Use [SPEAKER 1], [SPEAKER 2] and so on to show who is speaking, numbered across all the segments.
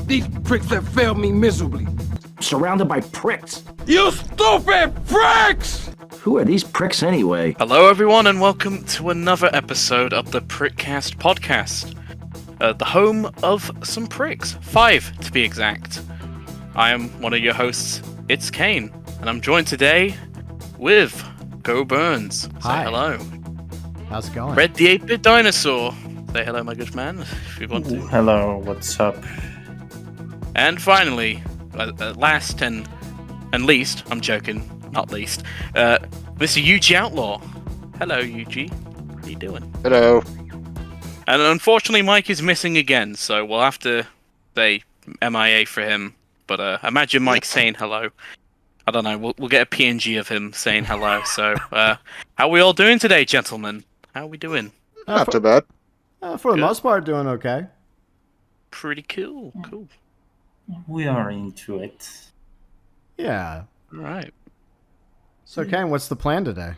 [SPEAKER 1] These pricks have failed me miserably.
[SPEAKER 2] Surrounded by pricks.
[SPEAKER 1] You stupid pricks!
[SPEAKER 2] Who are these pricks anyway?
[SPEAKER 3] Hello everyone and welcome to another episode of the Prickast podcast. The home of some pricks. 5 to be exact. I am one of your hosts, it's Kane, and I'm joined today with Go Burns. Say
[SPEAKER 4] Hi.
[SPEAKER 3] hello.
[SPEAKER 4] How's it going?
[SPEAKER 3] Red the 8-bit dinosaur. Say hello, my good man, if you want to.
[SPEAKER 5] Hello, what's up?
[SPEAKER 3] And finally, at last and least, I'm joking, not least, Mr. Yuji Outlaw. Hello, Yuji. How you doing?
[SPEAKER 6] Hello.
[SPEAKER 3] And unfortunately, Mike is missing again, so we'll have to say MIA for him. But imagine Mike saying hello. I don't know, we'll get a PNG of him saying hello. So, how are we all doing today, gentlemen? How are we doing?
[SPEAKER 6] Not too bad.
[SPEAKER 4] For the
[SPEAKER 3] Good.
[SPEAKER 4] most part, doing okay.
[SPEAKER 3] Pretty cool. Cool.
[SPEAKER 5] We are into it.
[SPEAKER 4] Yeah.
[SPEAKER 3] All right.
[SPEAKER 4] So, Kane, what's the plan today?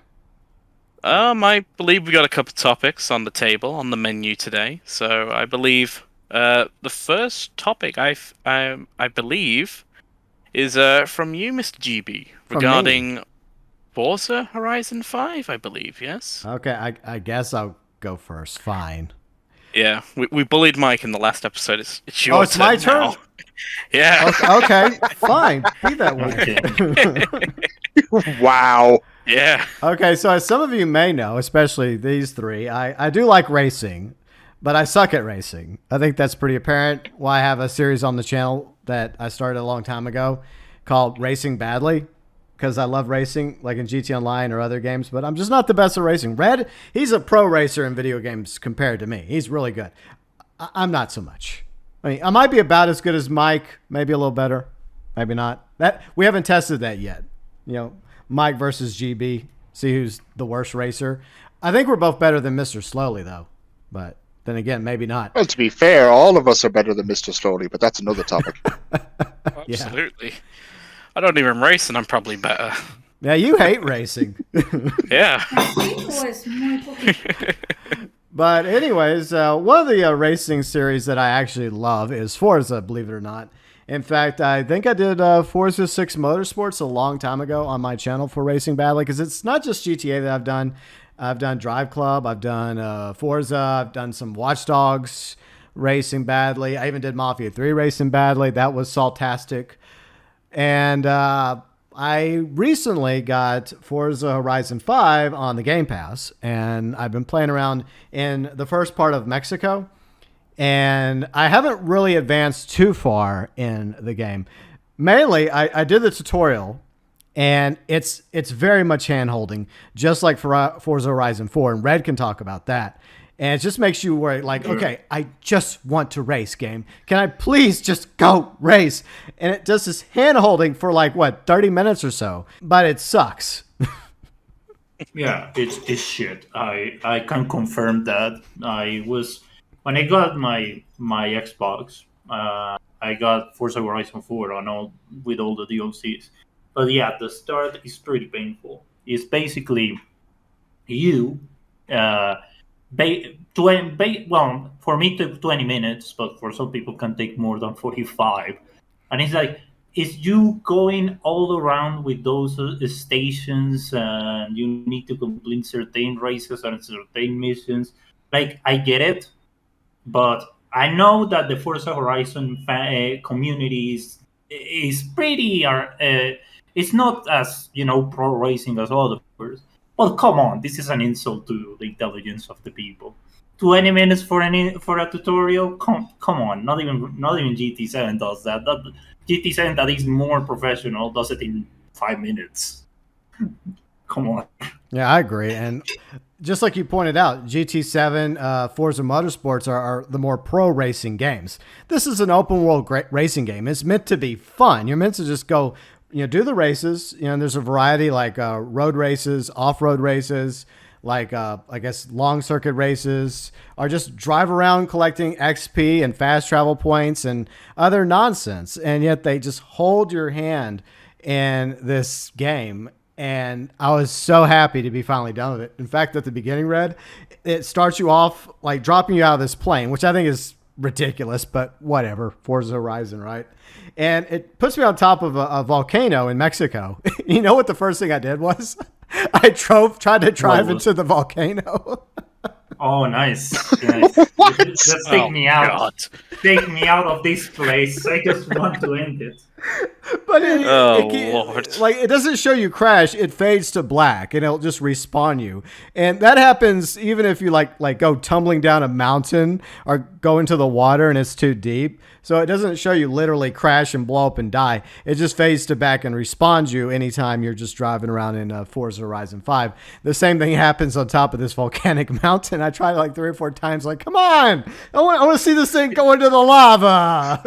[SPEAKER 3] I believe we got a couple of topics on the table, on the menu today. So I believe the first topic I believe is from you, Mr. GB, regarding Forza Horizon 5, I believe, yes?
[SPEAKER 4] Okay, I guess I'll go first. Fine.
[SPEAKER 3] Yeah, we bullied Mike in the last episode. It's your
[SPEAKER 4] it's my turn?
[SPEAKER 3] now. Yeah.
[SPEAKER 4] Okay, fine. Be that way.
[SPEAKER 6] Wow.
[SPEAKER 3] Yeah.
[SPEAKER 4] Okay, so as some of you may know, especially these three, I do like racing, but I suck at racing. I think that's pretty apparent why I have a series on the channel that I started a long time ago called Racing Badly, because I love racing, like in GT Online or other games, but I'm just not the best at racing. Red, he's a pro racer in video games compared to me. He's really good. I'm not so much. I mean, I might be about as good as Mike, maybe a little better, maybe not. That we haven't tested that yet. You know, Mike versus GB, see who's the worst racer. I think we're both better than Mr. Slowly, though. But then again, maybe not.
[SPEAKER 6] Well, to be fair, all of us are better than Mr. Slowly, but that's another topic.
[SPEAKER 3] Absolutely. I don't even race, and I'm probably better.
[SPEAKER 4] Yeah, you hate racing.
[SPEAKER 3] Yeah.
[SPEAKER 4] But anyways, one of the racing series that I actually love is Forza, believe it or not. In fact, I think I did Forza 6 Motorsports a long time ago on my channel for Racing Badly, because it's not just GTA that I've done. I've done Drive Club, I've done Forza, I've done some Watch Dogs Racing Badly. I even did Mafia 3 Racing Badly. That was saltastic. And I recently got Forza Horizon 5 on the Game Pass, and I've been playing around in the first part of Mexico. And I haven't really advanced too far in the game. Mainly, I did the tutorial, and it's very much hand-holding, just like for Forza Horizon 4, and Red can talk about that. And it just makes you worry, like, okay, I just want to race, game. Can I please just go race? And it does this hand-holding for, like, 30 minutes or so. But it sucks.
[SPEAKER 5] Yeah, it's shit. I can confirm that. When I got my Xbox, I got Forza Horizon 4 with all the DLCs. But yeah, the start is pretty painful. It's basically you, well, for me it took 20 minutes, but for some people can take more than 45. And it's like, is you going all around with those stations, and you need to complete certain races and certain missions. Like, I get it. But I know that the Forza Horizon community is pretty. It's not as pro racing as others. Well, come on, this is an insult to the intelligence of the people. 20 minutes for a tutorial? Come on, not even GT7 does that. GT7 that is more professional does it in 5 minutes. Come on.
[SPEAKER 4] Yeah, I agree. And just like you pointed out, GT7, Forza Motorsports are the more pro racing games. This is an open world racing game. It's meant to be fun. You're meant to just go, do the races. There's a variety like road races, off-road races, like I guess long circuit races, or just drive around collecting XP and fast travel points and other nonsense. And yet they just hold your hand in this game. And I was so happy to be finally done with it. In fact, at the beginning, Red, it starts you off like dropping you out of this plane, which I think is ridiculous, but whatever. Forza Horizon, right? And it puts me on top of a volcano in Mexico. You know what the first thing I did was? I tried to drive into the volcano.
[SPEAKER 5] Oh, nice. Nice. Just take me out.
[SPEAKER 3] God.
[SPEAKER 5] Take me out of this place. I just want to end it.
[SPEAKER 4] But
[SPEAKER 3] Lord.
[SPEAKER 4] like it doesn't show you crash. It fades to black, and it'll just respawn you. And that happens even if you like go tumbling down a mountain or go into the water and it's too deep. So it doesn't show you literally crash and blow up and die. It just fades to back and respawns you anytime you're just driving around in Forza Horizon 5. The same thing happens on top of this volcanic mountain. I tried like 3 or 4 times. Like, come on! I want to see this thing go into the lava.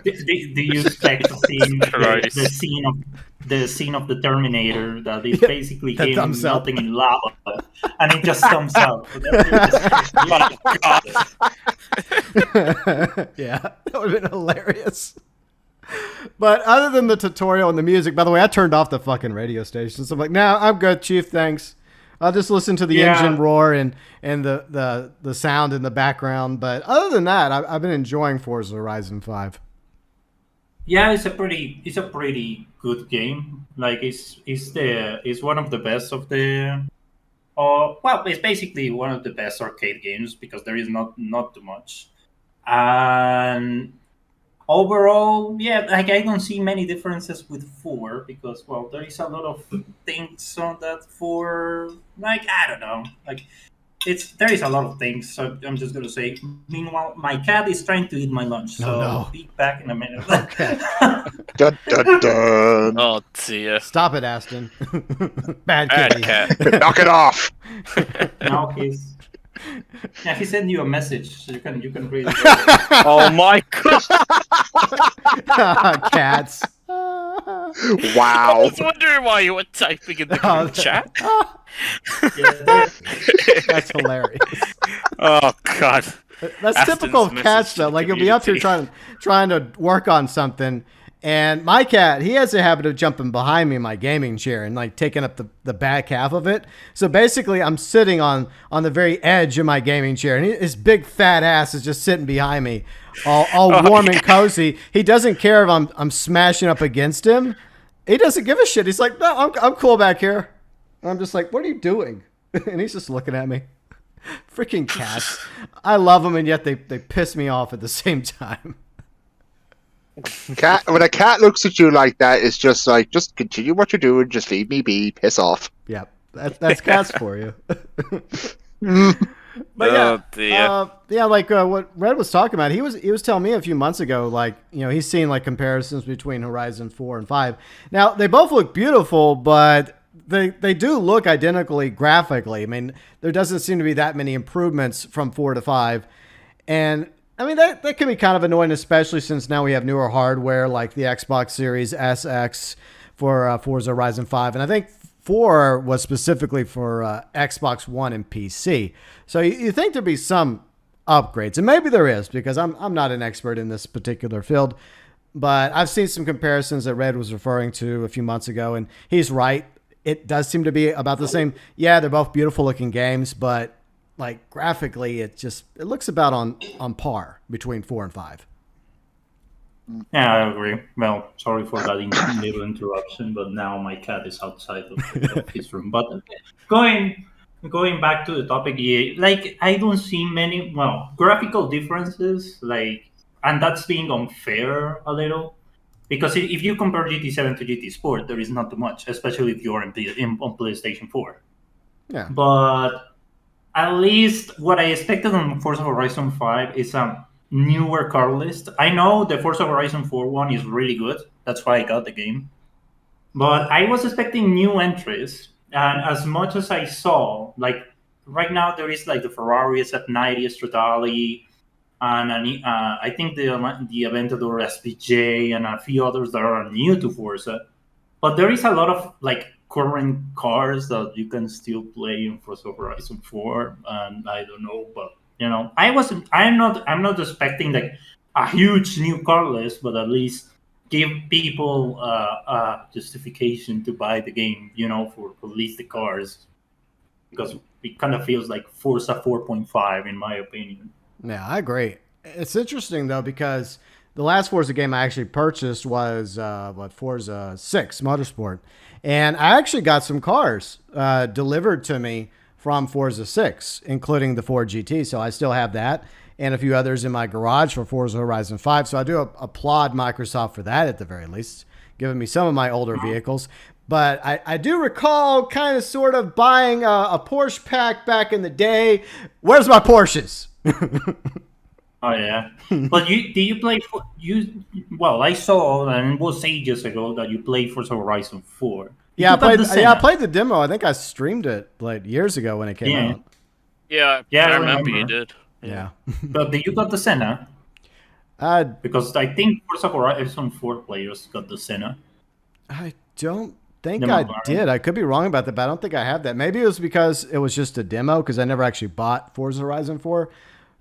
[SPEAKER 5] Do you expect to see the scene of the Terminator that is basically him melting in lava, and it just comes out?
[SPEAKER 4] Yeah, that would have been hilarious. But other than the tutorial and the music, by the way, I turned off the fucking radio station. So I'm like, nah, I'm good, Chief. Thanks. I'll just listen to the engine roar and the sound in the background. But other than that, I've been enjoying Forza Horizon 5.
[SPEAKER 5] Yeah, it's a pretty good game. Like it's one of the best of the. Well, it's basically one of the best arcade games because there is not too much. And overall, yeah, like I don't see many differences with 4 because well, there is a lot of things on that 4. Like I don't know, like. There is a lot of things, so I'm just gonna say. Meanwhile, my cat is trying to eat my lunch, so I'll be back in a minute.
[SPEAKER 4] Okay.
[SPEAKER 6] Dun, dun, dun.
[SPEAKER 3] Oh dear.
[SPEAKER 4] Stop it, Aston. Bad kitty.
[SPEAKER 3] cat.
[SPEAKER 6] Knock it off.
[SPEAKER 5] Now he sent you a message, so you can read it.
[SPEAKER 3] Oh my god.
[SPEAKER 4] Cats.
[SPEAKER 3] I
[SPEAKER 6] Wow.
[SPEAKER 3] was wondering why you were typing in the group chat.
[SPEAKER 4] That's hilarious.
[SPEAKER 3] Oh god.
[SPEAKER 4] That's
[SPEAKER 3] Aston's
[SPEAKER 4] typical of cats,
[SPEAKER 3] message to
[SPEAKER 4] though.
[SPEAKER 3] the
[SPEAKER 4] Like, you'll be up here
[SPEAKER 3] community.
[SPEAKER 4] trying to work on something, and my cat, he has a habit of jumping behind me in my gaming chair and, like, taking up the back half of it. So, basically, I'm sitting on the very edge of my gaming chair, and his big fat ass is just sitting behind me, all warm and cozy. He doesn't care if I'm smashing up against him. He doesn't give a shit. He's like, no, I'm cool back here. And I'm just like, what are you doing? And he's just looking at me. Freaking cats. I love them, and yet they piss me off at the same time.
[SPEAKER 6] When a cat looks at you like that, it's just like, just continue what you're doing. Just leave me be. Piss off.
[SPEAKER 4] Yeah, that's cats for you. But
[SPEAKER 3] Oh, dear.
[SPEAKER 4] yeah, like what Red was talking about, he was telling me a few months ago, like, you know, he's seen like comparisons between Horizon 4 and 5. Now, they both look beautiful, but they do look identically graphically. I mean, there doesn't seem to be that many improvements from 4 to 5. And I mean, that can be kind of annoying, especially since now we have newer hardware like the Xbox Series SX for Forza Horizon 5. And I think 4 was specifically for Xbox One and PC. So you think there'd be some upgrades, and maybe there is, because I'm not an expert in this particular field, but I've seen some comparisons that Red was referring to a few months ago, and he's right. It does seem to be about the same. Yeah, they're both beautiful looking games, but like graphically, it looks about on par between 4 and 5.
[SPEAKER 5] Yeah, I agree. Well, sorry for that little interruption, but now my cat is outside of his room. But going back to the topic, yeah, like I don't see many graphical differences, like, and that's being unfair a little, because if you compare GT7 to GT Sport, there is not too much, especially if you're on PlayStation 4.
[SPEAKER 4] Yeah,
[SPEAKER 5] but at least what I expected on Forza Horizon 5 is a newer car list. I know the Forza Horizon 4 one is really good. That's why I got the game. But I was expecting new entries. And as much as I saw, like right now there is like the Ferrari SF90 Stradale, and I think the Aventador SPJ and a few others that are new to Forza. But there is a lot of like current cars that you can still play in Forza Horizon 4, and I don't know, but you know, I'm not expecting like a huge new car list, but at least give people a justification to buy the game, you know, for at least the cars, because it kind of feels like Forza 4.5 in my opinion.
[SPEAKER 4] yeah, I agree. It's interesting though because the last Forza game I actually purchased was Forza 6 Motorsport, and I actually got some cars delivered to me from Forza 6, including the Ford GT. So I still have that and a few others in my garage for Forza Horizon 5. So I do applaud Microsoft for that at the very least, giving me some of my older vehicles. But I do recall kind of sort of buying a Porsche pack back in the day. Where's my Porsches?
[SPEAKER 5] Oh yeah, but do you play for you? Well, I saw and it was ages ago that you played Forza Horizon 4.
[SPEAKER 4] Yeah, I played.
[SPEAKER 5] the
[SPEAKER 4] Yeah, I
[SPEAKER 5] Senna.
[SPEAKER 4] played the demo. I think I streamed it like years ago when it came
[SPEAKER 5] Yeah.
[SPEAKER 4] out.
[SPEAKER 3] Yeah,
[SPEAKER 5] Yeah,
[SPEAKER 3] I
[SPEAKER 5] I
[SPEAKER 3] remember you
[SPEAKER 5] remember.
[SPEAKER 3] did.
[SPEAKER 4] Yeah.
[SPEAKER 5] But did you got the Senna? Because I think Forza Horizon 4 players got the Senna.
[SPEAKER 4] I don't think
[SPEAKER 5] The
[SPEAKER 4] I
[SPEAKER 5] McLaren.
[SPEAKER 4] did. I could be wrong about that, but I don't think I have that. Maybe it was because it was just a demo because I never actually bought Forza Horizon 4.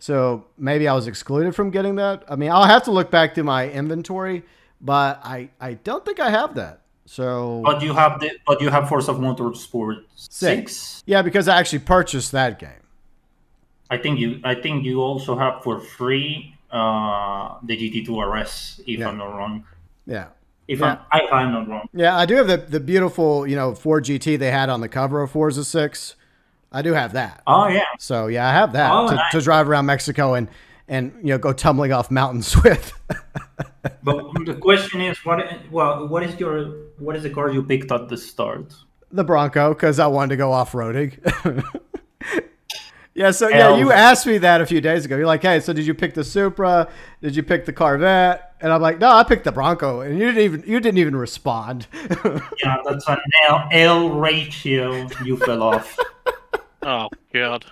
[SPEAKER 4] So maybe I was excluded from getting that. I mean, I'll have to look back through my inventory, but I don't think I have that. So
[SPEAKER 5] But you have Forza Motorsport 6.
[SPEAKER 4] Yeah, because I actually purchased that game.
[SPEAKER 5] I think you also have for free the GT2 RS if
[SPEAKER 4] Yeah.
[SPEAKER 5] I'm not wrong.
[SPEAKER 4] Yeah.
[SPEAKER 5] If
[SPEAKER 4] Yeah.
[SPEAKER 5] I'm not wrong.
[SPEAKER 4] Yeah, I do have the beautiful, Ford GT they had on the cover of Forza 6. I do have that.
[SPEAKER 5] Oh yeah.
[SPEAKER 4] So yeah, I have that
[SPEAKER 5] Oh,
[SPEAKER 4] to,
[SPEAKER 5] nice.
[SPEAKER 4] to drive around Mexico and go tumbling off mountains with.
[SPEAKER 5] But the question is, what is the car you picked at the start?
[SPEAKER 4] The Bronco, because I wanted to go off roading. Yeah, so
[SPEAKER 5] Hell.
[SPEAKER 4] you asked me that a few days ago. You're like, hey, so did you pick the Supra? Did you pick the Corvette? And I'm like, no, I picked the Bronco, and you didn't even respond.
[SPEAKER 5] Yeah, that's an L ratio. You fell off.
[SPEAKER 3] Oh god.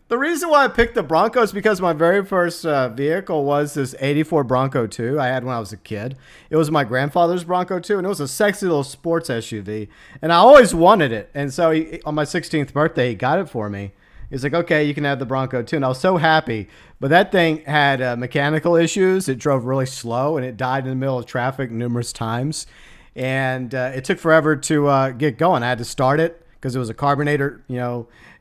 [SPEAKER 4] The reason why I picked the Bronco is because my very first vehicle was this 84 Bronco 2 I had when I was a kid. It was my grandfather's Bronco 2, and it was a sexy little sports SUV. And I always wanted it. And so on my 16th birthday, he got it for me. He's like, okay, you can have the Bronco 2. And I was so happy. But that thing had mechanical issues. It drove really slow, and it died in the middle of traffic numerous times. And it took forever to get going. I had to start it because it was a carbonator,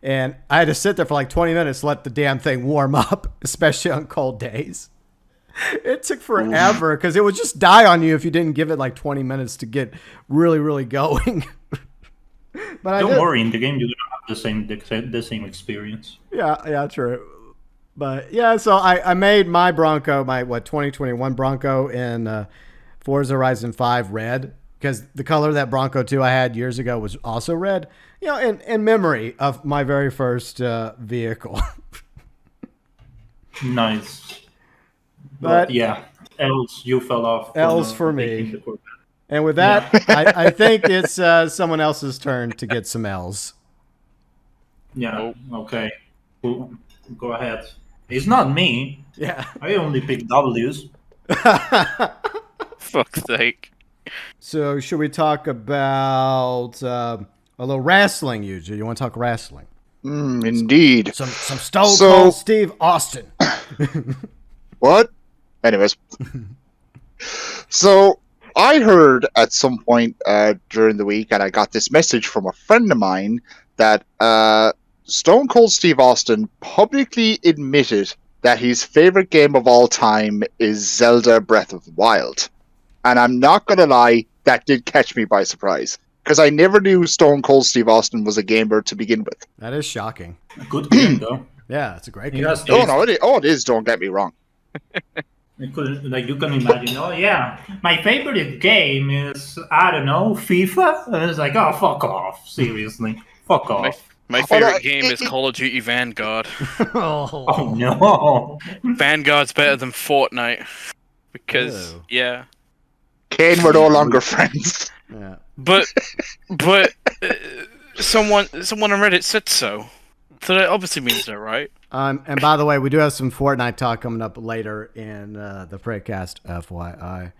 [SPEAKER 4] and I had to sit there for like 20 minutes to let the damn thing warm up, especially on cold days. It took forever because it would just die on you if you didn't give it like 20 minutes to get really, really going. But I
[SPEAKER 5] Don't
[SPEAKER 4] did.
[SPEAKER 5] worry, in the game you're gonna have the same experience.
[SPEAKER 4] Yeah, true. But yeah, so I made my Bronco, my 2021 Bronco in Forza Horizon 5 red, because the color of that Bronco 2 I had years ago was also red, in memory of my very first vehicle.
[SPEAKER 5] Nice.
[SPEAKER 4] But
[SPEAKER 5] yeah, else you fell off.
[SPEAKER 4] L's
[SPEAKER 5] not
[SPEAKER 4] for
[SPEAKER 5] taking
[SPEAKER 4] me.
[SPEAKER 5] the Corvette.
[SPEAKER 4] And with that, I think it's someone else's turn to get some L's.
[SPEAKER 5] Yeah. Okay. Well, go ahead. It's not me.
[SPEAKER 4] Yeah.
[SPEAKER 5] I only pick W's.
[SPEAKER 3] Fuck's sake.
[SPEAKER 4] So should we talk about a little wrestling, Yuji? You want to talk wrestling?
[SPEAKER 6] Indeed.
[SPEAKER 4] Some Stone Cold Steve Austin.
[SPEAKER 6] What? Anyways. So I heard at some point during the week, and I got this message from a friend of mine that Stone Cold Steve Austin publicly admitted that his favorite game of all time is Zelda Breath of the Wild. And I'm not going to lie, that did catch me by surprise. Because I never knew Stone Cold Steve Austin was a gamer to begin with.
[SPEAKER 4] That is shocking.
[SPEAKER 5] Good game though.
[SPEAKER 4] Yeah, it's a great game.
[SPEAKER 5] Yes,
[SPEAKER 6] No, it is, don't get me wrong.
[SPEAKER 5] you can imagine. Oh yeah, my favorite game is I don't know FIFA. And it's like, oh fuck off, seriously, fuck off.
[SPEAKER 3] My favorite game is Call of Duty Vanguard.
[SPEAKER 5] Oh no.
[SPEAKER 3] Vanguard's better than Fortnite. Because,
[SPEAKER 4] Ew.
[SPEAKER 3] yeah.
[SPEAKER 6] Kane, we're no longer friends.
[SPEAKER 4] Yeah.
[SPEAKER 3] But someone on Reddit said so. So that obviously means they're right.
[SPEAKER 4] And by the way, we do have some Fortnite talk coming up later in the Prickast, FYI.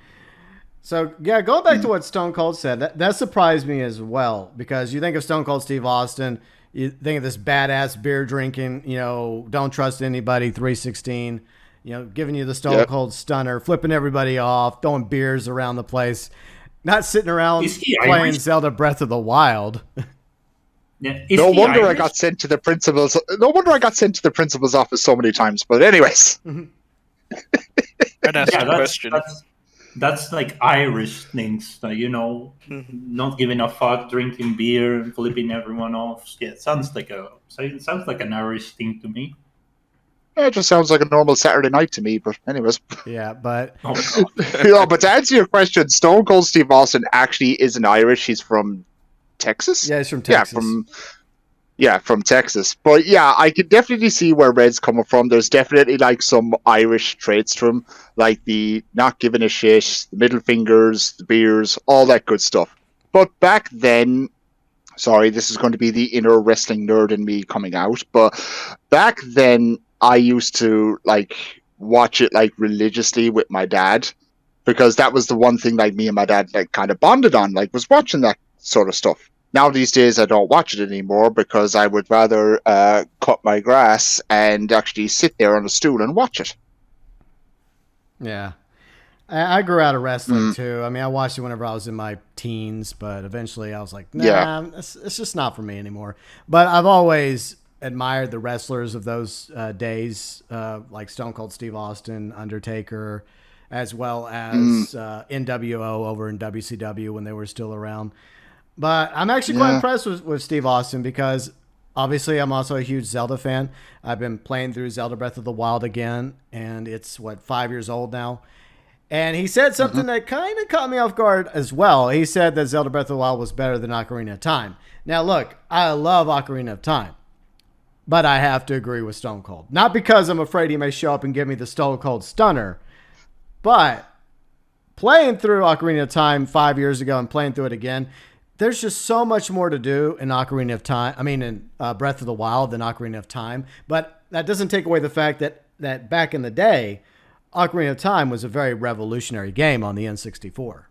[SPEAKER 4] So, yeah, going back to what Stone Cold said, that surprised me as well, because you think of Stone Cold Steve Austin, you think of this badass beer drinking, don't trust anybody, 316, giving you the Stone Cold stunner, flipping everybody off, throwing beers around the place, not sitting around
[SPEAKER 5] Is he
[SPEAKER 4] playing
[SPEAKER 5] Irish?
[SPEAKER 4] Zelda Breath of the Wild.
[SPEAKER 5] Yeah.
[SPEAKER 6] No wonder I got sent to the principal's. No wonder I got sent to the principal's office so many times. But anyways,
[SPEAKER 3] I'd ask
[SPEAKER 5] Yeah,
[SPEAKER 3] the question.
[SPEAKER 5] that's like Irish things, not giving a fuck, drinking beer, and flipping everyone off. Yeah, it sounds like an Irish thing to me.
[SPEAKER 6] Yeah, it just sounds like a normal Saturday night to me. But anyways,
[SPEAKER 4] Yeah, but
[SPEAKER 5] Oh god.
[SPEAKER 6] but to answer your question, Stone Cold Steve Austin actually isn't Irish. He's from Texas.
[SPEAKER 4] yeah, he's from Texas.
[SPEAKER 6] From Texas. But yeah, I could definitely see where Red's coming from. There's definitely like some Irish traits to him, like the not giving a shit, the middle fingers, the beers, all that good stuff. But back then, sorry, this is going to be the inner wrestling nerd in me coming out, but back then I used to like watch it like religiously with my dad because that was the one thing like me and my dad like kind of bonded on, like was watching that sort of stuff. Now these days I don't watch it anymore because I would rather cut my grass and actually sit there on a stool and watch it.
[SPEAKER 4] Yeah. I grew out of wrestling too. I mean, I watched it whenever I was in my teens, but eventually I was like, nah, it's just not for me anymore. But I've always admired the wrestlers of those days, like Stone Cold Steve Austin, Undertaker, as well as NWO over in WCW when they were still around. But I'm actually quite impressed with Steve Austin because obviously I'm also a huge Zelda fan. I've been playing through Zelda Breath of the Wild again, and it's, 5 years old now. And he said something that kind of caught me off guard as well. He said that Zelda Breath of the Wild was better than Ocarina of Time. Now, look, I love Ocarina of Time, but I have to agree with Stone Cold. Not because I'm afraid he may show up and give me the Stone Cold Stunner, but playing through Ocarina of Time 5 years ago and playing through it again, there's just so much more to do in Ocarina of Time. I mean, in Breath of the Wild than Ocarina of Time. But that doesn't take away the fact that back in the day, Ocarina of Time was a very revolutionary game on the N64.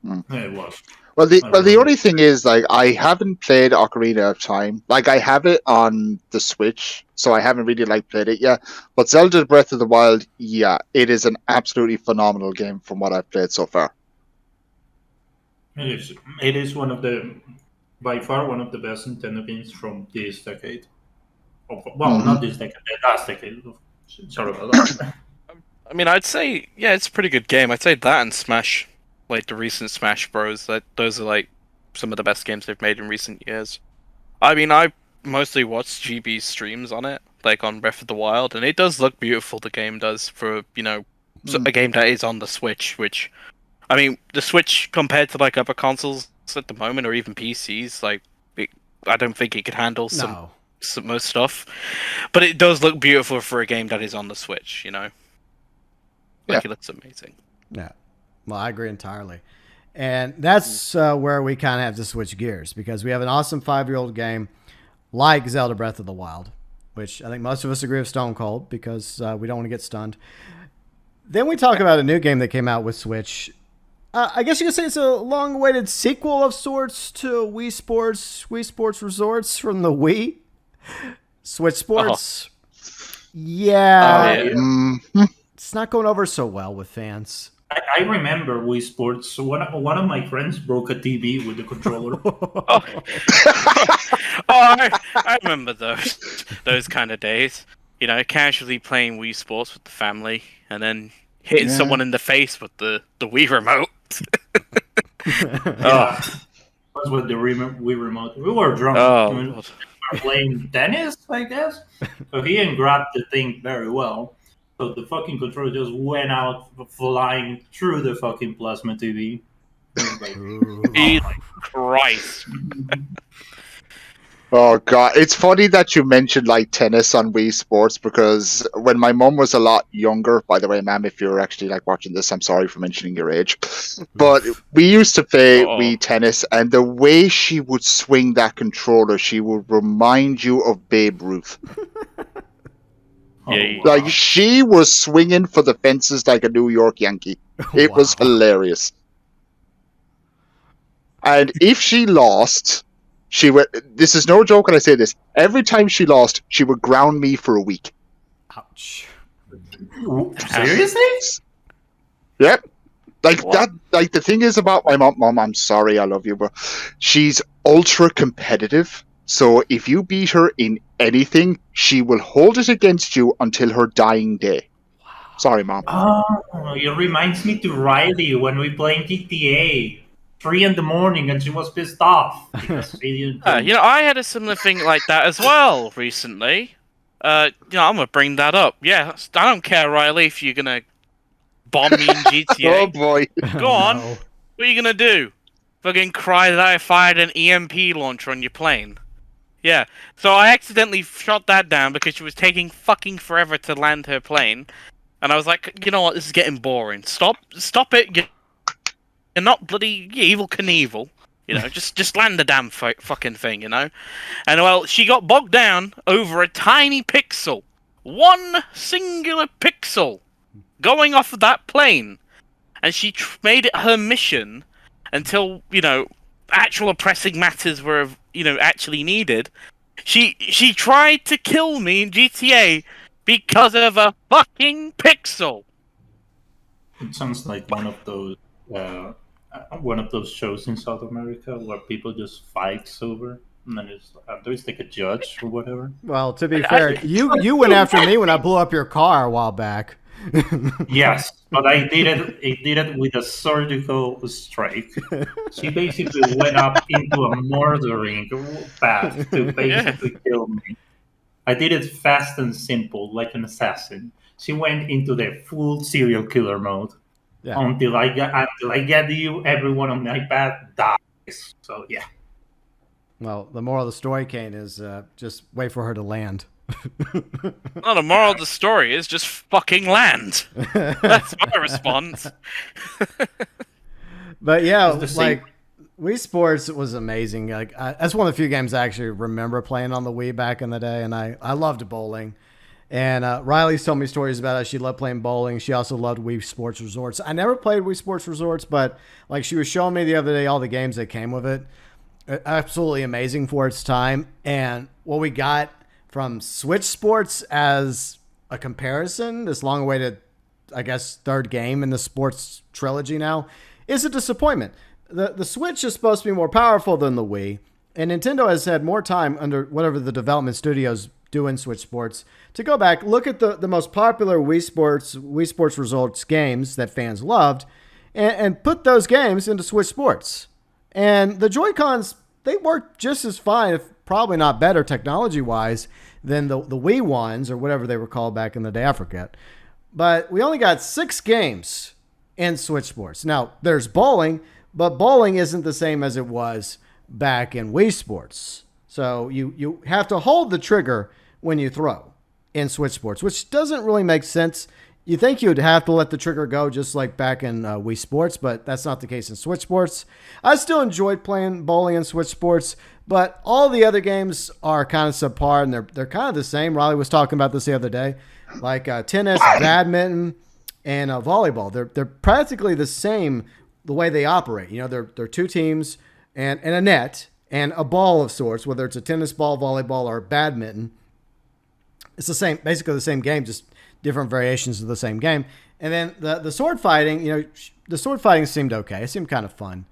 [SPEAKER 5] Yeah, it was.
[SPEAKER 6] Well, the only thing is, like, I haven't played Ocarina of Time. Like, I have it on the Switch, so I haven't really, like, played it yet. But Zelda Breath of the Wild, yeah, it is an absolutely phenomenal game from what I've played so far.
[SPEAKER 5] It is by far one of the best Nintendo games from this decade. Well, not this decade, the last decade. Sorry about that.
[SPEAKER 3] I mean, I'd say, yeah, it's a pretty good game. I'd say that and Smash, like the recent Smash Bros. Those are like some of the best games they've made in recent years. I mean, I mostly watch GB's streams on it, like on Breath of the Wild, and it does look beautiful. The game does for a game that is on the Switch, which. I mean, the Switch compared to like other consoles at the moment, or even PCs, like I don't think it could handle some most stuff. But it does look beautiful for a game that is on the Switch. It looks amazing.
[SPEAKER 4] Yeah, well, I agree entirely, and that's where we kind of have to switch gears because we have an awesome 5-year-old game like Zelda Breath of the Wild, which I think most of us agree with Stone Cold because we don't want to get stunned. Then we talk about a new game that came out with Switch. I guess you could say it's a long-awaited sequel of sorts to Wii Sports Resorts from the Wii. Switch Sports. Yeah. It's not going over so well with fans.
[SPEAKER 5] I remember Wii Sports. One of my friends broke a TV with the controller.
[SPEAKER 3] I remember those kind of days. Casually playing Wii Sports with the family, and then hitting someone in the face with the Wii remote.
[SPEAKER 5] That's what the Wii remote. We were drunk. We were playing tennis, I guess. So he didn't grab the thing very well. So the fucking controller just went out flying through the fucking plasma TV.
[SPEAKER 3] Jesus Christ.
[SPEAKER 6] Oh god, it's funny that you mentioned like tennis on Wii Sports because when my mum was a lot younger, by the way, ma'am, if you're actually like watching this, I'm sorry for mentioning your age, but we used to play Wii tennis, and the way she would swing that controller, she would remind you of Babe Ruth. Like she was swinging for the fences like a New York Yankee. It was hilarious. And if she lost, she would. This is no joke when I say this. Every time she lost, she would ground me for a week.
[SPEAKER 4] Ouch!
[SPEAKER 5] Seriously?
[SPEAKER 6] Yep. Like that. Like the thing is about my mom. I'm sorry, I love you, but she's ultra competitive. So if you beat her in anything, she will hold it against you until her dying day. Sorry, Mom.
[SPEAKER 5] Oh, it reminds me to Riley when we played GTA. 3 in the morning and she was pissed off because she didn't kill me.
[SPEAKER 3] I had a similar thing like that as well recently. I'm gonna bring that up. Yeah, I don't care, Riley, if you're gonna bomb me in
[SPEAKER 6] Oh
[SPEAKER 3] GTA.
[SPEAKER 6] boy.
[SPEAKER 3] Go on.
[SPEAKER 4] No.
[SPEAKER 3] What are you gonna do? Fucking cry that I fired an EMP launcher on your plane. Yeah. So I accidentally shot that down because she was taking fucking forever to land her plane. And I was like, you know what, this is getting boring. Stop it. You're not bloody evil Knievel. Just land the damn fucking thing, And well, she got bogged down over a tiny pixel. One singular pixel going off of that plane. And she made it her mission until, actual pressing matters were, actually needed. She tried to kill me in GTA because of a fucking pixel.
[SPEAKER 5] It sounds like one of those shows in South America where people just fights over, and then there's like a judge or whatever.
[SPEAKER 4] Well, to be fair, you went after me when I blew up your car a while back.
[SPEAKER 5] Yes, but I did it with a surgical strike. She basically went up into a murdering path to basically kill me. I did it fast and simple, like an assassin. She went into the full serial killer mode.
[SPEAKER 4] Yeah.
[SPEAKER 5] Until I get you, everyone on my path dies. So yeah.
[SPEAKER 4] Well, the moral of the story, Kane, is just wait for her to land.
[SPEAKER 3] No, the moral of the story is just fucking land. That's my response.
[SPEAKER 4] But yeah,
[SPEAKER 5] It's the same.
[SPEAKER 4] like Wii Sports was amazing. Like that's one of the few games I actually remember playing on the Wii back in the day, and I loved bowling. And Riley's told me stories about how she loved playing bowling. She also loved Wii Sports Resorts. I never played Wii Sports Resorts, but like she was showing me the other day all the games that came with it. Absolutely amazing for its time. And what we got from Switch Sports as a comparison, this long-awaited, I guess, third game in the sports trilogy now, is a disappointment. The Switch is supposed to be more powerful than the Wii, and Nintendo has had more time under whatever the development studios do in Switch Sports to go back, look at the most popular Wii Sports Results games that fans loved, and put those games into Switch Sports. And the Joy-Cons, they work just as fine, if probably not better technology-wise, than the Wii ones or whatever they were called back in the day. I forget. But we only got 6 games in Switch Sports. Now, there's bowling, but bowling isn't the same as it was back in Wii Sports. So you have to hold the trigger when you throw in Switch Sports, which doesn't really make sense. You think you'd have to let the trigger go just like back in Wii Sports, but that's not the case in Switch Sports. I still enjoyed playing bowling in Switch Sports, but all the other games are kind of subpar, and they're kind of the same. Riley was talking about this the other day, like tennis, badminton, and volleyball. They're practically the same the way they operate. They're 2 teams and a net and a ball of sorts, whether it's a tennis ball, volleyball, or badminton. It's the same, basically the same game, just different variations of the same game. And then the sword fighting, the sword fighting seemed okay. It seemed kind of fun.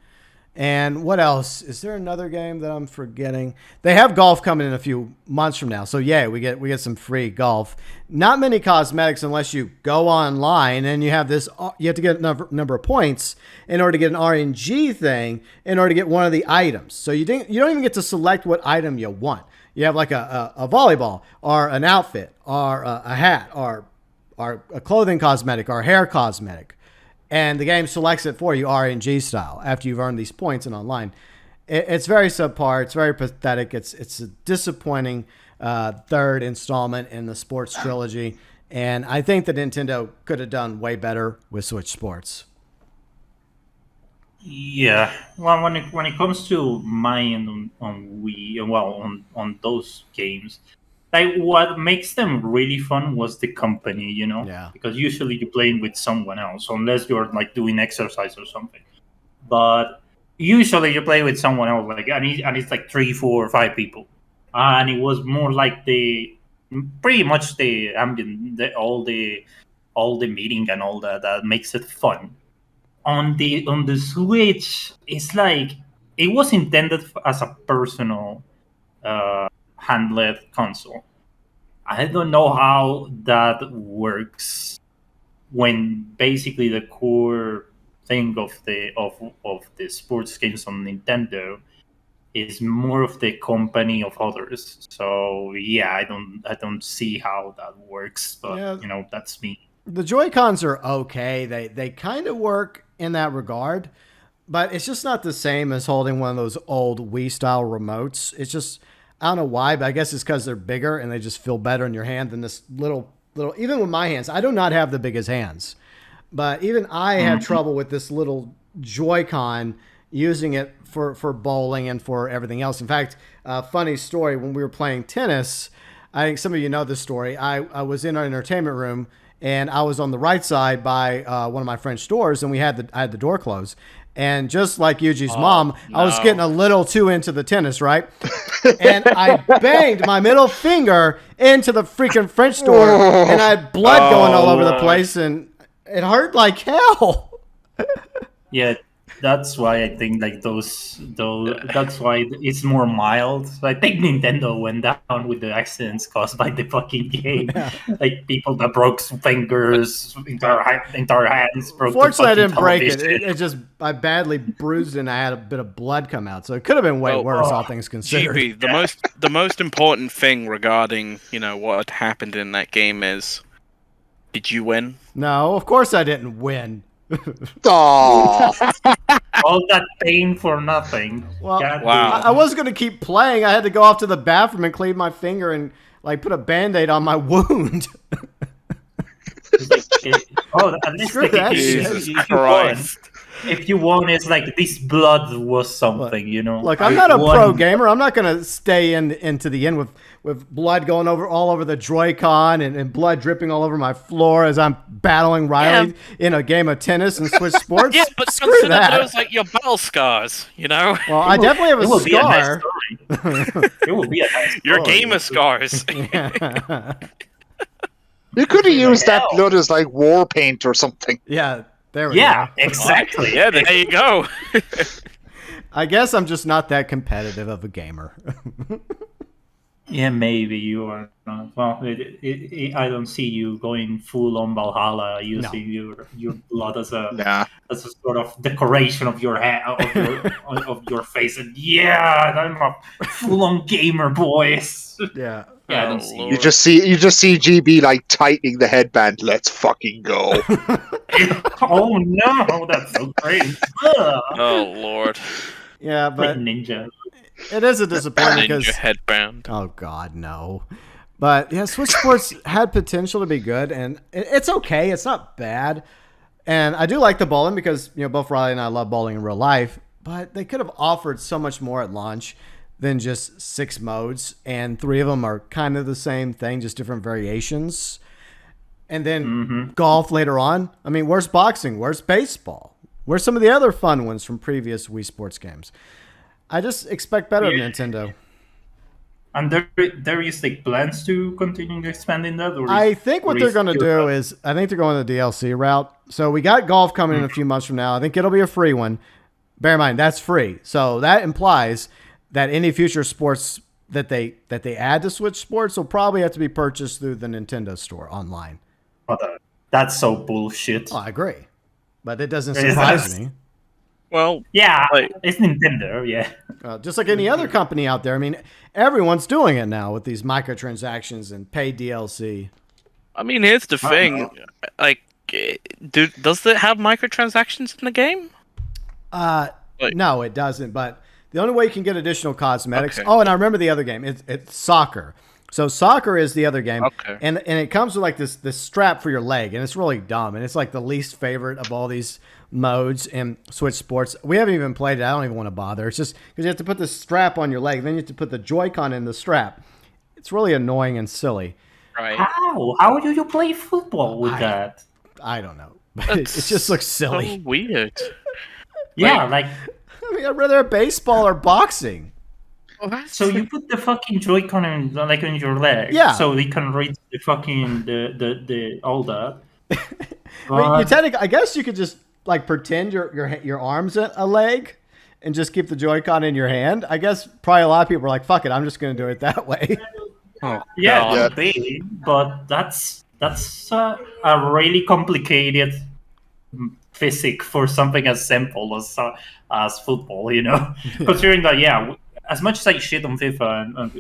[SPEAKER 4] And what else? Is there another game that I'm forgetting? They have golf coming in a few months from now. So yeah, we get some free golf. Not many cosmetics unless you go online and you have this. You have to get a number of points in order to get an RNG thing in order to get one of the items. So you don't even get to select what item you want. You have like a volleyball or an outfit or a hat or a clothing cosmetic or a hair cosmetic. And the game selects it for you RNG style after you've earned these points and online. It's very subpar. It's very pathetic. It's a disappointing third installment in the sports trilogy. And I think that Nintendo could have done way better with Switch Sports.
[SPEAKER 5] Yeah. Well, when it comes to mine on Wii, well, on those games, like what makes them really fun was the company,
[SPEAKER 4] Yeah.
[SPEAKER 5] because usually you're playing with someone else, unless you're like doing exercise or something. But usually you play with someone else, like and it's like 3, 4, 5 people, and it was more like pretty much the ambient, all the meeting and all that makes it fun. On the Switch, it's like it was intended as a personal handled console. I don't know how that works when basically the core thing of the sports games on Nintendo is more of the company of others. So yeah, I don't see how that works, but
[SPEAKER 4] Yeah.
[SPEAKER 5] that's me.
[SPEAKER 4] The Joy-Cons are okay. They kind of work in that regard, but it's just not the same as holding one of those old Wii style remotes. It's just, I don't know why, but I guess it's because they're bigger and they just feel better in your hand than this little. Even with my hands, I do not have the biggest hands, but even I have trouble with this little Joy-Con using it for bowling and for everything else. In fact, funny story, when we were playing tennis, I think some of you know this story. I was in our entertainment room and I was on the right side by one of my French doors, and I had the door closed. And just like Yuji's mom, I was getting a little too into the tennis, right? And I banged my middle finger into the freaking French door, and I had blood going all over the place, and it hurt like hell.
[SPEAKER 5] Yeah, that's why I think like those that's why it's more mild. So I think Nintendo went down with the accidents caused by the fucking game.
[SPEAKER 4] Yeah.
[SPEAKER 5] Like people that broke fingers, entire hands broke.
[SPEAKER 4] Fortunately, I
[SPEAKER 5] the
[SPEAKER 4] didn't break it.
[SPEAKER 5] television.
[SPEAKER 4] It just, I badly bruised it, and I had a bit of blood come out. So it could have been way worse, all things considered.
[SPEAKER 3] GB, the most important thing regarding what had happened in that game is, did you win?
[SPEAKER 4] No, of course I didn't win.
[SPEAKER 6] Aww.
[SPEAKER 5] All that pain for nothing.
[SPEAKER 4] Well,
[SPEAKER 5] God
[SPEAKER 3] wow.
[SPEAKER 4] I was going to keep playing. I had to go off to the bathroom and clean my finger and like put a Band-Aid on my wound.
[SPEAKER 5] At least
[SPEAKER 4] Screw that
[SPEAKER 3] Jesus
[SPEAKER 4] shit.
[SPEAKER 3] Christ.
[SPEAKER 5] If you won, it's like this blood was something,
[SPEAKER 4] Look, I'm not a pro gamer. I'm not going to stay into the end with blood going all over the Joy-Con and blood dripping all over my floor as I'm battling Riley in a game of tennis and Switch Sports.
[SPEAKER 3] Yeah, but
[SPEAKER 4] Screw
[SPEAKER 3] consider
[SPEAKER 4] that.
[SPEAKER 3] those like your battle scars,
[SPEAKER 4] Well, I definitely have
[SPEAKER 5] It
[SPEAKER 4] a
[SPEAKER 5] will be a nice
[SPEAKER 4] scar.
[SPEAKER 5] story. It will be a nice
[SPEAKER 3] your
[SPEAKER 5] story.
[SPEAKER 3] gamer scars.
[SPEAKER 6] You could have used that
[SPEAKER 5] hell?
[SPEAKER 6] blood as like war paint or something.
[SPEAKER 4] Yeah, there we
[SPEAKER 5] Yeah,
[SPEAKER 4] go.
[SPEAKER 5] exactly.
[SPEAKER 3] Yeah, there you go.
[SPEAKER 4] I guess I'm just not that competitive of a gamer.
[SPEAKER 5] Yeah, maybe you are not. Well, I don't see you going full on Valhalla using your blood as a
[SPEAKER 6] Nah.
[SPEAKER 5] as a sort of decoration of your head of your face. And yeah, I'm a full on gamer, boys.
[SPEAKER 4] Yeah.
[SPEAKER 5] Yeah, I
[SPEAKER 3] Oh,
[SPEAKER 5] don't see
[SPEAKER 3] Lord.
[SPEAKER 6] You just see GB like tightening the headband. Let's fucking go.
[SPEAKER 5] Oh no, that's so great. Ugh.
[SPEAKER 3] Oh Lord.
[SPEAKER 4] Yeah,
[SPEAKER 5] Like
[SPEAKER 4] but
[SPEAKER 5] ninja.
[SPEAKER 4] it is a disappointment because
[SPEAKER 3] Ninja headband.
[SPEAKER 4] oh god, no. But yeah, Switch Sports had potential to be good, and it's okay. It's not bad, and I do like the bowling because both Riley and I love bowling in real life. But they could have offered so much more at launch than just 6 modes, and 3 of them are kind of the same thing, just different variations. And then golf later on. I mean, where's boxing? Where's baseball? Where's some of the other fun ones from previous Wii Sports games? I just expect better of Nintendo.
[SPEAKER 5] And there is like plans to continue expanding that. Or
[SPEAKER 4] I think what they're going to do is, I think they're going the DLC route. So we got golf coming in a few months from now. I think it'll be a free one. Bear in mind, that's free. So that implies that any future sports that they add to Switch Sports will probably have to be purchased through the Nintendo Store online.
[SPEAKER 5] That's so bullshit.
[SPEAKER 4] Oh, I agree. But it doesn't surprise me.
[SPEAKER 3] Well,
[SPEAKER 5] Yeah,
[SPEAKER 3] like-
[SPEAKER 5] it's Nintendo. Yeah.
[SPEAKER 4] Just like any other company out there. I mean, everyone's doing it now with these microtransactions and paid DLC.
[SPEAKER 3] I mean, here's the thing. Like, does it have microtransactions in the game?
[SPEAKER 4] No, it doesn't. But the only way you can get additional cosmetics.
[SPEAKER 3] Okay.
[SPEAKER 4] Oh, and I remember the other game. It's soccer. So soccer is the other game.
[SPEAKER 3] Okay.
[SPEAKER 4] And it comes with like this strap for your leg, and it's really dumb. And it's like the least favorite of all these modes in Switch Sports. We haven't even played it. I don't even want to bother. It's just because you have to put this strap on your leg, then you have to put the Joy-Con in the strap. It's really annoying and silly.
[SPEAKER 3] Right.
[SPEAKER 5] How do you play football with that?
[SPEAKER 4] I don't know. But it just looks silly.
[SPEAKER 3] So weird.
[SPEAKER 5] Yeah, like
[SPEAKER 4] I mean, I'd rather have baseball or boxing.
[SPEAKER 5] so you put the fucking Joy-Con on your leg,
[SPEAKER 4] Yeah.
[SPEAKER 5] so they can read the fucking the all that.
[SPEAKER 4] I mean, I guess you could just like pretend your arm's a leg and just keep the Joy-Con in your hand. I guess probably a lot of people are like, "Fuck it, I'm just going to do it that way."
[SPEAKER 3] Oh,
[SPEAKER 5] Yeah,
[SPEAKER 3] God.
[SPEAKER 5] maybe, but that's that's a really complicated physic for something as simple as football. Considering that, yeah, as much as I shit on FIFA and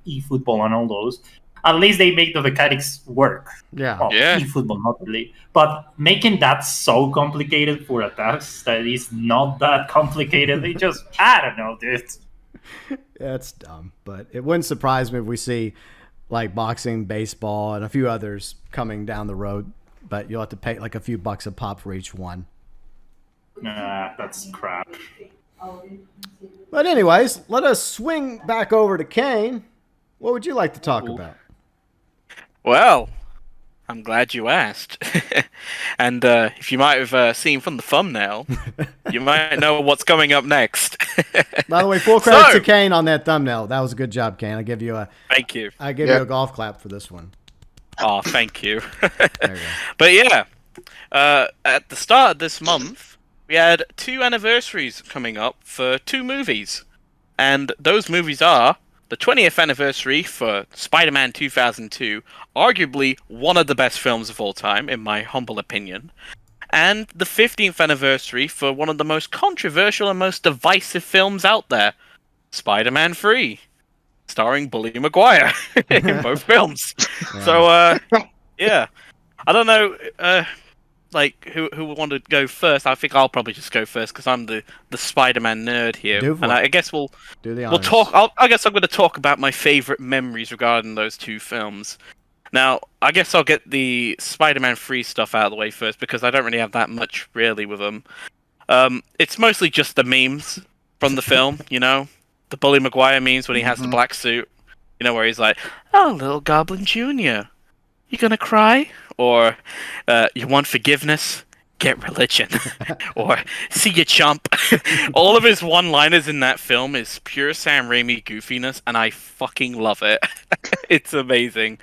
[SPEAKER 5] eFootball and all those, at least they make the mechanics work.
[SPEAKER 4] Yeah.
[SPEAKER 5] Well,
[SPEAKER 3] Yeah.
[SPEAKER 5] eFootball not really, but making that so complicated for a task that is not that complicated, they just I don't know, dude.
[SPEAKER 4] Yeah, it's dumb, but it wouldn't surprise me if we see like boxing, baseball, and a few others coming down the road. But you'll have to pay like a few bucks a pop for each one.
[SPEAKER 5] Nah, that's crap.
[SPEAKER 4] But anyways, let us swing back over to Kane. What would you like to talk about?
[SPEAKER 3] Well, I'm glad you asked. And if you might have seen from the thumbnail, you might know what's coming up next.
[SPEAKER 4] By the way, full credit to Kane on that thumbnail. That was a good job, Kane. I give you
[SPEAKER 3] Thank you.
[SPEAKER 4] you a golf clap for this one.
[SPEAKER 3] Oh, thank you.
[SPEAKER 4] There you go.
[SPEAKER 3] But yeah, at the start of this month, we had 2 anniversaries coming up for 2 movies. And those movies are the 20th anniversary for Spider-Man 2002, arguably one of the best films of all time, in my humble opinion, and the 15th anniversary for one of the most controversial and most divisive films out there, Spider-Man 3, starring Bully Maguire in both films.
[SPEAKER 4] Yeah.
[SPEAKER 3] So, yeah. I don't know, who would want to go first. I think I'll probably just go first because I'm the Spider-Man nerd here.
[SPEAKER 4] Do
[SPEAKER 3] and I guess we'll
[SPEAKER 4] honors.
[SPEAKER 3] talk. I guess I'm going to talk about my favorite memories regarding those 2 films. Now, I guess I'll get the Spider-Man 3 stuff out of the way first because I don't really have that much really with them. It's mostly just the memes from the film, the Bully Maguire memes when he has the black suit, where he's like, "Oh, little Goblin Jr., you gonna cry?" Or, "You want forgiveness? Get religion." Or, "See ya, chump." All of his one-liners in that film is pure Sam Raimi goofiness, and I fucking love it. It's amazing.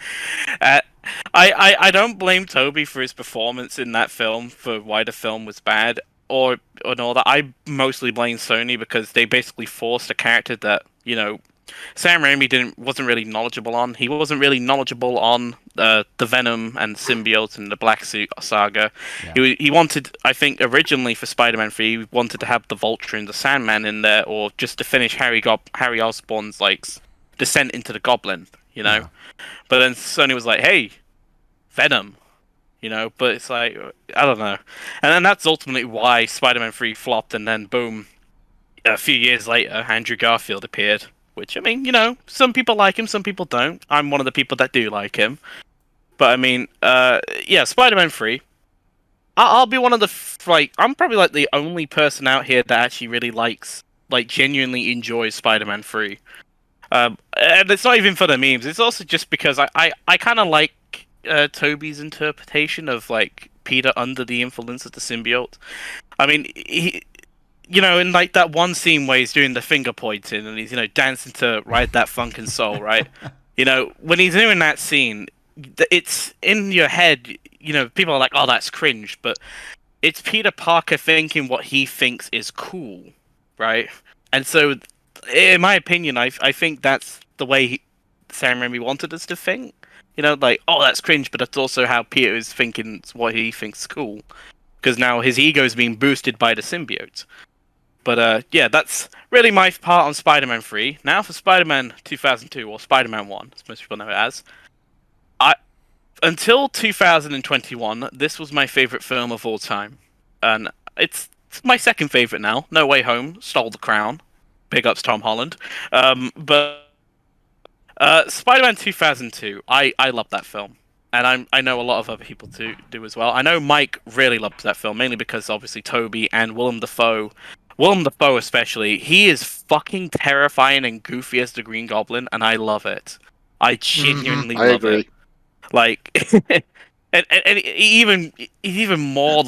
[SPEAKER 3] I don't blame Toby for his performance in that film, for why the film was bad, or all that. I mostly blame Sony because they basically forced a character that, Sam Raimi wasn't really knowledgeable on. He wasn't really knowledgeable on the Venom and symbiote and the Black Suit saga. Yeah. He wanted, I think, originally for Spider-Man 3, he wanted to have the Vulture and the Sandman in there, or just to finish Harry Osborn's descent into the Goblin, Yeah. But then Sony was like, "Hey, Venom." But it's like, I don't know. And then that's ultimately why Spider-Man 3 flopped, and then boom, a few years later, Andrew Garfield appeared. Which, I mean, some people like him, some people don't. I'm one of the people that do like him. But, I mean, yeah, Spider-Man 3. I'll be one of the, I'm probably, the only person out here that actually really genuinely enjoys Spider-Man 3. And it's not even for the memes. It's also just because I kind of like Toby's interpretation of, Peter under the influence of the symbiote. I mean, he... in that one scene where he's doing the finger pointing and he's, dancing to Ride That Funkin' Soul, right? When he's doing that scene, it's in your head, people are like, "Oh, that's cringe," but it's Peter Parker thinking what he thinks is cool, right? And so, in my opinion, I think that's the way Sam Raimi wanted us to think. "Oh, that's cringe," but that's also how Peter is thinking what he thinks cool. Because now his ego is being boosted by the symbiote. But, yeah, that's really my part on Spider-Man 3. Now for Spider-Man 2002, or Spider-Man 1, as most people know it as. Until 2021, this was my favorite film of all time. And it's my second favorite now. No Way Home stole the crown. Big ups Tom Holland. But Spider-Man 2002, I love that film. And I know a lot of other people do as well. I know Mike really loved that film, mainly because, obviously, Toby and Willem Dafoe especially, he is fucking terrifying and goofy as the Green Goblin, and I love it. I genuinely love it. And he's even more,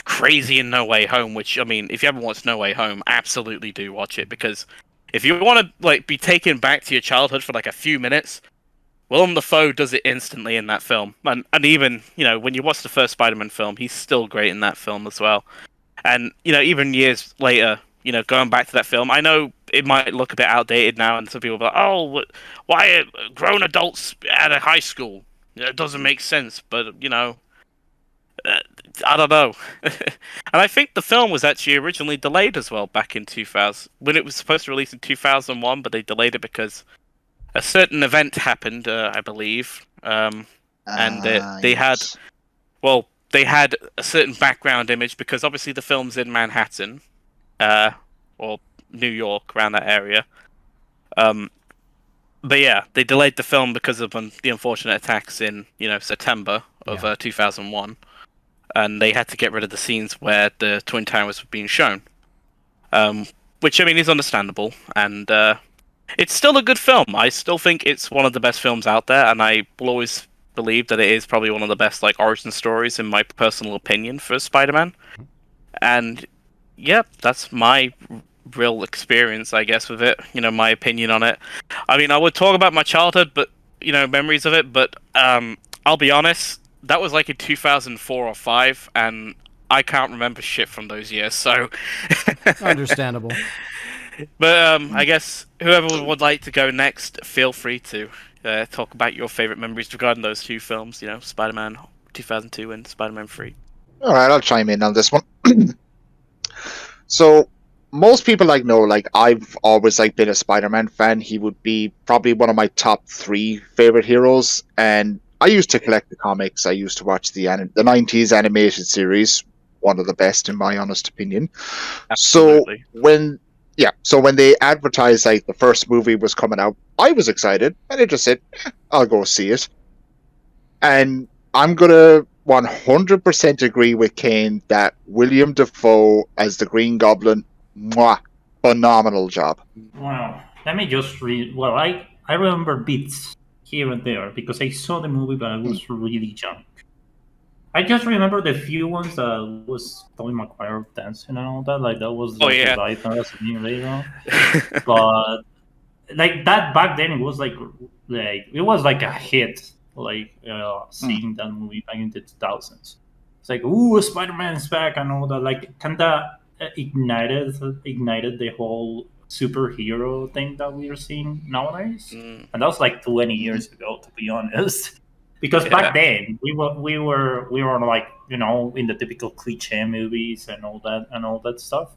[SPEAKER 3] crazy in No Way Home, which, I mean, if you haven't watched No Way Home, absolutely do watch it, because if you want to, be taken back to your childhood for, a few minutes, Willem Dafoe does it instantly in that film. And even, when you watch the first Spider-Man film, he's still great in that film as well. And, even years later, going back to that film, I know it might look a bit outdated now, and some people are like, "Oh, why are grown adults at a high school?" It doesn't make sense, but I don't know. And I think the film was actually originally delayed as well back in 2000 when it was supposed to release in 2001, but they delayed it because a certain event happened, I believe. And they had
[SPEAKER 6] Yes.
[SPEAKER 3] well, they had a certain background image because obviously the film's in Manhattan, or New York, around that area. Um, but yeah, they delayed the film because of the unfortunate attacks in September of
[SPEAKER 4] Yeah.
[SPEAKER 3] 2001, and they had to get rid of the scenes where the Twin Towers were being shown. Which I mean is understandable, and it's still a good film. I still think it's one of the best films out there, and I will always believe that it is probably one of the best like origin stories in my personal opinion for Spider-Man. And yep, that's my real experience, I guess, with it. My opinion on it. I mean, I would talk about my childhood, but memories of it. But I'll be honest, that was like in 2004 or five, and I can't remember shit from those years. So,
[SPEAKER 4] Understandable.
[SPEAKER 3] but I guess whoever would like to go next, feel free to talk about your favorite memories regarding those two films. Spider-Man 2002 and Spider-Man 3.
[SPEAKER 6] All right, I'll chime in on this one. So most people know I've always been a Spider-Man fan. He would be probably one of my top 3 favorite heroes, and I used to collect the comics. I used to watch the 90s animated series, one of the best in my honest opinion.
[SPEAKER 3] Absolutely.
[SPEAKER 6] So when they advertised the first movie was coming out, I was excited, and I just said, I'll go see it. And I'm gonna 100% agree with Kane that William Dafoe as the Green Goblin, mwah, phenomenal job.
[SPEAKER 5] Wow. Let me just read. Well, I remember bits here and there because I saw the movie, but I was really young. I just remember the few ones that was Tobey Maguire dancing and all that. That was
[SPEAKER 3] yeah.
[SPEAKER 5] right now as a new later. But that back then, it was it was a hit. Seeing that movie back in the 2000s. It's ooh, Spider-Man's back and all that. Kinda ignited the whole superhero thing that we are seeing nowadays. And that was 20 years ago, to be honest. Because back then we were in the typical cliche movies and all that stuff.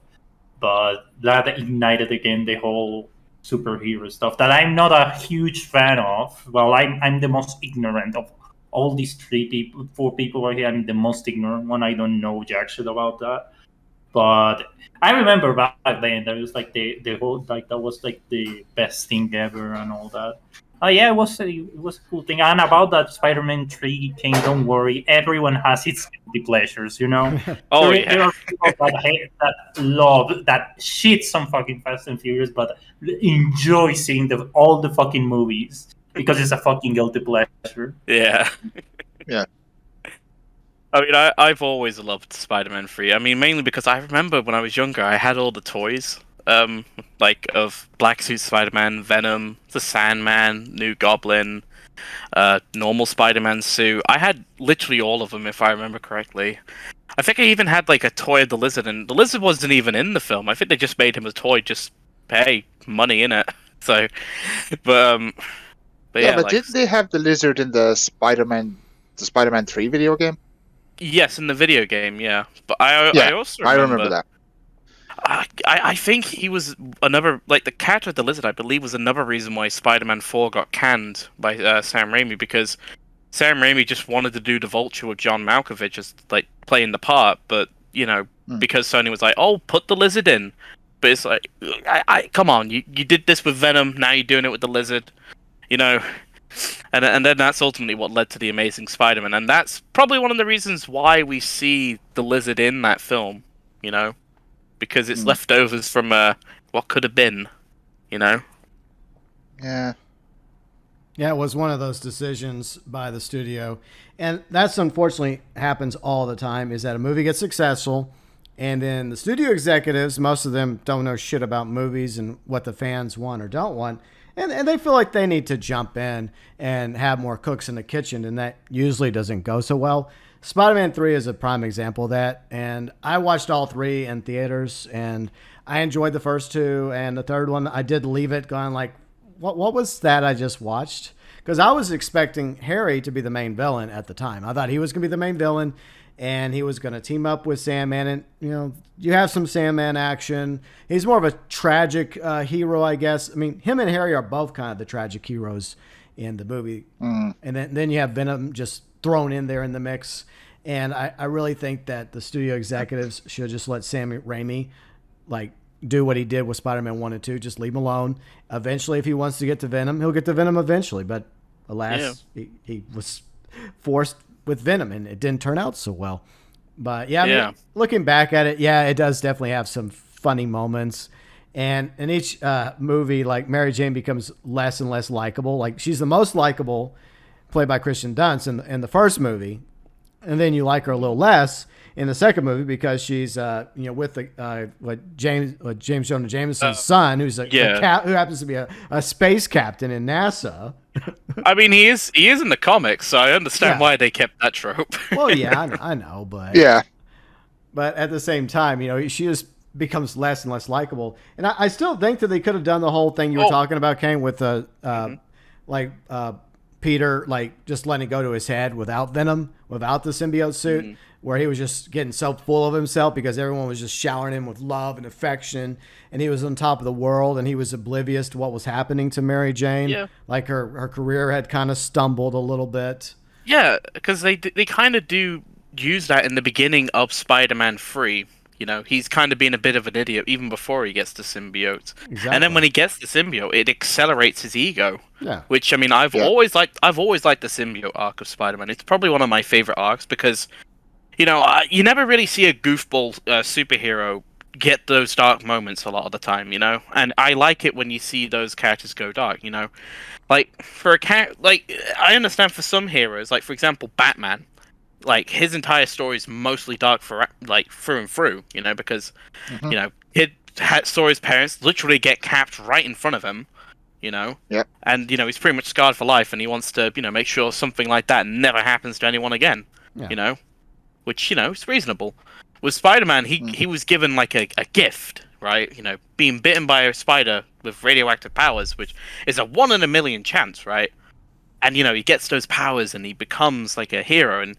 [SPEAKER 5] But that ignited again the whole superhero stuff that I'm not a huge fan of. Well, I'm the most ignorant of all these 4 people right here. I'm the most ignorant one. I don't know jack shit about that. But I remember back then that was the whole that was the best thing ever and all that. Oh yeah, it was a cool thing. And about that Spider-Man 3 King, don't worry, everyone has its guilty pleasures,
[SPEAKER 3] Oh,
[SPEAKER 5] there are people that hate, that love, that shits on fucking Fast and Furious, but enjoy seeing all the fucking movies because it's a fucking guilty pleasure.
[SPEAKER 3] Yeah.
[SPEAKER 6] Yeah.
[SPEAKER 3] I mean, I've always loved Spider-Man 3. I mean, mainly because I remember when I was younger, I had all the toys, of Black Suit Spider-Man, Venom, the Sandman, New Goblin, normal Spider-Man suit. I had literally all of them, if I remember correctly. I think I even had a toy of the Lizard, and the Lizard wasn't even in the film. I think they just made him a toy, just pay money in it. So, but yeah,
[SPEAKER 6] but didn't they have the Lizard in the Spider-Man 3 video game?
[SPEAKER 3] Yes, in the video game, yeah. But I also
[SPEAKER 6] remember that.
[SPEAKER 3] I think he was another the character of the Lizard. I believe was another reason why Spider-Man 4 got canned by Sam Raimi, because Sam Raimi just wanted to do the Vulture with John Malkovich just playing the part, but because Sony was oh, put the Lizard in, but it's I come on, you did this with Venom, now you're doing it with the Lizard, And then that's ultimately what led to the Amazing Spider-Man, and that's probably one of the reasons why we see the Lizard in that film, because it's leftovers from what could have been,
[SPEAKER 6] Yeah.
[SPEAKER 4] Yeah, it was one of those decisions by the studio, and that's unfortunately happens all the time. Is that a movie gets successful, and then the studio executives, most of them don't know shit about movies and what the fans want or don't want. And they feel like they need to jump in and have more cooks in the kitchen, and that usually doesn't go so well. Spider-Man 3 is a prime example of that, and I watched all 3 in theaters, and I enjoyed the first 2, and the third one, I did leave it going what was that I just watched? because I was expecting Harry to be the main villain at the time. I thought he was going to be the main villain, and he was going to team up with Sandman, and you have some Sandman action. He's more of a tragic hero, I guess. I mean, him and Harry are both kind of the tragic heroes in the movie, and then you have Venom just thrown in there in the mix. And I really think that the studio executives should just let Sam Raimi do what he did with Spider-Man 1 and 2. Just leave him alone. Eventually, if he wants to get to Venom, he'll get to Venom eventually. But alas, he was forced with Venom, and it didn't turn out so well. But I mean, looking back at it, it does definitely have some funny moments. And in each movie, Mary Jane becomes less and less likable. She's the most likable, played by Kristen Dunst in the first movie. And then you like her a little less in the second movie because she's with James Jonah Jameson's son, who's who happens to be a space captain in NASA.
[SPEAKER 3] I mean, he is in the comics, so I understand why they kept that trope.
[SPEAKER 4] Well, I know, but but at the same time, she just becomes less and less likable. And I still think that they could have done the whole thing you were talking about, Kane, with Peter, just letting it go to his head without Venom, without the symbiote suit, where he was just getting so full of himself because everyone was just showering him with love and affection, and he was on top of the world, and he was oblivious to what was happening to Mary Jane. Yeah. Her career had kind of stumbled a little bit. Yeah,
[SPEAKER 3] because they kind of do use that in the beginning of Spider-Man 3. He's kind of being a bit of an idiot even before he gets the symbiote. Exactly. And then when he gets the symbiote, it accelerates his ego. Yeah. Which, I mean, I've always liked the symbiote arc of Spider-Man. It's probably one of my favorite arcs because, you never really see a goofball superhero get those dark moments a lot of the time, And I like it when you see those characters go dark, For a I understand for some heroes, for example, Batman. His entire story is mostly dark through and through, because, he saw his parents literally get capped right in front of him, and, he's pretty much scarred for life, and he wants to, make sure something like that never happens to anyone again, which, is reasonable. With Spider-Man, he was given, a gift, right? Being bitten by a spider with radioactive powers, which is a 1 in a million chance, right? And, he gets those powers and he becomes a hero. And,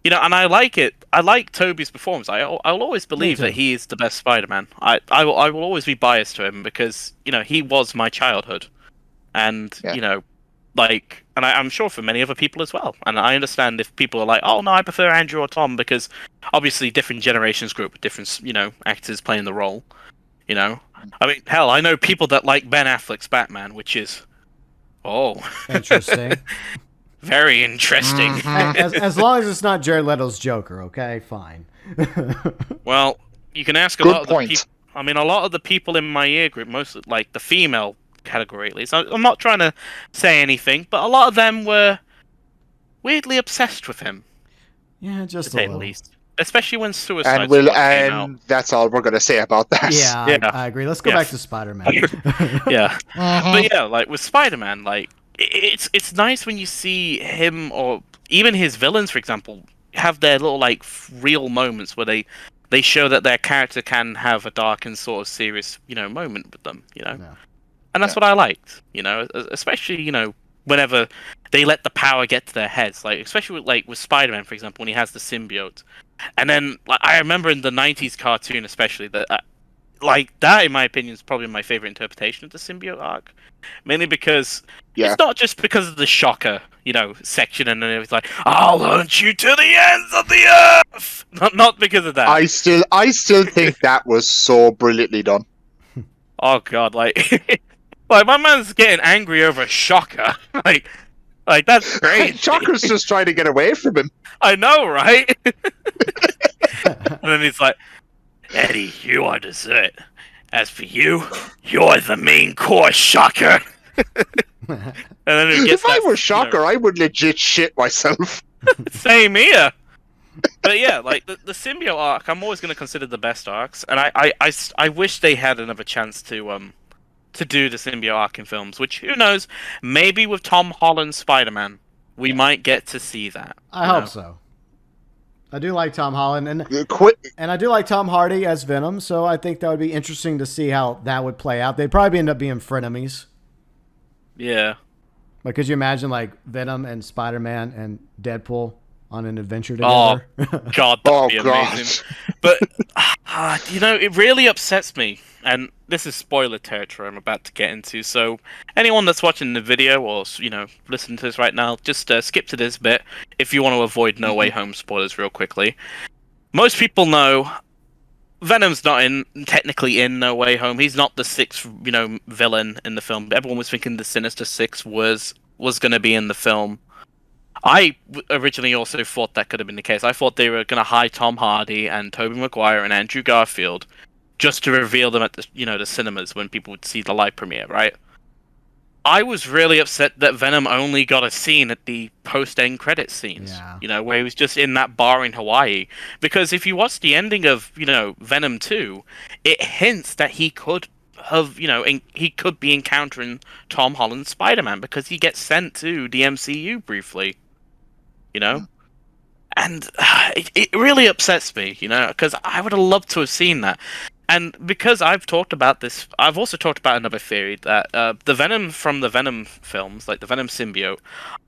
[SPEAKER 3] and I like it. I like Tobey's performance. I'll always believe that he is the best Spider-Man. I will always be biased to him because, he was my childhood. And, and I'm sure for many other people as well. And I understand if people are like, oh, no, I prefer Andrew or Tom because obviously different generations grew up with different, actors playing the role. I mean, hell, I know people that like Ben Affleck's Batman, which is... Oh,
[SPEAKER 4] interesting.
[SPEAKER 3] Very interesting.
[SPEAKER 4] As long as it's not Jared Leto's Joker, okay, fine.
[SPEAKER 3] Well, you can ask a lot of the people. I mean, a lot of the people in my year group, mostly the female category at least. I'm not trying to say anything, but a lot of them were weirdly obsessed with him.
[SPEAKER 4] Yeah, just
[SPEAKER 3] to say the least. Especially when Suicide
[SPEAKER 6] Squad came out. That's all we're going to say about that.
[SPEAKER 4] Yeah, I agree. Let's go back to Spider-Man.
[SPEAKER 3] Yeah. But yeah, with Spider-Man, it's nice when you see him or even his villains, for example, have their little, real moments where they show that their character can have a dark and sort of serious, moment with them, Yeah. And that's what I liked, especially, whenever they let the power get to their heads, especially with Spider-Man, for example, when he has the symbiote. And then, I remember in the 90s cartoon especially, that, that, in my opinion, is probably my favorite interpretation of the symbiote arc. Mainly because, it's not just because of the Shocker, section, and then it was I'll hunt you to the ends of the earth! Not because of that.
[SPEAKER 6] I still think that was so brilliantly done.
[SPEAKER 3] Oh, God, my man's getting angry over a Shocker. That's great.
[SPEAKER 6] Shocker's just trying to get away from him.
[SPEAKER 3] I know, right? And then he's like, Eddie, you are dessert. As for you, you're the main course, Shocker. And then
[SPEAKER 6] if I were Shocker, I would legit shit myself.
[SPEAKER 3] Same here. But yeah, the symbiote arc, I'm always going to consider the best arcs, and I wish they had another chance to do the symbiote arc in films, which, who knows, maybe with Tom Holland's Spider-Man, we might get to see that.
[SPEAKER 4] I hope so. I do like Tom Holland, and I do like Tom Hardy as Venom, so I think that would be interesting to see how that would play out. They'd probably end up being frenemies.
[SPEAKER 3] Yeah.
[SPEAKER 4] Like, could you imagine like Venom and Spider-Man and Deadpool on an adventure
[SPEAKER 3] Oh,
[SPEAKER 4] together?
[SPEAKER 3] God, that'd be amazing. But, it really upsets me. And this is spoiler territory I'm about to get into. So, anyone that's watching the video or, listening to this right now, just skip to this bit if you want to avoid No Way Home spoilers real quickly. Most people know Venom's not technically in No Way Home. He's not the sixth, villain in the film. Everyone was thinking the Sinister Six was going to be in the film. I originally also thought that could have been the case. I thought they were going to hire Tom Hardy and Tobey Maguire and Andrew Garfield just to reveal them at the cinemas when people would see the live premiere, right? I was really upset that Venom only got a scene at the post-end credits scenes, where he was just in that bar in Hawaii. Because if you watch the ending of, Venom 2, it hints that he could have, he could be encountering Tom Holland's Spider-Man because he gets sent to the MCU briefly, And it really upsets me, because I would have loved to have seen that. And because I've talked about this, I've also talked about another theory that the Venom from the Venom films, like the Venom symbiote,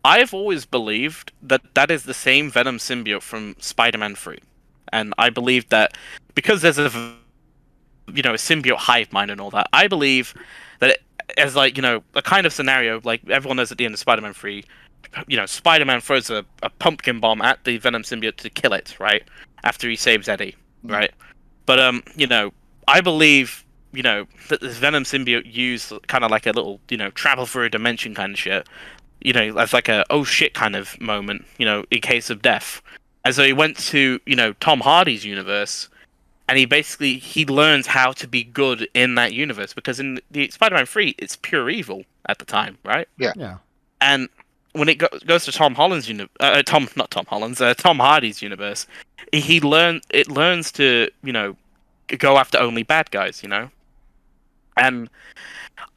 [SPEAKER 3] I've always believed that is the same Venom symbiote from Spider-Man 3. And I believe that because there's a symbiote hive mind and all that, I believe that as a kind of scenario, like everyone knows at the end of Spider-Man 3, Spider-Man throws a pumpkin bomb at the Venom symbiote to kill it, right? After he saves Eddie, right? But, I believe, that this Venom symbiote used kind of like a little, travel through a dimension kind of shit. As like a oh shit kind of moment, in case of death. And so he went to, Tom Hardy's universe, and he learns how to be good in that universe. Because in the Spider-Man 3, it's pure evil at the time, right?
[SPEAKER 4] Yeah.
[SPEAKER 3] And when it goes to Tom Hardy's universe, it learns to, go after only bad guys, And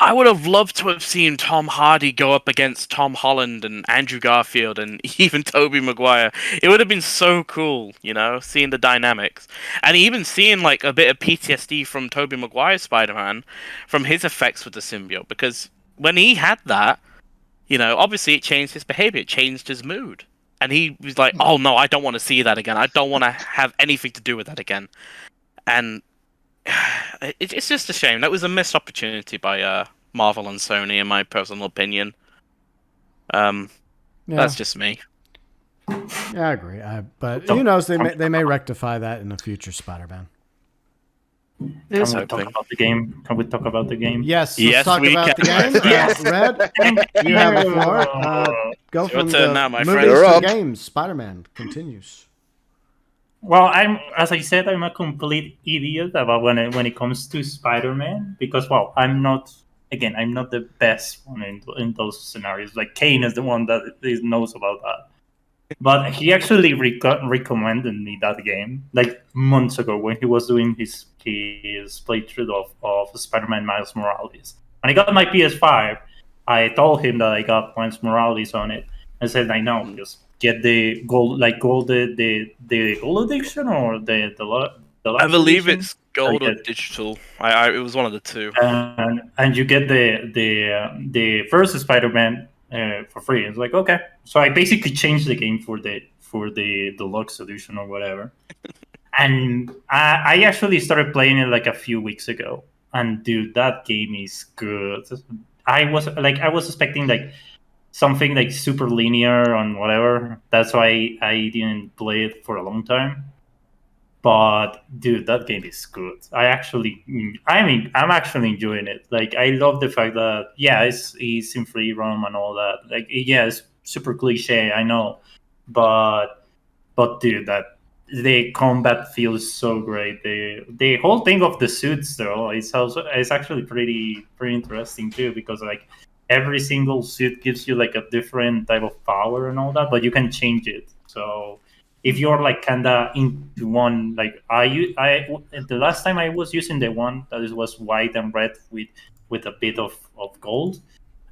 [SPEAKER 3] I would have loved to have seen Tom Hardy go up against Tom Holland and Andrew Garfield and even Tobey Maguire. It would have been so cool, seeing the dynamics. And even seeing like a bit of PTSD from Tobey Maguire's Spider-Man from his effects with the symbiote. Because when he had that, obviously it changed his behavior, it changed his mood. And he was like, oh no, I don't want to see that again. I don't want to have anything to do with that again. And it's just a shame. That was a missed opportunity by Marvel and Sony, in my personal opinion. That's just me.
[SPEAKER 4] Yeah, I agree. But who knows? They may rectify that in a future Spider-Man.
[SPEAKER 5] Can we talk about the game?
[SPEAKER 4] Yes, let's talk about the game.
[SPEAKER 5] Yes.
[SPEAKER 4] Red, you have the floor. Go from the
[SPEAKER 3] now, my
[SPEAKER 4] movies
[SPEAKER 3] friend.
[SPEAKER 4] to games. Spider-Man continues.
[SPEAKER 5] Well, as I said, I'm a complete idiot about when it comes to Spider-Man because, well, I'm not the best one in those scenarios. Like Kane is the one that knows about that. But he actually recommended me that game like months ago when he was doing his playthrough of Spider-Man Miles Morales. When I got my PS5, I told him that I got Miles Morales on it. I said, I know, just get the gold, the gold edition or the
[SPEAKER 3] I believe
[SPEAKER 5] edition?
[SPEAKER 3] it's gold or digital. It was one of the two.
[SPEAKER 5] And you get the first Spider-Man for free. It's like, okay. So I basically changed the game for the deluxe edition or whatever. And I actually started playing it like a few weeks ago. And dude, that game is good. I was expecting like something like super linear on whatever. That's why I didn't play it for a long time. But dude, that game is good. I'm actually enjoying it. Like, I love the fact that it's in free roam and all that. Like, yeah, it's super cliche, I know, but dude, that the combat feels so great. The whole thing of the suits though, it's actually pretty interesting too, because like every single suit gives you like a different type of power and all that, but you can change it. So if you're like kinda into one, like I the last time I was using the one that was white and red with a bit of gold,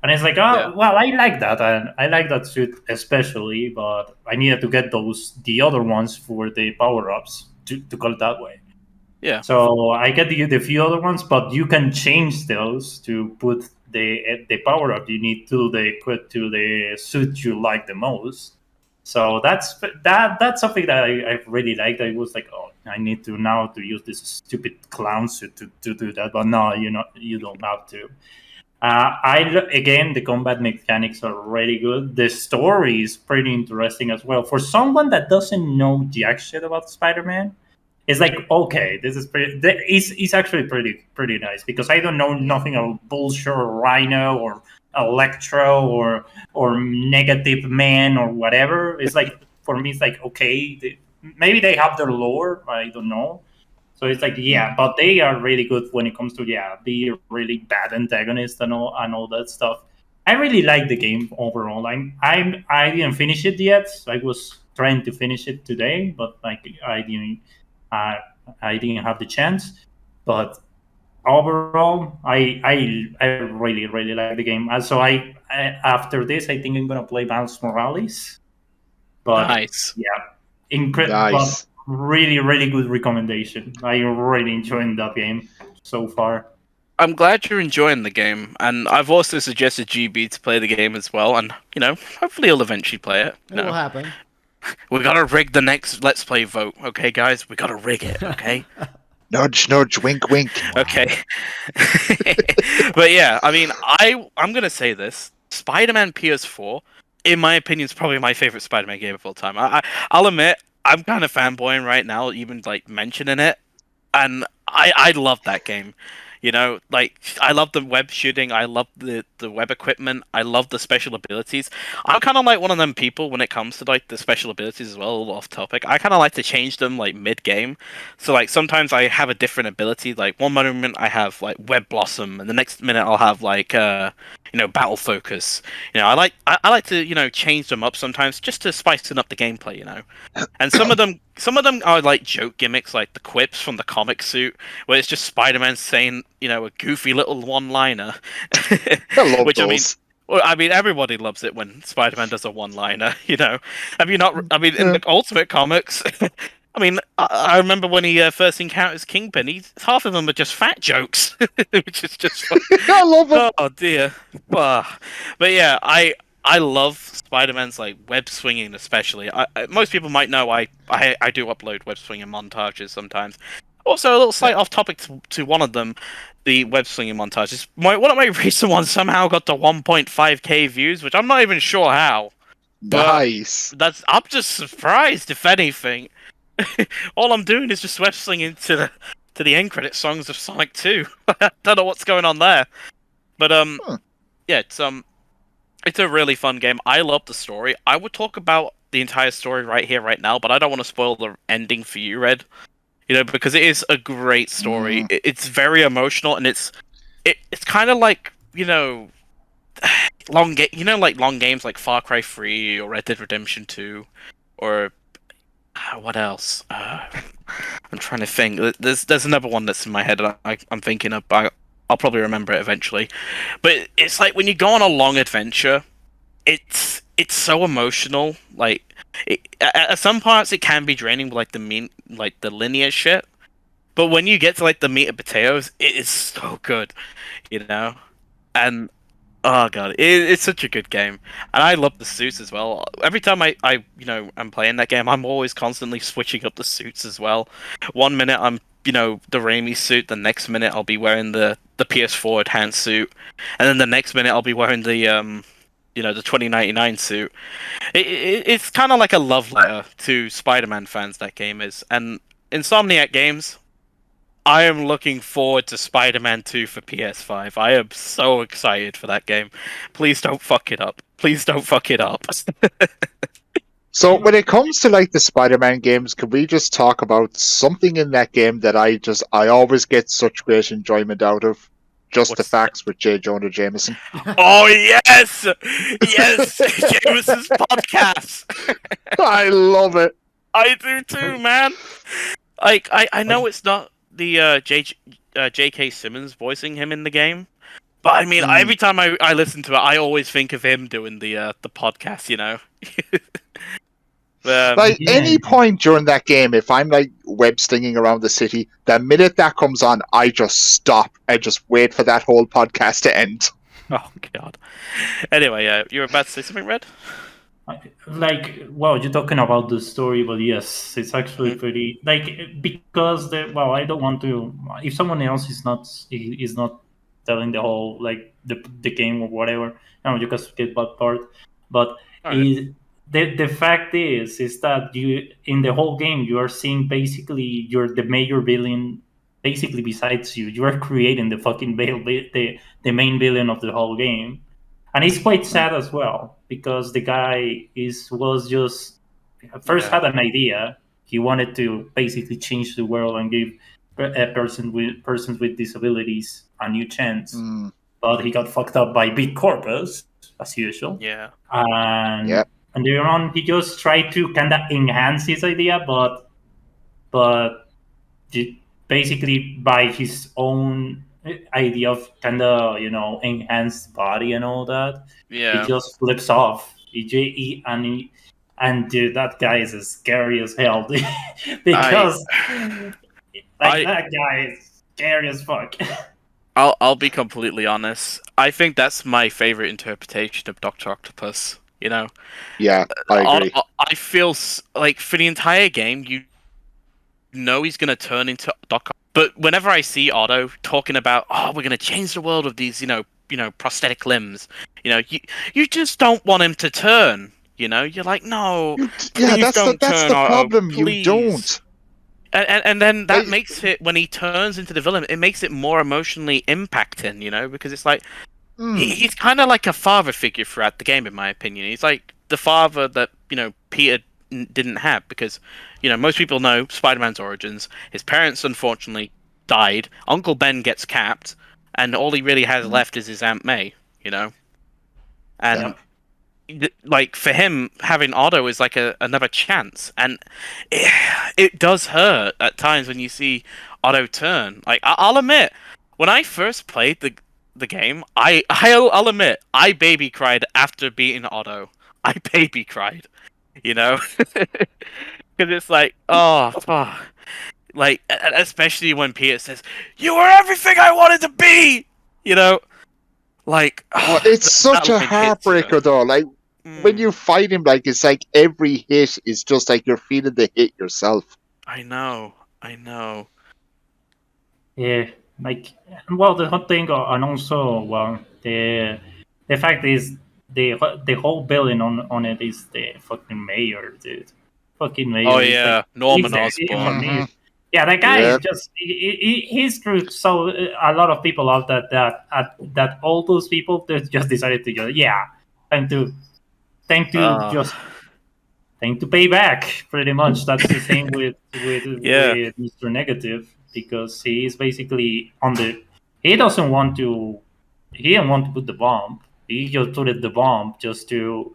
[SPEAKER 5] and it's like, well, I like that, and I like that suit especially, but I needed to get the other ones for the power ups to call it that way.
[SPEAKER 3] Yeah.
[SPEAKER 5] So I get the few other ones, but you can change those to put the power up you need to the suit you like the most. So that's something that I really liked. I was like, oh, I need to now to use this stupid clown suit to do that, but no, you don't have to. Again, the combat mechanics are really good. The story is pretty interesting as well. For someone that doesn't know jack shit about Spider-Man, it's like, okay, this is pretty. It's actually pretty nice because I don't know nothing about Bullshit or Rhino or Electro or Negative Man or whatever. It's like for me, it's like okay, maybe they have their lore. I don't know. So it's like but they are really good when it comes to be really bad antagonists and all that stuff. I really like the game overall. I didn't finish it yet. I was trying to finish it today, but like I didn't have the chance. But overall, I really like the game. And so I after this, I think I'm gonna play Miles Morales. But
[SPEAKER 3] Nice.
[SPEAKER 6] Nice.
[SPEAKER 5] But really good recommendation. I really enjoying that game so far.
[SPEAKER 3] I'm glad you're enjoying the game, and I've also suggested GB to play the game as well, and hopefully he'll eventually play it.
[SPEAKER 4] It will happen.
[SPEAKER 3] We gotta rig the next Let's Play vote, okay, guys? We gotta rig it, okay?
[SPEAKER 6] Nudge, nudge, wink, wink.
[SPEAKER 3] Okay. But yeah, I mean, I'm gonna say this: Spider-Man PS4, in my opinion, is probably my favorite Spider-Man game of all time. I'll admit, I'm kind of fanboying right now, even like mentioning it, and I love that game. Like I love the web shooting, I love the web equipment, I love the special abilities. I'm kind of like one of them people when it comes to like the special abilities as well. A little off topic. I kind of like to change them like mid game. So like sometimes I have a different ability. Like one moment I have like web blossom, and the next minute I'll have like battle focus. I like to change them up sometimes just to spice up the gameplay. And some of them are like joke gimmicks, like the quips from the comic suit, where it's just Spider-Man saying, a goofy little one-liner.
[SPEAKER 6] I love
[SPEAKER 3] Which
[SPEAKER 6] those.
[SPEAKER 3] I mean, everybody loves it when Spider-Man does a one-liner. Have you not? I mean, in the Ultimate Comics, I mean, I remember when he first encounters Kingpin. Half of them are just fat jokes, which is just fun.
[SPEAKER 6] I love it.
[SPEAKER 3] Oh dear. But yeah, I love Spider-Man's like web swinging, especially. Most people might know I do upload web swinging montages sometimes. Also, a little slight off topic to one of them, the web swinging montages. One of my recent ones somehow got to 1.5k views, which I'm not even sure how.
[SPEAKER 6] Nice.
[SPEAKER 3] I'm just surprised, if anything. All I'm doing is just web slinging to the end credit songs of Sonic 2. I don't know what's going on there, but yeah, it's a really fun game. I love the story. I would talk about the entire story right here, right now, but I don't want to spoil the ending for you, Red. Because it is a great story. It's very emotional, and it's kind of like long games like Far Cry 3 or Red Dead Redemption 2, or what else? I'm trying to think. There's another one that's in my head that I'm thinking of, but I'll probably remember it eventually. But it's like when you go on a long adventure, it's so emotional. Like at some parts it can be draining with like the linear shit. But when you get to like the meat and potatoes, it is so good, And oh god, it's such a good game, and I love the suits as well. Every time I'm playing that game, I'm always constantly switching up the suits as well. One minute I'm the Raimi suit, the next minute I'll be wearing the PS4 enhanced suit, and then the next minute I'll be wearing the the 2099 suit. It's kind of like a love letter to Spider-Man fans, that game is. And Insomniac Games, I am looking forward to Spider-Man 2 for PS5. I am so excited for that game. Please don't fuck it up. Please don't fuck it up.
[SPEAKER 6] So when it comes to like the Spider-Man games, can we just talk about something in that game that I always get such great enjoyment out of? Just the facts with J. Jonah Jameson.
[SPEAKER 3] Oh yes, yes, Jameson's podcast.
[SPEAKER 6] I love it.
[SPEAKER 3] I do too, man. Like I know it's not the J.K. Simmons voicing him in the game, but I mean every time I listen to it, I always think of him doing the podcast.
[SPEAKER 6] Any point during that game, if I'm like web slinging around the city, the minute that comes on, I just stop and just wait for that whole podcast to end.
[SPEAKER 3] Oh god. Anyway, you were about to say something, Red?
[SPEAKER 5] Like, well, you're talking about the story, but yes, it's actually
[SPEAKER 3] Mhm.
[SPEAKER 5] pretty like because I don't want to. If someone else is not telling the whole like the game or whatever, you can skip that part. But
[SPEAKER 3] All right.
[SPEAKER 5] is the fact is that you in the whole game you are seeing basically you're the major villain. Basically, besides you are creating the fucking the main villain of the whole game, and it's quite sad as well because the guy was just first
[SPEAKER 3] Yeah.
[SPEAKER 5] had an idea. He wanted to basically change the world and give persons with disabilities a new chance,
[SPEAKER 6] Mm,
[SPEAKER 5] but he got fucked up by big corpus as usual.
[SPEAKER 3] Yeah.
[SPEAKER 5] And
[SPEAKER 6] yeah.
[SPEAKER 5] and later on, he just tried to kind of enhance his idea, but basically by his own idea of kind of enhanced body and all that, it
[SPEAKER 3] Yeah.
[SPEAKER 5] just flips off. And dude, that guy is as scary as hell
[SPEAKER 3] I
[SPEAKER 5] because like
[SPEAKER 3] I
[SPEAKER 5] that guy is scary as fuck.
[SPEAKER 3] I'll be completely honest. I think that's my favorite interpretation of Doctor Octopus.
[SPEAKER 6] Yeah, I agree.
[SPEAKER 3] I feel like for the entire game, you know he's gonna turn into Doc. But whenever I see Otto talking about, oh, we're gonna change the world of these, prosthetic limbs, you just don't want him to turn. You're like, no,
[SPEAKER 6] Yeah,
[SPEAKER 3] please don't
[SPEAKER 6] that's
[SPEAKER 3] turn,
[SPEAKER 6] the
[SPEAKER 3] Otto,
[SPEAKER 6] problem. You
[SPEAKER 3] please.
[SPEAKER 6] don't.
[SPEAKER 3] And then that
[SPEAKER 6] Like,
[SPEAKER 3] makes it when he turns into the villain, it makes it more emotionally impacting, because it's like
[SPEAKER 6] mm,
[SPEAKER 3] he's kind of like a father figure throughout the game, in my opinion. He's like the father that Peter didn't have because most people know Spider-Man's origins. His parents unfortunately died. Uncle Ben gets capped, and all he really has
[SPEAKER 6] mm,
[SPEAKER 3] left is his Aunt May.
[SPEAKER 6] yeah.
[SPEAKER 3] And like for him, having Otto is like another chance, and it does hurt at times when you see Otto turn. Like I'll admit, when I first played the game, I'll admit I baby cried after beating Otto. I baby cried, because it's like like especially when Peter says, "You were everything I wanted to be," you know, like
[SPEAKER 6] Oh, it's
[SPEAKER 3] that
[SPEAKER 6] such a
[SPEAKER 3] line hits you.
[SPEAKER 6] heartbreaker, though. Like when
[SPEAKER 3] Mm,
[SPEAKER 6] you fight him, like it's like every hit is just like you're feeling the hit yourself.
[SPEAKER 3] I know, I know.
[SPEAKER 5] Yeah, like the hot thing, and also the fact is the whole billing on it is the fucking mayor, dude. Fucking
[SPEAKER 3] Oh
[SPEAKER 5] mayor is like
[SPEAKER 3] yeah, Norman
[SPEAKER 5] for
[SPEAKER 3] Osborn.
[SPEAKER 5] me.
[SPEAKER 6] Hmm.
[SPEAKER 5] Yeah, that guy is
[SPEAKER 6] Yeah.
[SPEAKER 5] just he screwed so a lot of people out that all those people they just decided to go time to time to
[SPEAKER 3] Uh,
[SPEAKER 5] just time to pay back. Pretty much, that's the same
[SPEAKER 3] yeah.
[SPEAKER 5] with Mr. Negative because he is basically on the. He doesn't want to. He didn't want to put the bomb. He just put it the bomb just to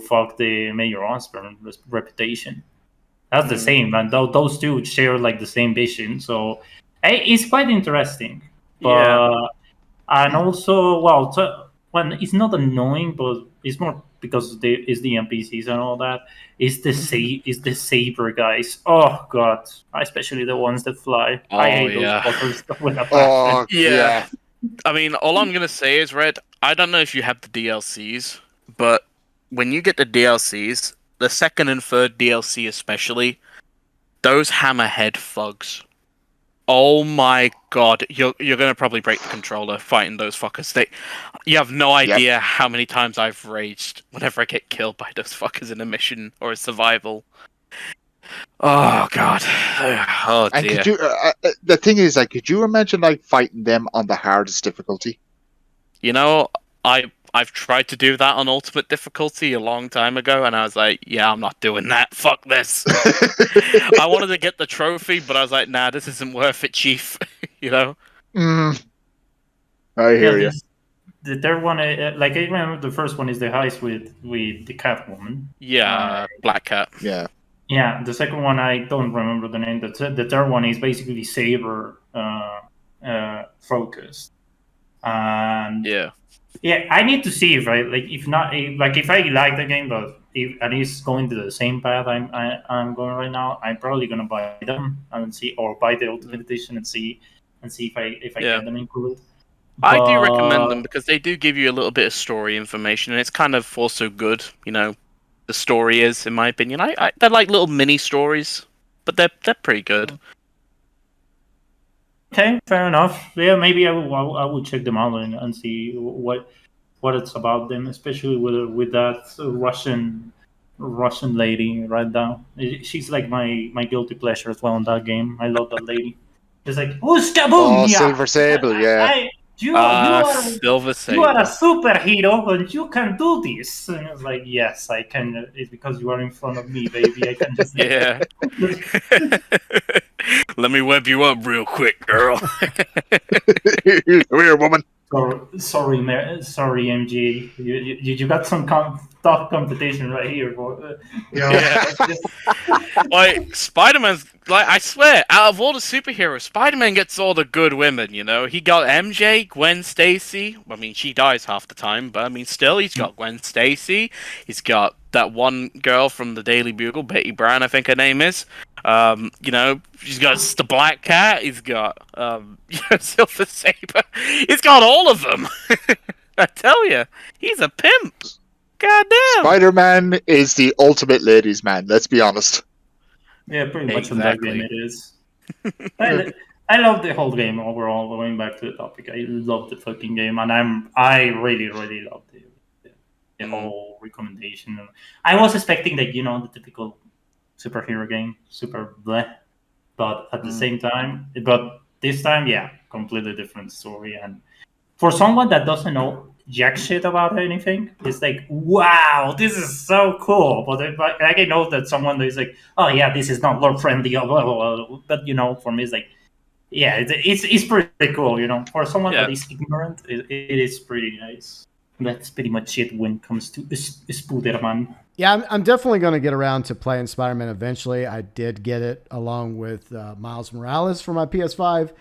[SPEAKER 5] fuck the Mayor Osborn reputation. That's the
[SPEAKER 3] Mm,
[SPEAKER 5] same, and those two share like the same vision. So it's quite interesting,
[SPEAKER 3] yeah.
[SPEAKER 5] but and also when it's not annoying, but it's more because it's the NPCs and all that. Is the saber guys? Oh god, especially the ones that fly. I
[SPEAKER 3] Oh
[SPEAKER 5] hate those
[SPEAKER 3] yeah.
[SPEAKER 5] fuckers with a passion.
[SPEAKER 6] Oh
[SPEAKER 3] Yeah.
[SPEAKER 6] yeah.
[SPEAKER 3] I mean, all I'm gonna say is, Red, I don't know if you have the DLCs, but when you get the DLCs, the second and third DLC especially, those hammerhead thugs. Oh my god, you're gonna probably break the controller fighting those fuckers. You have no
[SPEAKER 6] Yep.
[SPEAKER 3] idea how many times I've raged whenever I get killed by those fuckers in a mission or a survival. Oh god. Oh
[SPEAKER 6] And
[SPEAKER 3] dear.
[SPEAKER 6] the thing is, like, could you imagine like fighting them on the hardest difficulty?
[SPEAKER 3] You know, I've tried to do that on ultimate difficulty a long time ago, and I was like, yeah, I'm not doing that. Fuck this. I wanted to get the trophy, but I was like, nah, this isn't worth it, Chief. you know?
[SPEAKER 6] Mm, I
[SPEAKER 5] Yeah,
[SPEAKER 6] hear you.
[SPEAKER 5] the third one, like I remember the first one is the heist with the Catwoman.
[SPEAKER 3] Yeah, Black Cat.
[SPEAKER 6] Yeah.
[SPEAKER 5] Yeah, the second one I don't remember the name. The third one is basically Saber focused, and
[SPEAKER 3] Yeah.
[SPEAKER 5] yeah, I need to see if if not if I like the game, but if and it's going to the same path I'm going right now, I'm probably gonna buy them and see or buy the Ultimate
[SPEAKER 3] Mhm.
[SPEAKER 5] Edition and see if I
[SPEAKER 3] Yeah.
[SPEAKER 5] get them included.
[SPEAKER 3] I do recommend them
[SPEAKER 5] But
[SPEAKER 3] because they do give you a little bit of story information, and it's kind of also good. The story is, in my opinion. They're like little mini stories, but they're pretty good.
[SPEAKER 5] okay, fair enough. Yeah, maybe I will check them out and see what it's about them, especially with that Russian lady right now. She's like my guilty pleasure as well in that game. I love that lady. It's like
[SPEAKER 6] Oh,
[SPEAKER 5] Uskabunya!
[SPEAKER 6] Silver Sable, yeah.
[SPEAKER 3] Silver
[SPEAKER 5] You are a
[SPEAKER 3] Saber.
[SPEAKER 5] superhero and you can do this. And it's like, yes, I can. It's because you are in front of me, baby. I can just
[SPEAKER 3] Yeah. Let me web you up real quick, girl.
[SPEAKER 6] Come here, woman.
[SPEAKER 5] Sorry, MG. You got some tough competition right here.
[SPEAKER 3] Yeah.
[SPEAKER 5] Just,
[SPEAKER 3] Like Spider-Man's like I swear, out of all the superheroes, Spider-Man gets all the good women, He got MJ, Gwen Stacy. I mean, she dies half the time, but I mean still he's got Gwen Stacy. He's got that one girl from the Daily Bugle, Betty Brown, I think her name is. She's got the Black Cat, he's got Silver Saber. He's got all of them. I tell you, he's a pimp. Goddamn.
[SPEAKER 6] Spider-Man is the ultimate ladies' man, let's be honest.
[SPEAKER 5] yeah, pretty much on that game
[SPEAKER 3] Exactly.
[SPEAKER 5] it is. I love the whole game overall. Going back to the topic, I love the fucking game, and I really love the whole recommendation. I was expecting that the typical superhero game, super bleh, but at the same time, but this time, yeah, completely different story. And for someone that doesn't know jack shit about anything, it's like, wow, this is so cool. But I know that someone is like, oh yeah, this is not lore friendly, blah, blah, blah. But for me, it's like, yeah, it's pretty cool. For someone that is ignorant, it is pretty nice. That's pretty much it when it comes to Spider-Man.
[SPEAKER 4] Yeah, I'm definitely going to get around to playing Spider-Man eventually. I did get it along with Miles Morales for my PS5.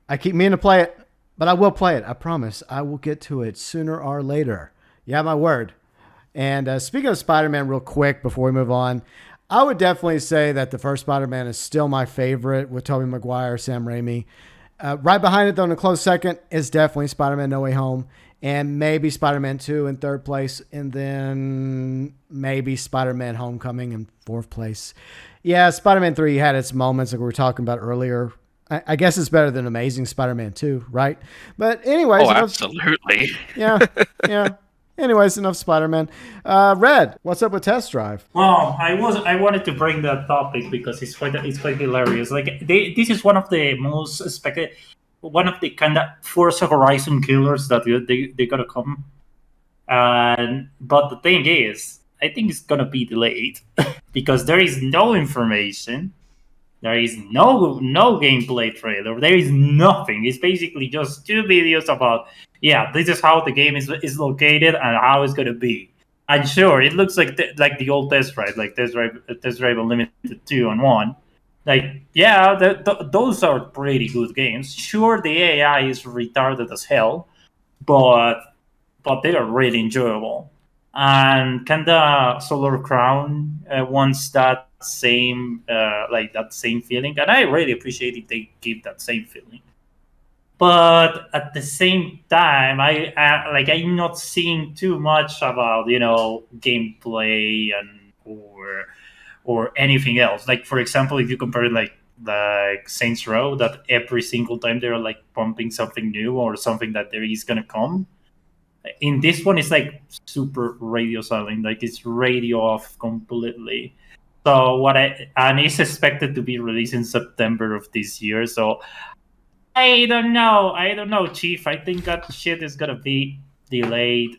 [SPEAKER 4] I keep meaning to play it, but I will play it. I promise. I will get to it sooner or later. You have my word. And speaking of Spider-Man real quick before we move on, I would definitely say that the first Spider-Man is still my favorite with Tobey Maguire, Sam Raimi. Right behind it, though, in a close second, is definitely Spider-Man No Way Home. And maybe Spider-Man 2 in third place. And then maybe Spider-Man Homecoming in fourth place. Yeah, Spider-Man 3 had its moments like we were talking about earlier. I guess it's better than Amazing Spider-Man 2, right? But anyways.
[SPEAKER 3] Oh, absolutely.
[SPEAKER 4] Yeah. Anyways, enough Spider-Man. Red, what's up with Test Drive?
[SPEAKER 5] Well, I wanted to bring that topic because it's quite hilarious. Like this is one of the most expected, one of the kind of Forza Horizon killers that they gotta come. But the thing is, I think it's gonna be delayed because there is no information. There is no gameplay trailer. There is nothing. It's basically just 2 videos about, yeah, this is how the game is located and how it's gonna be. And sure, it looks like the old Test Drive, like Test Drive Unlimited 2 and 1. Like, yeah, those are pretty good games. Sure, the AI is retarded as hell, but they are really enjoyable. And kinda Solar Crown wants that same feeling, and I really appreciate if they give that same feeling. But at the same time, I'm not seeing too much about gameplay and or anything else. Like, for example, if you compare it like Saints Row, that every single time they're like pumping something new or something that there is gonna come. In this one, it's like super radio silent, like it's radio off completely. So and it's expected to be released in September of this year. So I don't know, Chief. I think that shit is gonna be delayed.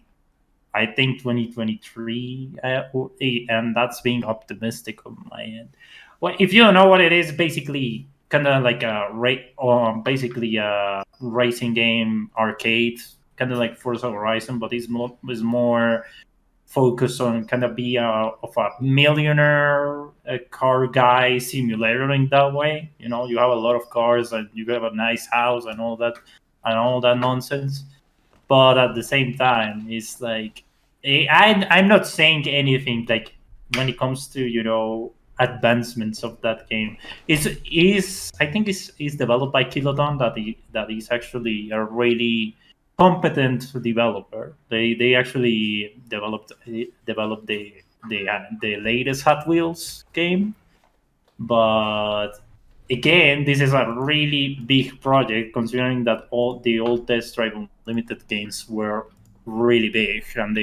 [SPEAKER 5] I think 2023, and that's being optimistic on my end. Well, if you don't know what it is, basically kind of like basically a racing game arcade, kind of like Forza Horizon, but it's more focused on kind of be of a millionaire car guy simulator in that way. You have a lot of cars and you have a nice house and all that nonsense. But at the same time, it's like I'm not saying anything like when it comes to advancements of that game. I think is developed by Kilodon that is actually a really competent developer. They actually developed the latest Hot Wheels game, but again, this is a really big project considering that all the old Test Drive Unlimited games were really big and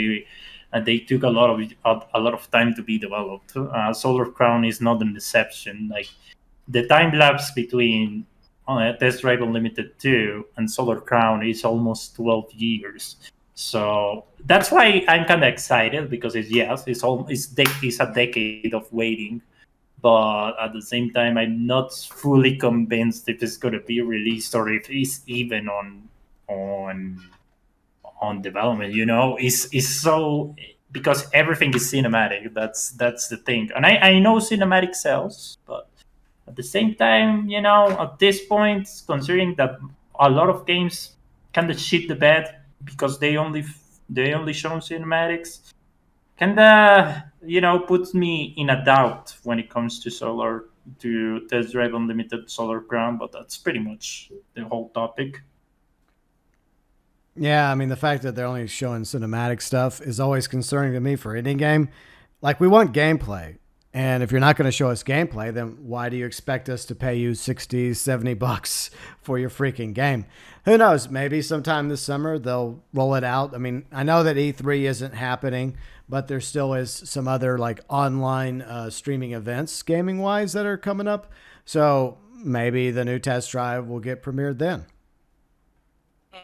[SPEAKER 5] they took a lot of time to be developed. Solar Crown is not an exception. Like the time lapse between Test Drive Unlimited 2 and Solar Crown is almost 12 years. So that's why I'm kind of excited because it's a decade of waiting. But at the same time, I'm not fully convinced if it's going to be released or if it's even on development. It's so because everything is cinematic. That's the thing, and I know cinematic sells, but at the same time, at this point, considering that a lot of games kind of shit the bed because they only show cinematics, kind of puts me in a doubt when it comes to Test Drive Unlimited Solar Crown. But that's pretty much the whole topic.
[SPEAKER 4] Yeah, I mean, the fact that they're only showing cinematic stuff is always concerning to me for any game. Like, we want gameplay. And if you're not going to show us gameplay, then why do you expect us to pay you 60, 70 bucks for your freaking game? Who knows? Maybe sometime this summer they'll roll it out. I mean, I know that E3 isn't happening, but there still is some other like online streaming events gaming wise that are coming up. So maybe the new Test Drive will get premiered then.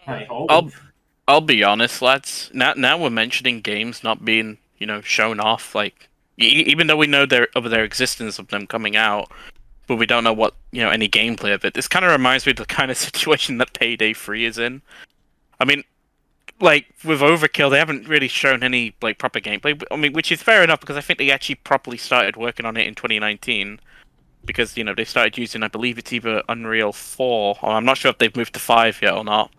[SPEAKER 5] I hope.
[SPEAKER 3] I'll be honest, lads. Now we're mentioning games not being, shown off. Like, even though we know of their existence of them coming out, but we don't know what any gameplay of it. This kind of reminds me of the kind of situation that Payday 3 is in. I mean, like with Overkill, they haven't really shown any like proper gameplay. I mean, which is fair enough because I think they actually properly started working on it in 2019. Because they started using, I believe it's either Unreal 4, or I'm not sure if they've moved to 5 yet or not.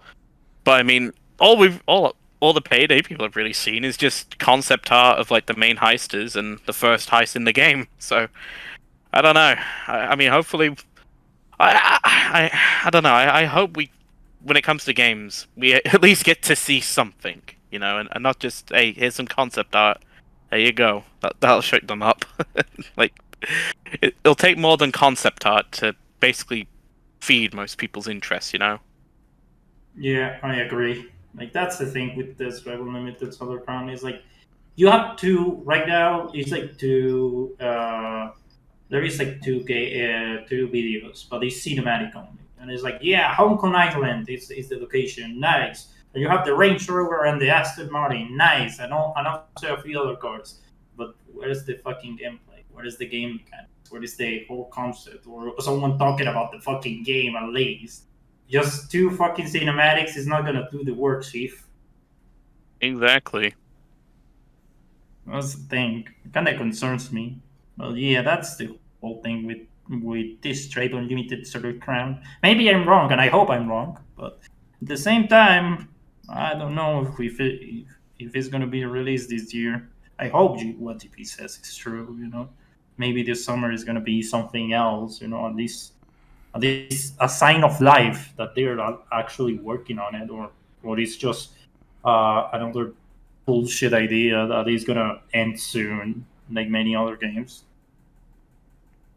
[SPEAKER 3] But I mean, all the Payday people have really seen is just concept art of like the main heisters and the first heist in the game. So I don't know. I mean, hopefully, I don't know. I hope when it comes to games, we at least get to see something, and not just, hey, here's some concept art. There you go. That'll shake them up. Like, it'll take more than concept art to basically feed most people's interest,
[SPEAKER 5] Yeah, I agree. Like that's the thing with this Drive Unlimited Solar Crown is like you have to right now. It's like there is like two videos, but it's cinematic only, and it's like Hong Kong Island is the location, nice. And you have the Range Rover and the Aston Martin, nice, and also a few other cars. But where's the fucking gameplay? Where is the game mechanics? Where is the whole concept? Or someone talking about the fucking game at least? Just two fucking cinematics is not gonna do the work, Chief.
[SPEAKER 3] Exactly.
[SPEAKER 5] That's the thing. It kind of concerns me. Well, yeah, that's the whole thing with this Trade Unlimited Solar Crown. Maybe I'm wrong, and I hope I'm wrong. But at the same time, I don't know if it's gonna be released this year. I hope what GP says is true. Maybe this summer is gonna be something else. At least a sign of life that they're actually working on it, or it's just another bullshit idea that is gonna end soon, like many other games.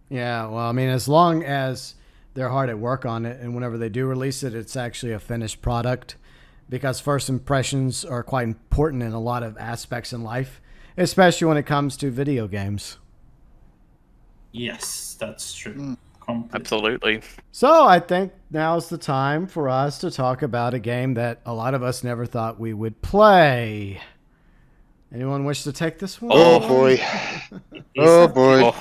[SPEAKER 4] Yeah, well, I mean, as long as they're hard at work on it, and whenever they do release it, it's actually a finished product, because first impressions are quite important in a lot of aspects in life, especially when it comes to video games.
[SPEAKER 5] Yes, that's true.
[SPEAKER 3] Absolutely.
[SPEAKER 4] So I think now's the time for us to talk about a game that a lot of us never thought we would play. Anyone wish to take this one?
[SPEAKER 6] Oh boy. Oh boy.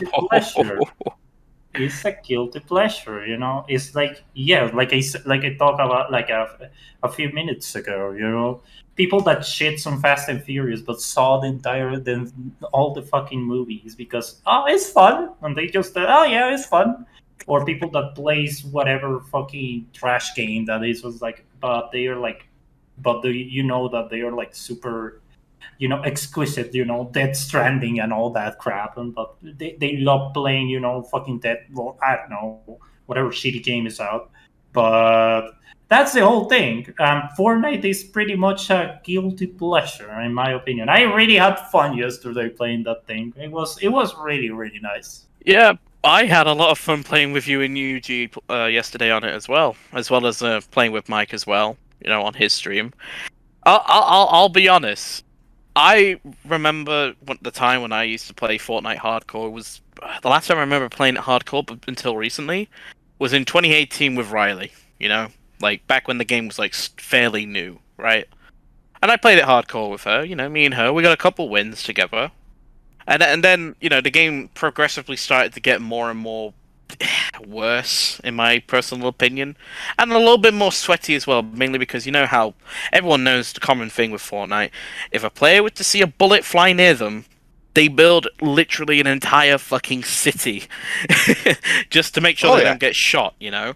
[SPEAKER 5] It's a guilty pleasure, It's like like I talked about like a few minutes ago, people that shit on Fast and Furious but saw all the fucking movies because it's fun, and they just it's fun. Or people that plays whatever fucking trash game that is was like, but they are like, but that they are like super, exquisite, Dead Stranding and all that crap, but they love playing, fucking Dead. Well, I don't know, whatever shitty game is out, but that's the whole thing. Fortnite is pretty much a guilty pleasure, in my opinion. I really had fun yesterday playing that thing. It was really really nice.
[SPEAKER 3] Yeah, I had a lot of fun playing with you and Yuji yesterday on it as well as playing with Mike as well. You know, on his stream. I'll be honest. I remember the time when I used to play Fortnite hardcore was the last time I remember playing it hardcore, but until recently, was in 2018 with Riley. You know, like back when the game was like fairly new, right? And I played it hardcore with her. You know, me and her, we got a couple wins together. And then you know the game progressively started to get more and more worse, in my personal opinion, and a little bit more sweaty as well. Mainly because you know how everyone knows the common thing with Fortnite: if a player were to see a bullet fly near them, they build literally an entire fucking city just to make sure they don't get shot. You know,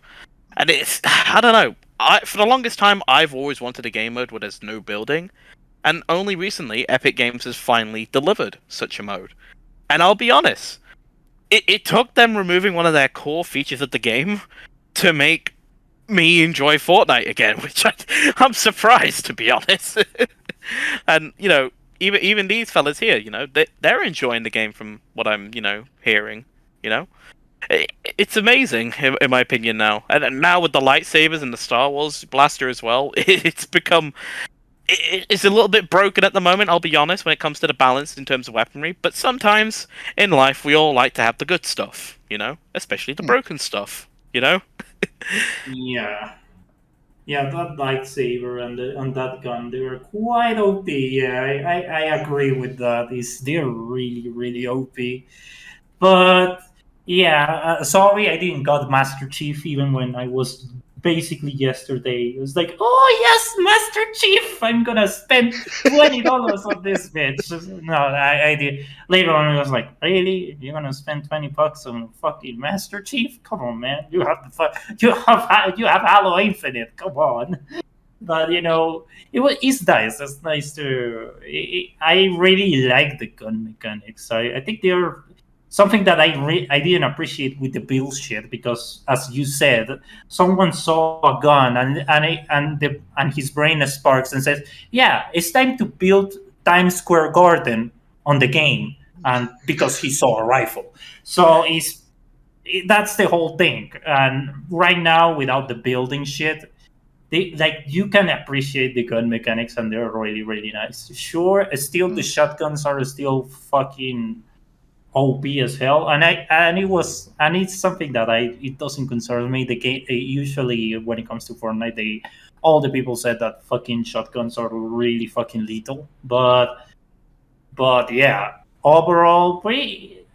[SPEAKER 3] and it's I don't know. For the longest time, I've always wanted a game mode where there's no building. And only recently, Epic Games has finally delivered such a mode. And I'll be honest, it took them removing one of their core features of the game to make me enjoy Fortnite again, which I'm surprised, to be honest. And, you know, even these fellas here, you know, they're enjoying the game from what I'm, you know, hearing, you know? It's amazing, in my opinion, now. And now with the lightsabers and the Star Wars blaster as well, it's become... It's a little bit broken at the moment, I'll be honest, when it comes to the balance in terms of weaponry. But sometimes in life, we all like to have the good stuff, you know? Especially the broken stuff, you know?
[SPEAKER 5] Yeah. Yeah, that lightsaber and that gun, they were quite OP. Yeah, I agree with that. They're really, really OP. But yeah, sorry I didn't got Master Chief even when I was basically yesterday. It was like, oh yes, Master Chief, I'm gonna spend $20 on this bitch. No, I did. Later on, I was like, really? You're gonna spend $20 on fucking Master Chief? Come on, man. You have Halo Infinite. Come on. But you know, it's nice. It's nice to. I really like the gun mechanics. I think they're something that I didn't appreciate with the build shit because, as you said, someone saw a gun and his brain sparks and says, "Yeah, it's time to build Times Square Garden on the game," and because he saw a rifle, so that's the whole thing. And right now, without the building shit, you can appreciate the gun mechanics and they're really really nice. Sure, still the shotguns are still fucking OP as hell, and it's something that it doesn't concern me. The game usually when it comes to Fortnite, all the people said that fucking shotguns are really fucking lethal, but yeah, overall,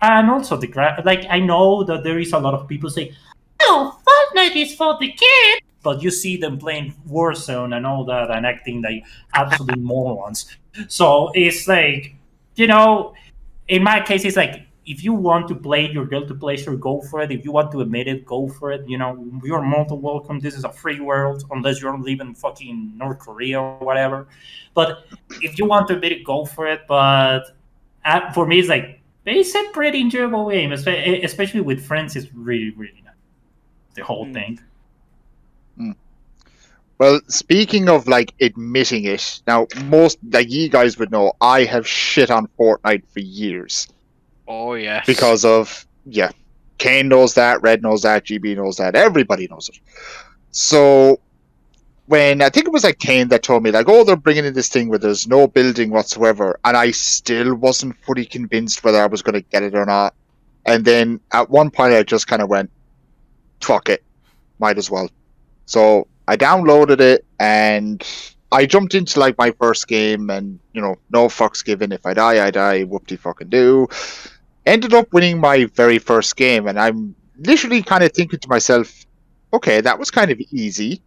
[SPEAKER 5] and also like I know that there is a lot of people say, "Oh, Fortnite is for the kids," but you see them playing Warzone and all that and acting like absolute morons. So it's like, you know, in my case, it's like if you want to play your guilty pleasure, go for it. If you want to admit it, go for it. You know, you're more than welcome. This is a free world, unless you're living in fucking North Korea or whatever. But if you want to admit it, go for it. But for me, it's like it's a pretty enjoyable game, especially with friends. It's really, really nice. The whole thing.
[SPEAKER 6] Well, speaking of like admitting it, now most like you guys would know, I have shit on Fortnite for years.
[SPEAKER 3] Oh yes.
[SPEAKER 6] Because of Kane knows that, Red knows that, GB knows that, everybody knows it. So when I think it was like Kane that told me like, oh, they're bringing in this thing where there's no building whatsoever, and I still wasn't fully convinced whether I was going to get it or not. And then at one point I just kind of went, fuck it, might as well. So I downloaded it and I jumped into like my first game, and you know, no fucks given. If I die, whoop-de fucking do. Ended up winning my very first game, and I'm literally kind of thinking to myself, okay, that was kind of easy.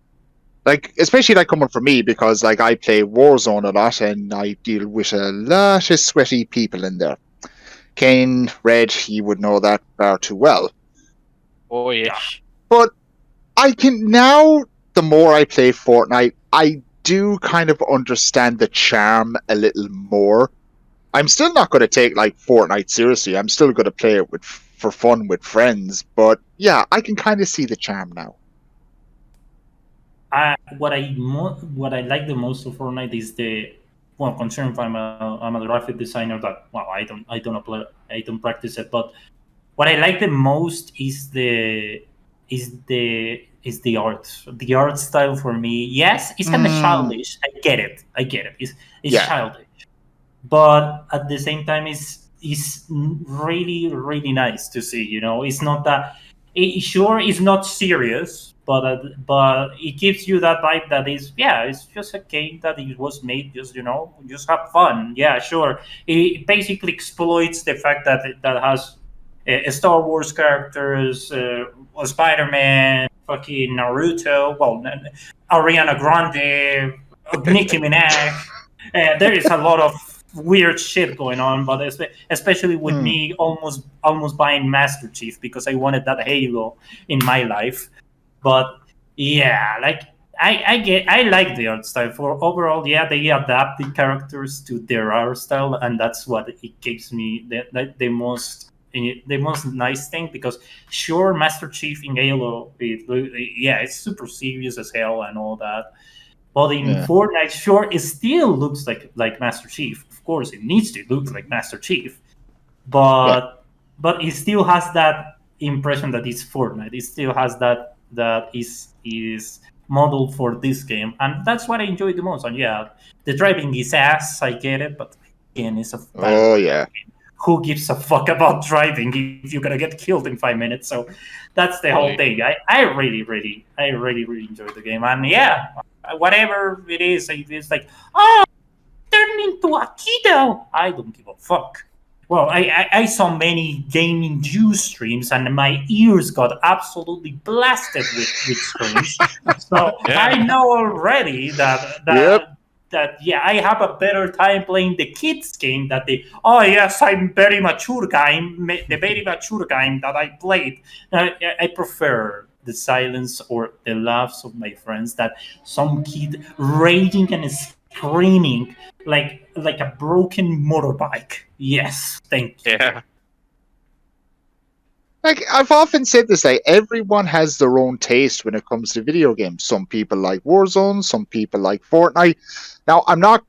[SPEAKER 6] Like, especially like coming from me, because like I play Warzone a lot and I deal with a lot of sweaty people in there. Kane, Red, he would know that far too well.
[SPEAKER 3] Oh yes.
[SPEAKER 6] But I can now, the more I play Fortnite, I do kind of understand the charm a little more. I'm still not going to take like Fortnite seriously. I'm still going to play it for fun with friends. But yeah, I can kind of see the charm now.
[SPEAKER 5] what I like the most of Fortnite is considering I'm a graphic designer that I don't practice it, but what I like the most is the art. The art style for me. Yes, it's kind of childish. I get it. It's
[SPEAKER 6] Yeah.
[SPEAKER 5] childish, but at the same time, it's really really nice to see. You know, it's not that. Sure, it's not serious, but it gives you that vibe that is, yeah, it's just a game that it was made just, just have fun. Yeah, sure. It basically exploits the fact that that has Star Wars characters, Spider-Man, fucking Naruto, well, Ariana Grande, Nicki Minaj. There is a lot of weird shit going on, but especially with me almost buying Master Chief because I wanted that Halo in my life. But yeah, like I like the art style. For overall, yeah, they adapt the characters to their art style, and that's what it gives me the most nice thing, because sure, Master Chief in Halo, it's super serious as hell and all that. But in Fortnite, sure, it still looks like Master Chief. Of course, it needs to look like Master Chief, but it still has that impression that it's Fortnite. It still has that is modeled for this game, and that's what I enjoy the most. And yeah, the driving is ass. I get it, but again, it's a
[SPEAKER 6] Oh yeah.
[SPEAKER 5] who gives a fuck about driving if you're gonna get killed in 5 minutes? So that's the whole thing. I really enjoy the game, and yeah, whatever it is, it's like, oh, turn into a kiddo. I don't give a fuck. Well, I saw many gaming news streams, and my ears got absolutely blasted with screams. So I know already that I have a better time playing the kids game than I'm very mature game, the very mature game that I played. I prefer the silence or the laughs of my friends that some kid raging and screaming like a broken motorbike. Yes, thank you.
[SPEAKER 3] Yeah.
[SPEAKER 6] Like, I've often said this, like, everyone has their own taste when it comes to video games. Some people like Warzone, some people like Fortnite. Now, I'm not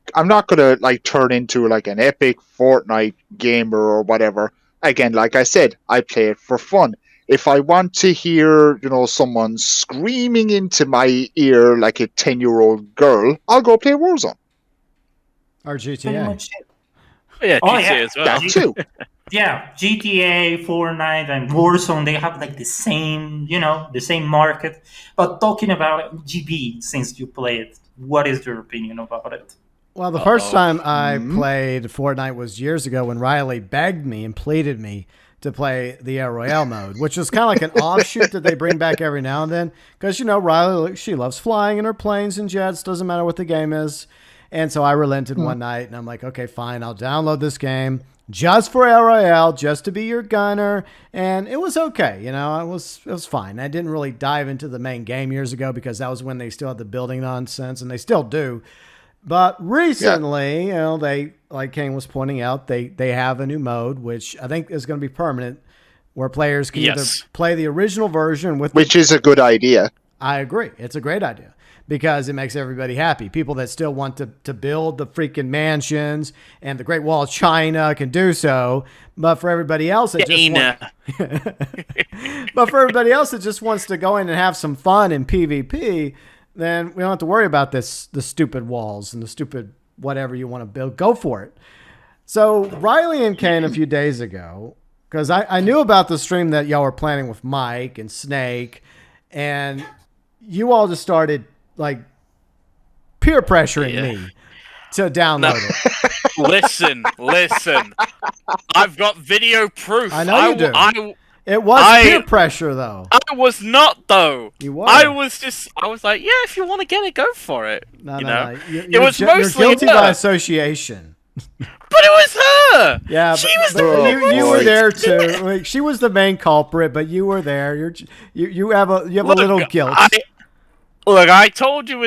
[SPEAKER 6] gonna like turn into like an epic Fortnite gamer or whatever. Again, like I said, I play it for fun. If I want to hear, someone screaming into my ear like a 10-year-old girl, I'll go play Warzone.
[SPEAKER 4] Or GTA.
[SPEAKER 3] Yeah, GTA as well.
[SPEAKER 6] That too.
[SPEAKER 5] Yeah, GTA, Fortnite, and Warzone, they have like the same market. But talking about GB, since you play it, what is your opinion about it?
[SPEAKER 4] Well, the first time I played Fortnite was years ago when Riley begged me and pleaded me to play the Air Royale mode, which was kind of like an offshoot that they bring back every now and then. Because, Riley, she loves flying in her planes and jets, doesn't matter what the game is. And so I relented one night, and I'm like, okay, fine, I'll download this game just for Air Royale, just to be your gunner. And it was okay. It was fine. I didn't really dive into the main game years ago because that was when they still had the building nonsense, and they still do. But recently, they, like Kane was pointing out, they have a new mode, which I think is going to be permanent, where players can either play the original version
[SPEAKER 6] which is a good idea.
[SPEAKER 4] I agree. It's a great idea because it makes everybody happy. People that still want to build the freaking mansions and the Great Wall of China can do so. But for everybody else that just wants to go in and have some fun in PvP, then we don't have to worry about the stupid walls and the stupid whatever you want to build. Go for it. So Riley and Kane a few days ago, because I knew about the stream that y'all were planning with Mike and Snake, and you all just started like peer pressuring me to download it.
[SPEAKER 3] Listen. I've got video proof.
[SPEAKER 4] I know you do. It was peer pressure, though.
[SPEAKER 3] I was not, though.
[SPEAKER 4] You were.
[SPEAKER 3] I was like, yeah, if you want to get it, go for it.
[SPEAKER 4] No.
[SPEAKER 3] It was mostly
[SPEAKER 4] you're guilty by association.
[SPEAKER 3] But it was her.
[SPEAKER 4] Yeah, you were there too. Like, she was the main culprit, but you were there. You have a little guilt.
[SPEAKER 3] Look, I told you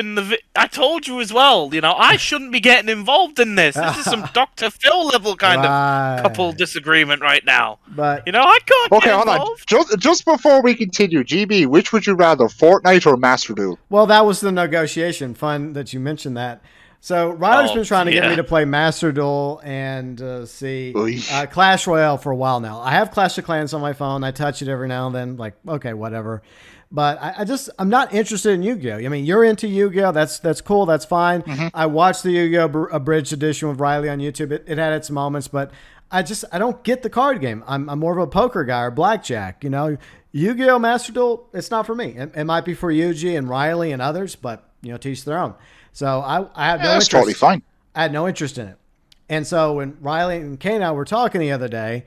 [SPEAKER 3] I told you as well. You know, I shouldn't be getting involved in this. This is some Dr. Phil level kind of couple disagreement right now.
[SPEAKER 4] But
[SPEAKER 3] You know, I can't
[SPEAKER 6] Okay,
[SPEAKER 3] get
[SPEAKER 6] hold on.
[SPEAKER 3] involved.
[SPEAKER 6] Just before we continue, GB, which would you rather, Fortnite or Master Duel?
[SPEAKER 4] well, that was the negotiation. Fun that you mentioned that. So Riley's been trying to get me to play Master Duel and Clash Royale for a while now. I have Clash of Clans on my phone. I touch it every now and then. Like, okay, whatever. But I'm not interested in Yu-Gi-Oh. I mean, you're into Yu-Gi-Oh. That's cool. That's fine.
[SPEAKER 6] Mm-hmm.
[SPEAKER 4] I watched the Yu-Gi-Oh abridged edition with Riley on YouTube. It had its moments, but I don't get the card game. I'm more of a poker guy or blackjack. You know, Yu-Gi-Oh Master Duel. It's not for me. It might be for Yuji and Riley and others, but you know, to each their own. So I have no interest.
[SPEAKER 6] That's totally fine.
[SPEAKER 4] I had no interest in it. And so when Riley and Kane and I were talking the other day,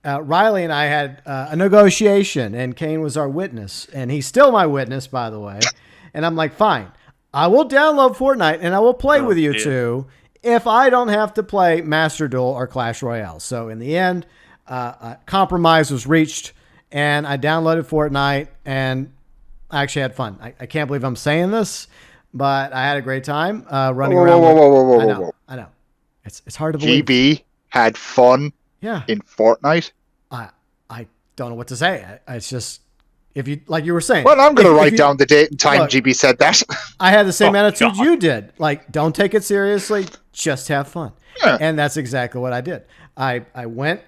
[SPEAKER 4] Riley and I had a negotiation, and Kane was our witness, and he's still my witness, by the way. And I'm like, fine, I will download Fortnite and I will play with you two if I don't have to play Master Duel or Clash Royale. So in the end, a compromise was reached, and I downloaded Fortnite, and I actually had fun. I can't believe I'm saying this, but I had a great time running around.
[SPEAKER 6] Whoa.
[SPEAKER 4] I know. It's hard to believe.
[SPEAKER 6] GB had fun in Fortnite.
[SPEAKER 4] I don't know what to say. It's just, if you, like you were saying.
[SPEAKER 6] Well, I'm going to write down the date and time GB said that.
[SPEAKER 4] I had the same attitude you did. Like, don't take it seriously. Just have fun.
[SPEAKER 6] Yeah.
[SPEAKER 4] And that's exactly what I did. I went,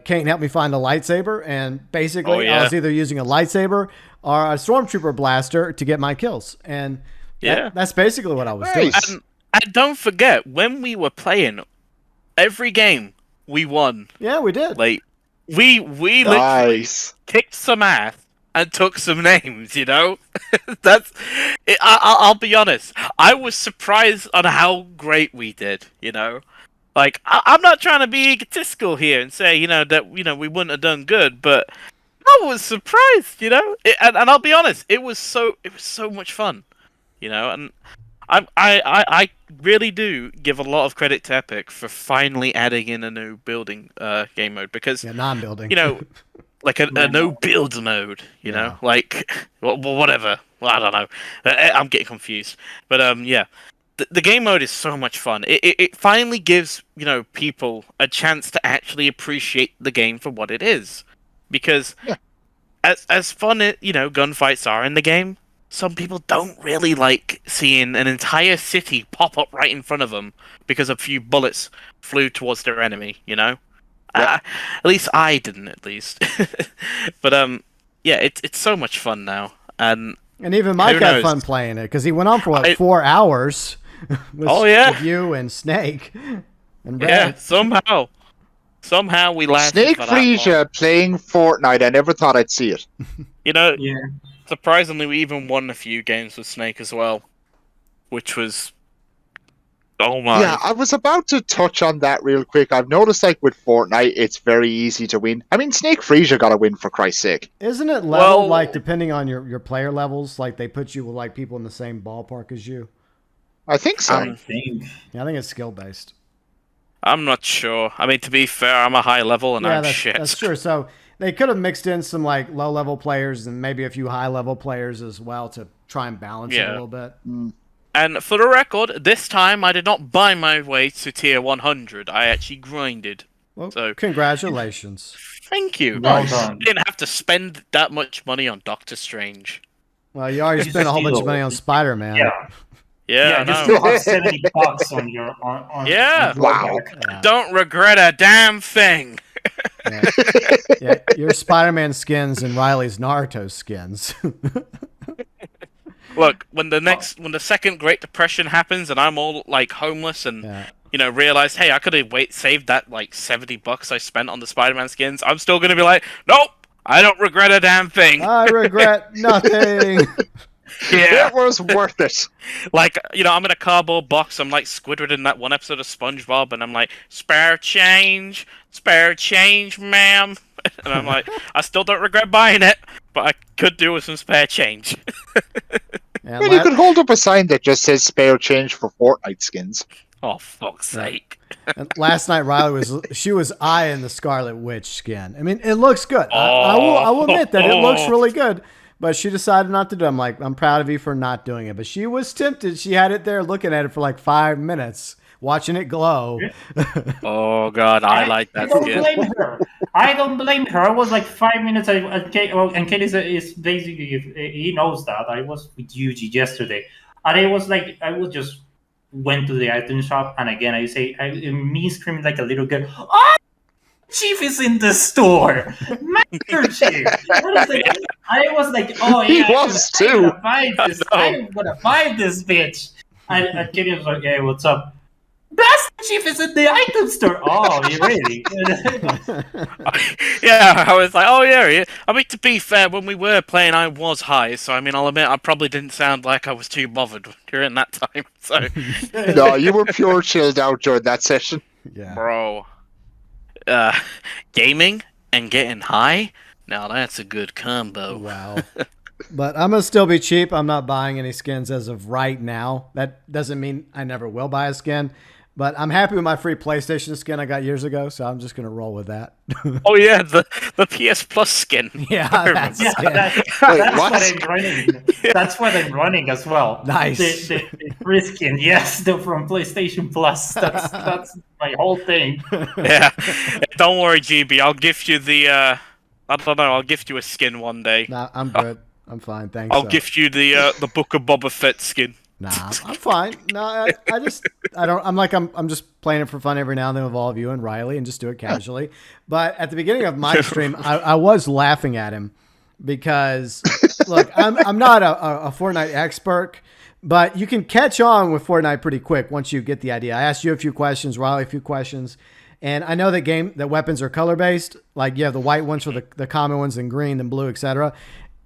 [SPEAKER 4] Kane helped me find a lightsaber, and basically I was either using a lightsaber or a stormtrooper blaster to get my kills. And that's basically what I was doing.
[SPEAKER 3] And don't forget, when we were playing, every game we won.
[SPEAKER 4] Yeah, we did.
[SPEAKER 3] Like, we literally kicked some ass and took some names, you know? That's it. I'll be honest. I was surprised on how great we did, you know? Like, I'm not trying to be egotistical here and say, that, we wouldn't have done good, but I was surprised, you know? And I'll be honest, it was so much fun, you know? And I really do give a lot of credit to Epic for finally adding in a new building game mode, because
[SPEAKER 4] non-building,
[SPEAKER 3] like a no build mode, you know, like whatever. Well, I don't know. I'm getting confused, but the game mode is so much fun. It finally gives people a chance to actually appreciate the game for what it is, because as fun gunfights are in the game, some people don't really like seeing an entire city pop up right in front of them because a few bullets flew towards their enemy, you know? At least I didn't, at least. But, it's so much fun now. And
[SPEAKER 4] even Mike had fun playing it, because he went on for, 4 hours with you and Snake. And Red.
[SPEAKER 3] Somehow we lasted.
[SPEAKER 6] Snake Frisia playing Fortnite, I never thought I'd see it.
[SPEAKER 3] Surprisingly, we even won a few games with Snake as well, which was, oh my.
[SPEAKER 6] Yeah, I was about to touch on that real quick. I've noticed, like, with Fortnite, it's very easy to win. I mean, Snake Frisia got to win, for Christ's sake.
[SPEAKER 4] Isn't it level, like, depending on your player levels, like, they put you with, like, people in the same ballpark as you?
[SPEAKER 6] I think so.
[SPEAKER 4] I think it's skill-based.
[SPEAKER 3] I'm not sure. I mean, to be fair, I'm a high level and I'm shit.
[SPEAKER 4] That's true. So they could have mixed in some like low level players and maybe a few high level players as well to try and balance it a little bit.
[SPEAKER 3] And for the record, this time I did not buy my way to tier 100. I actually grinded.
[SPEAKER 4] Well,
[SPEAKER 3] so
[SPEAKER 4] congratulations.
[SPEAKER 3] Thank you.
[SPEAKER 5] Well done.
[SPEAKER 3] I didn't have to spend that much money on Doctor Strange.
[SPEAKER 4] Well, you already spent a whole bunch of money on Spider-Man.
[SPEAKER 3] Yeah,
[SPEAKER 5] you still have $70 on your
[SPEAKER 6] wow.
[SPEAKER 3] Don't regret a damn thing.
[SPEAKER 4] Your Spider-Man skins and Riley's Naruto skins.
[SPEAKER 3] Look, when the second Great Depression happens and I'm all like homeless and realize, hey, I could have saved that like $70 I spent on the Spider-Man skins, I'm still gonna be like, nope, I don't regret a damn thing.
[SPEAKER 4] I regret nothing.
[SPEAKER 6] Yeah, it was worth it.
[SPEAKER 3] Like, I'm in a cardboard box. I'm like Squidward in that one episode of SpongeBob, and I'm like, spare change, ma'am. And I'm like, I still don't regret buying it, but I could do with some spare change.
[SPEAKER 6] Well, you could hold up a sign that just says spare change for Fortnite skins.
[SPEAKER 3] Oh, fuck's sake.
[SPEAKER 4] And last night, Riley was eyeing the Scarlet Witch skin. I mean, it looks good. I will admit that it looks really good. but she decided not to do it. I'm like, I'm proud of you for not doing it. But she was tempted. She had it there looking at it for like 5 minutes, watching it glow.
[SPEAKER 3] Oh god, I like that
[SPEAKER 5] I don't
[SPEAKER 3] skin.
[SPEAKER 5] blame her. I don't blame her. I was like 5 minutes. And Kate is basically, he knows that. I was with Yuji yesterday. And I was like, I was just went to the item shop. And again, me screaming like a little girl, oh! Chief is in the store. Master Chief. I was like, oh yeah,
[SPEAKER 6] He was too.
[SPEAKER 5] I'm gonna buy this bitch. And Kitty was like, hey, what's up? Master Chief is in the item store. Oh, you really?
[SPEAKER 3] Yeah, I was like, oh yeah. I mean, to be fair, when we were playing, I was high, so I mean, I'll admit I probably didn't sound like I was too bothered during that time. So,
[SPEAKER 6] No, you were pure chilled out during that session.
[SPEAKER 4] Yeah.
[SPEAKER 3] bro, gaming and getting high. Now that's a good combo.
[SPEAKER 4] Wow. But I'm going to still be cheap. I'm not buying any skins as of right now. That doesn't mean I never will buy a skin. But I'm happy with my free PlayStation skin I got years ago, so I'm just going to roll with that.
[SPEAKER 3] Oh yeah, the PS Plus skin.
[SPEAKER 4] Yeah, that's
[SPEAKER 5] Yeah,
[SPEAKER 4] skin.
[SPEAKER 5] that's
[SPEAKER 6] what?
[SPEAKER 5] what I'm running. That's what I'm running as well.
[SPEAKER 4] Nice.
[SPEAKER 5] The free skin, yes, from PlayStation Plus. That's my whole thing.
[SPEAKER 3] Yeah, don't worry, GB. I'll gift you the. I don't know. I'll gift you a skin one day.
[SPEAKER 4] Nah, I'm good. I'm fine. Thanks.
[SPEAKER 3] I'll gift you the Book of Boba Fett skin.
[SPEAKER 4] Nah, I'm fine. No, I don't. I'm just playing it for fun every now and then with all of you and Riley, and just do it casually. But at the beginning of my stream, I was laughing at him because, look, I'm not a Fortnite expert, but you can catch on with Fortnite pretty quick once you get the idea. I asked you a few questions, Riley a few questions, and I know that weapons are color based. Like you have the white ones for the common ones, and green and blue, etc.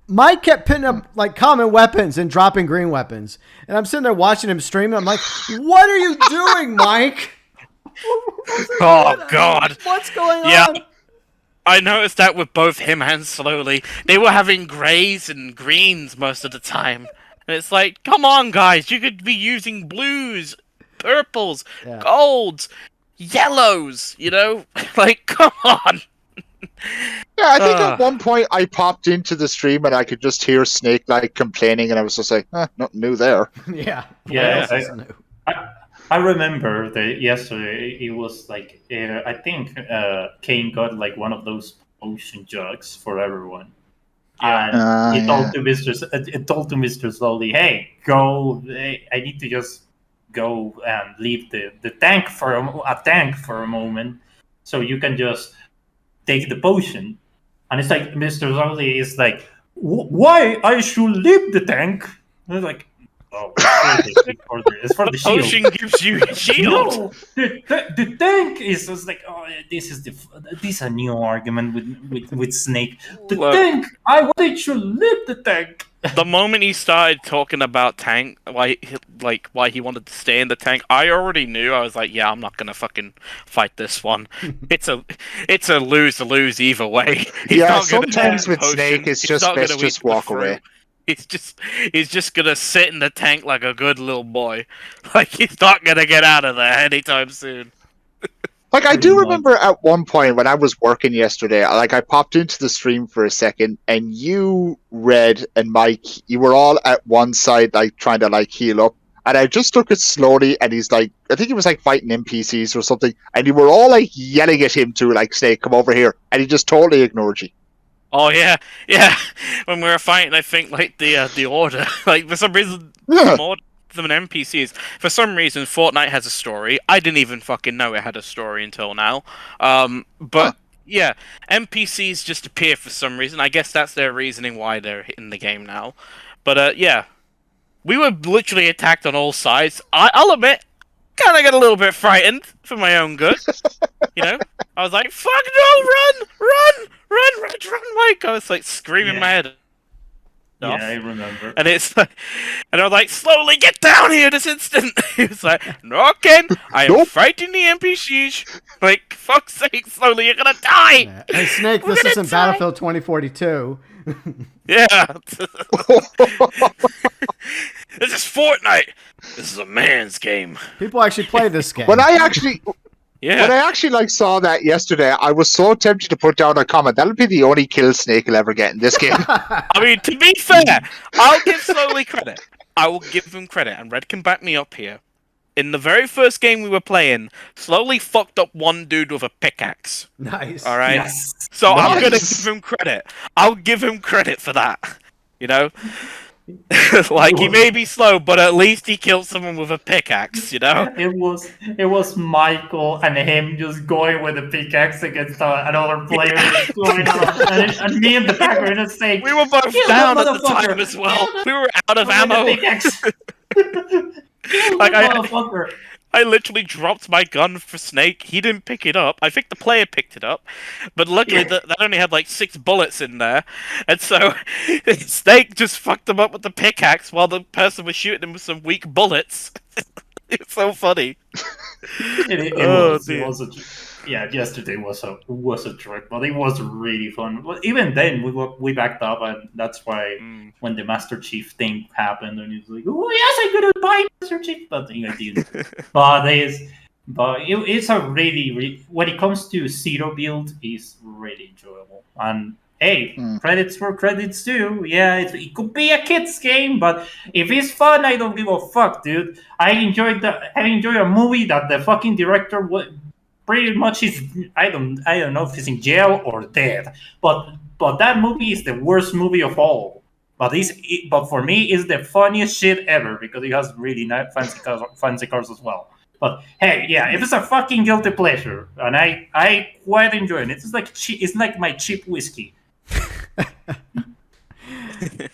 [SPEAKER 4] Mike kept picking up like common weapons and dropping green weapons. And I'm sitting there watching him stream. And I'm like, what are you doing, Mike?
[SPEAKER 3] Oh, God.
[SPEAKER 4] What's going
[SPEAKER 3] Yeah.
[SPEAKER 4] on?
[SPEAKER 3] I noticed that with both him and Slowly. They were having greys and greens most of the time. And it's like, come on, guys. You could be using blues, purples,
[SPEAKER 4] Yeah.
[SPEAKER 3] golds, yellows, you know? Like, come on.
[SPEAKER 6] Yeah, I think at one point I popped into the stream and I could just hear Snake like complaining, and I was just like, nothing new there.
[SPEAKER 4] Yeah.
[SPEAKER 5] Yeah,
[SPEAKER 4] What else is new?
[SPEAKER 5] I remember that yesterday it was like I think Kane got like one of those potion jugs for everyone, and it told to Mr. Slowly, hey, go! I need to just go and leave the tank for a moment, so you can just take the potion. And it's like Mr. Slowly is like, why I should leave the tank? And it's like, oh, it's for the shield.
[SPEAKER 3] Potion gives you a shield.
[SPEAKER 5] No, the tank is just like, oh, this is a new argument with Snake. The
[SPEAKER 3] Look.
[SPEAKER 5] tank, I wanted to leave the tank.
[SPEAKER 3] The moment he started talking about tank, why he wanted to stay in the tank, I already knew. I was like, yeah, I'm not gonna fucking fight this one. It's a lose either way. He's
[SPEAKER 6] Yeah,
[SPEAKER 3] not gonna
[SPEAKER 6] sometimes
[SPEAKER 3] take
[SPEAKER 6] with
[SPEAKER 3] potion.
[SPEAKER 6] Snake, it's
[SPEAKER 3] He's
[SPEAKER 6] just
[SPEAKER 3] not
[SPEAKER 6] best
[SPEAKER 3] gonna
[SPEAKER 6] just
[SPEAKER 3] eat the
[SPEAKER 6] walk
[SPEAKER 3] fruit.
[SPEAKER 6] away.
[SPEAKER 3] He's just gonna sit in the tank like a good little boy. Like he's not gonna get out of there anytime soon.
[SPEAKER 6] Like, I do
[SPEAKER 5] Pretty much.
[SPEAKER 6] remember at one point when I was working yesterday, like, I popped into the stream for a second, and you, Red, and Mike, you were all at one side, like, trying to, like, heal up. And I just took it slowly, and he's like, I think he was, like, fighting NPCs or something, and you were all, like, yelling at him to, like, Snake, come over here. And he just totally ignored you.
[SPEAKER 3] Oh yeah. When we were fighting, I think like the order, like for some reason,
[SPEAKER 6] Yeah.
[SPEAKER 3] more than NPCs. For some reason, Fortnite has a story. I didn't even fucking know it had a story until now. But yeah, NPCs just appear for some reason. I guess that's their reasoning why they're in the game now. But yeah, we were literally attacked on all sides. I'll admit, kind of got a little bit frightened for my own good. You know, I was like, "Fuck no! Run, Mike!" I was like screaming my head off.
[SPEAKER 5] Yeah, I remember.
[SPEAKER 3] And it's like, and I was like, "Slowly get down here this instant." He was like, "No, Ken, I am
[SPEAKER 6] Nope.
[SPEAKER 3] fighting the NPCs." Like, fuck's sake, Slowly, you're gonna die.
[SPEAKER 4] Yeah. Hey, Snake,
[SPEAKER 3] We're
[SPEAKER 4] this
[SPEAKER 3] gonna
[SPEAKER 4] isn't
[SPEAKER 3] die.
[SPEAKER 4] Battlefield 2042.
[SPEAKER 3] Yeah. This is Fortnite. This is a man's game.
[SPEAKER 4] People actually play this game.
[SPEAKER 6] When I actually
[SPEAKER 3] Yeah.
[SPEAKER 6] When I actually saw that yesterday, I was so tempted to put down a comment. That'll be the only kill Snake will ever get in this game.
[SPEAKER 3] I mean, to be fair, I'll give Slowly credit. I will give him credit, and Red can back me up here. In the very first game we were playing, Slowly fucked up one dude with a pickaxe.
[SPEAKER 4] Nice.
[SPEAKER 3] All right.
[SPEAKER 5] Yes.
[SPEAKER 3] So I'm gonna
[SPEAKER 6] Nice.
[SPEAKER 3] give him credit. I'll give him credit for that. You know, like he may be slow, but at least he killed someone with a pickaxe. You know.
[SPEAKER 5] It was Michael and him just going with a pickaxe against another player just going on, and me in the background just saying,
[SPEAKER 3] We were both
[SPEAKER 5] "Kill
[SPEAKER 3] down
[SPEAKER 5] that
[SPEAKER 3] at the time
[SPEAKER 5] motherfucker!
[SPEAKER 3] as well.
[SPEAKER 5] Kill
[SPEAKER 3] We were out of
[SPEAKER 5] with the
[SPEAKER 3] ammo.
[SPEAKER 5] pickaxe! Kill
[SPEAKER 3] Like,
[SPEAKER 5] that motherfucker!"
[SPEAKER 3] I literally dropped my gun for Snake. He didn't pick it up. I think the player picked it up, but luckily that only had like 6 bullets in there, and so Snake just fucked him up with the pickaxe while the person was shooting him with some weak bullets. It's so funny.
[SPEAKER 5] It was yesterday was a trip, but it was really fun. But even then, we backed up, and that's why when the Master Chief thing happened, and he's like, "Oh yes, I could buy Master Chief," but I didn't. It's a really when it comes to zero build, it's really enjoyable. And hey, credits for credits too. Yeah, it could be a kids game, but if it's fun, I don't give a fuck, dude. I enjoyed a movie that the fucking director pretty much is. I don't know if he's in jail or dead, but that movie is the worst movie of all. But for me, it's the funniest shit ever because it has really nice fancy cars as well. But hey, yeah, it is a fucking guilty pleasure, and I quite enjoy it. It's like my cheap whiskey.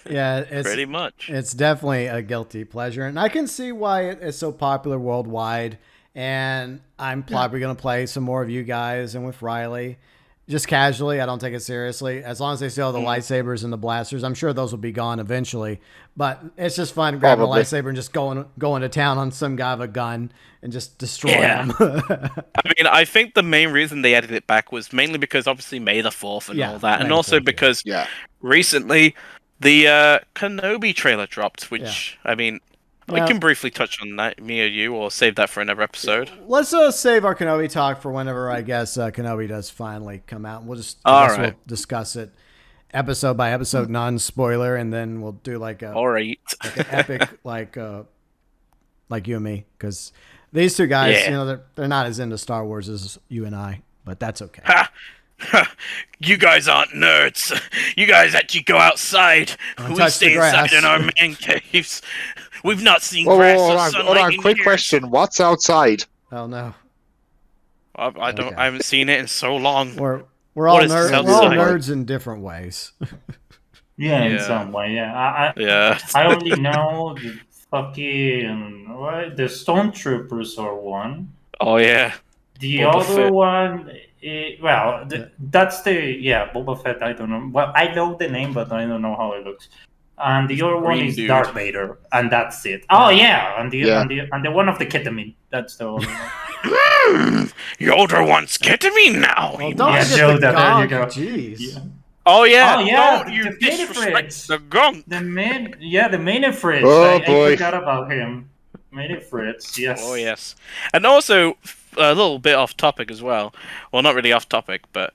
[SPEAKER 4] Yeah, it's
[SPEAKER 3] Pretty much.
[SPEAKER 4] It's definitely a guilty pleasure, and I can see why it is so popular worldwide. And I'm probably going to play some more of you guys and with Riley, just casually. I don't take it seriously. As long as they still have the lightsabers and the blasters, I'm sure those will be gone eventually. But it's just fun grabbing a lightsaber and just going to town on some guy with a gun and just destroying him.
[SPEAKER 3] I mean, I think the main reason they added it back was mainly because obviously May the 4th and all that, and also because recently the Kenobi trailer dropped, which I mean. We can briefly touch on that, me or you, or save that for another episode.
[SPEAKER 4] Let's save our Kenobi talk for whenever I guess Kenobi does finally come out. We'll just we'll discuss it episode by episode, non-spoiler, and then we'll do like an epic like you and me, because these two guys, you know, they're not as into Star Wars as you and I, but that's okay.
[SPEAKER 3] You guys aren't nerds. You guys actually go outside. We stay inside in our man caves. We've not seen grass or sunlight.
[SPEAKER 6] Hold on, quick question. What's outside?
[SPEAKER 4] Oh no.
[SPEAKER 3] I haven't seen it in so long.
[SPEAKER 4] We're all nerds in different ways.
[SPEAKER 5] In some way. Yeah. I only know the fucking the Stormtroopers are one.
[SPEAKER 3] Oh yeah.
[SPEAKER 5] The other one. That's the Boba Fett. I don't know. Well, I know the name, but I don't know how it looks. And the other one is Darth Vader, and that's it. Oh yeah, and the one of the ketamine. That's the one.
[SPEAKER 3] Yoda wants ketamine now.
[SPEAKER 4] Well, Yoda. There you go. Jeez.
[SPEAKER 3] Yeah. Oh yeah.
[SPEAKER 5] Don't
[SPEAKER 3] you disrespect the Gonk.
[SPEAKER 5] The main fridge.
[SPEAKER 6] Oh boy.
[SPEAKER 5] I forgot about him. Main fridge. Yes.
[SPEAKER 3] Oh yes. And also a little bit off topic as well. Well, not really off topic, but.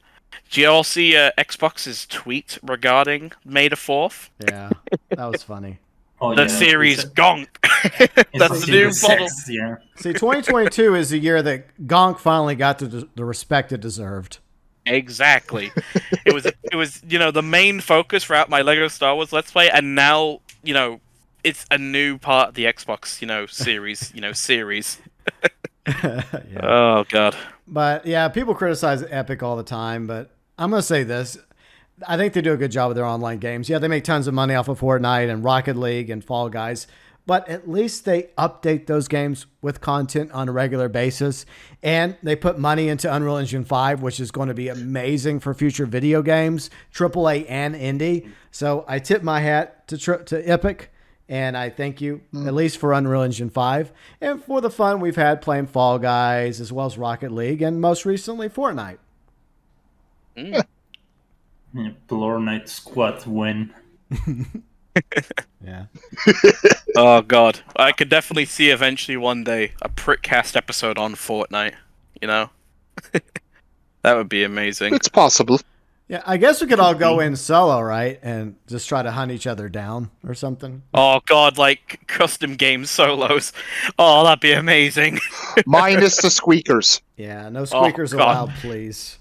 [SPEAKER 3] Do you all see Xbox's tweet regarding May the 4th?
[SPEAKER 4] Yeah, that was funny.
[SPEAKER 3] The series Gonk. That's the new bottle.
[SPEAKER 5] Yeah.
[SPEAKER 4] See, 2022 is the year that Gonk finally got the respect it deserved.
[SPEAKER 3] Exactly. It was the main focus throughout my Lego Star Wars Let's Play, and now it's a new part of the Xbox series. Oh god.
[SPEAKER 4] But yeah, people criticize Epic all the time, but I'm going to say this. I think they do a good job with their online games. Yeah, they make tons of money off of Fortnite and Rocket League and Fall Guys, but at least they update those games with content on a regular basis, and they put money into Unreal Engine 5, which is going to be amazing for future video games, AAA and indie. So I tip my hat to Epic. And I thank you, at least for Unreal Engine 5, and for the fun we've had playing Fall Guys, as well as Rocket League, and most recently, Fortnite.
[SPEAKER 5] Fortnite squad win.
[SPEAKER 4] Yeah.
[SPEAKER 3] Oh, God. I could definitely see eventually one day a Prickast episode on Fortnite, That would be amazing.
[SPEAKER 6] It's possible.
[SPEAKER 4] Yeah, I guess we could all go in solo, right? And just try to hunt each other down or something.
[SPEAKER 3] Oh god, like custom game solos. Oh, that'd be amazing.
[SPEAKER 6] Minus the squeakers.
[SPEAKER 4] Yeah, no squeakers
[SPEAKER 3] God.
[SPEAKER 4] allowed, please.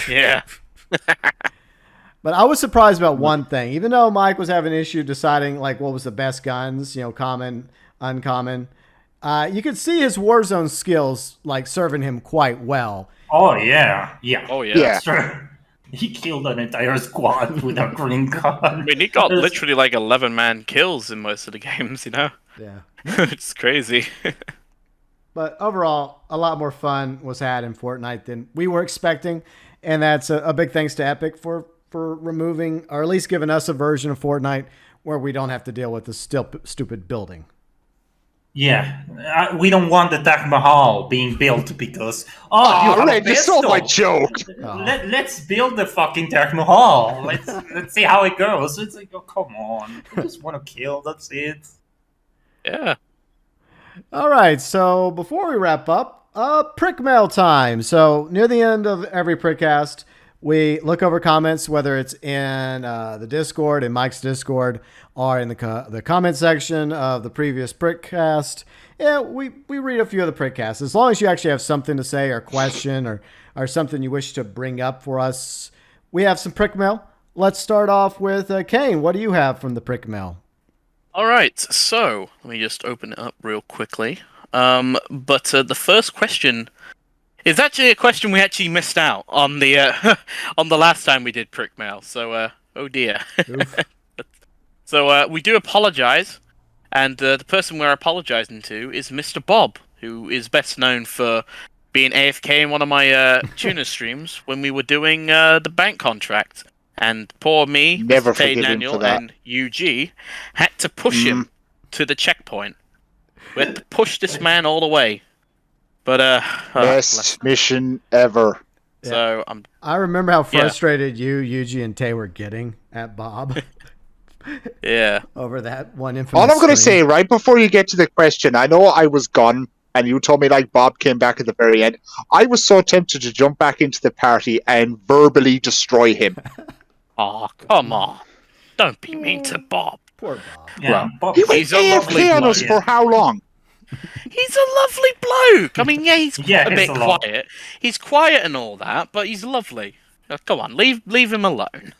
[SPEAKER 3] Yeah.
[SPEAKER 4] But I was surprised about one thing. Even though Mike was having an issue deciding like what was the best guns, common, uncommon, you could see his Warzone skills like serving him quite well.
[SPEAKER 5] Oh yeah.
[SPEAKER 3] Oh yeah.
[SPEAKER 6] Yeah.
[SPEAKER 5] Sure. He killed an entire squad with a green
[SPEAKER 3] I
[SPEAKER 5] gun.
[SPEAKER 3] mean, he got literally like 11-man kills in most of the games,
[SPEAKER 4] Yeah.
[SPEAKER 3] It's crazy.
[SPEAKER 4] But overall, a lot more fun was had in Fortnite than we were expecting. And that's a big thanks to Epic for removing, or at least giving us a version of Fortnite where we don't have to deal with the stupid building.
[SPEAKER 5] Yeah, we don't want the Taj Mahal being built because you
[SPEAKER 6] Oh,
[SPEAKER 5] have a
[SPEAKER 6] Red, you stole my
[SPEAKER 5] pistol.
[SPEAKER 6] joke.
[SPEAKER 5] Let's build the fucking Taj Mahal. Let's see how it goes. It's like, oh come on, I just want to kill. That's it.
[SPEAKER 3] Yeah.
[SPEAKER 4] All right, so before we wrap up, Prickmail time. So near the end of every Prickast, we look over comments, whether it's in the Discord, in Mike's Discord, or in the comment section of the previous Prickcast. Yeah, we read a few of the Prickcasts. As long as you actually have something to say or question or something you wish to bring up for us, we have some Prickmail. Let's start off with Kane. What do you have from the Prickmail?
[SPEAKER 3] All right, so let me just open it up real quickly. But the first question is actually a question we actually missed out on the on the last time we did Prickmail. So, oh dear. So we do apologize, and the person we're apologizing to is Mr. Bob, who is best known for being AFK in one of my tuner streams when we were doing the bank contract. And poor me,
[SPEAKER 6] Never
[SPEAKER 3] Mr. Tay
[SPEAKER 6] forgive him
[SPEAKER 3] Daniel,
[SPEAKER 6] for that.
[SPEAKER 3] and UG had to push him to the checkpoint. We had to push this man all the way. But
[SPEAKER 6] Best mission ever.
[SPEAKER 3] so
[SPEAKER 4] I remember how frustrated you, Yuji, and Tay were getting at Bob
[SPEAKER 3] yeah.
[SPEAKER 4] over that one infamous
[SPEAKER 6] All I'm going to
[SPEAKER 4] stream.
[SPEAKER 6] say, right before you get to the question, I know I was gone, and you told me like Bob came back at the very end. I was so tempted to jump back into the party and verbally destroy him.
[SPEAKER 3] Oh, come on. Don't be mean to Bob.
[SPEAKER 4] Poor Bob.
[SPEAKER 5] Yeah, Bob,
[SPEAKER 6] He went
[SPEAKER 3] He's a lovely
[SPEAKER 6] AFK on us
[SPEAKER 3] bloke.
[SPEAKER 6] for how long?
[SPEAKER 3] He's a lovely bloke. I mean, yeah, he's
[SPEAKER 5] Yeah,
[SPEAKER 3] a
[SPEAKER 5] he's
[SPEAKER 3] bit
[SPEAKER 5] a lot.
[SPEAKER 3] quiet. He's quiet and all that, but he's lovely. Come on, leave him alone.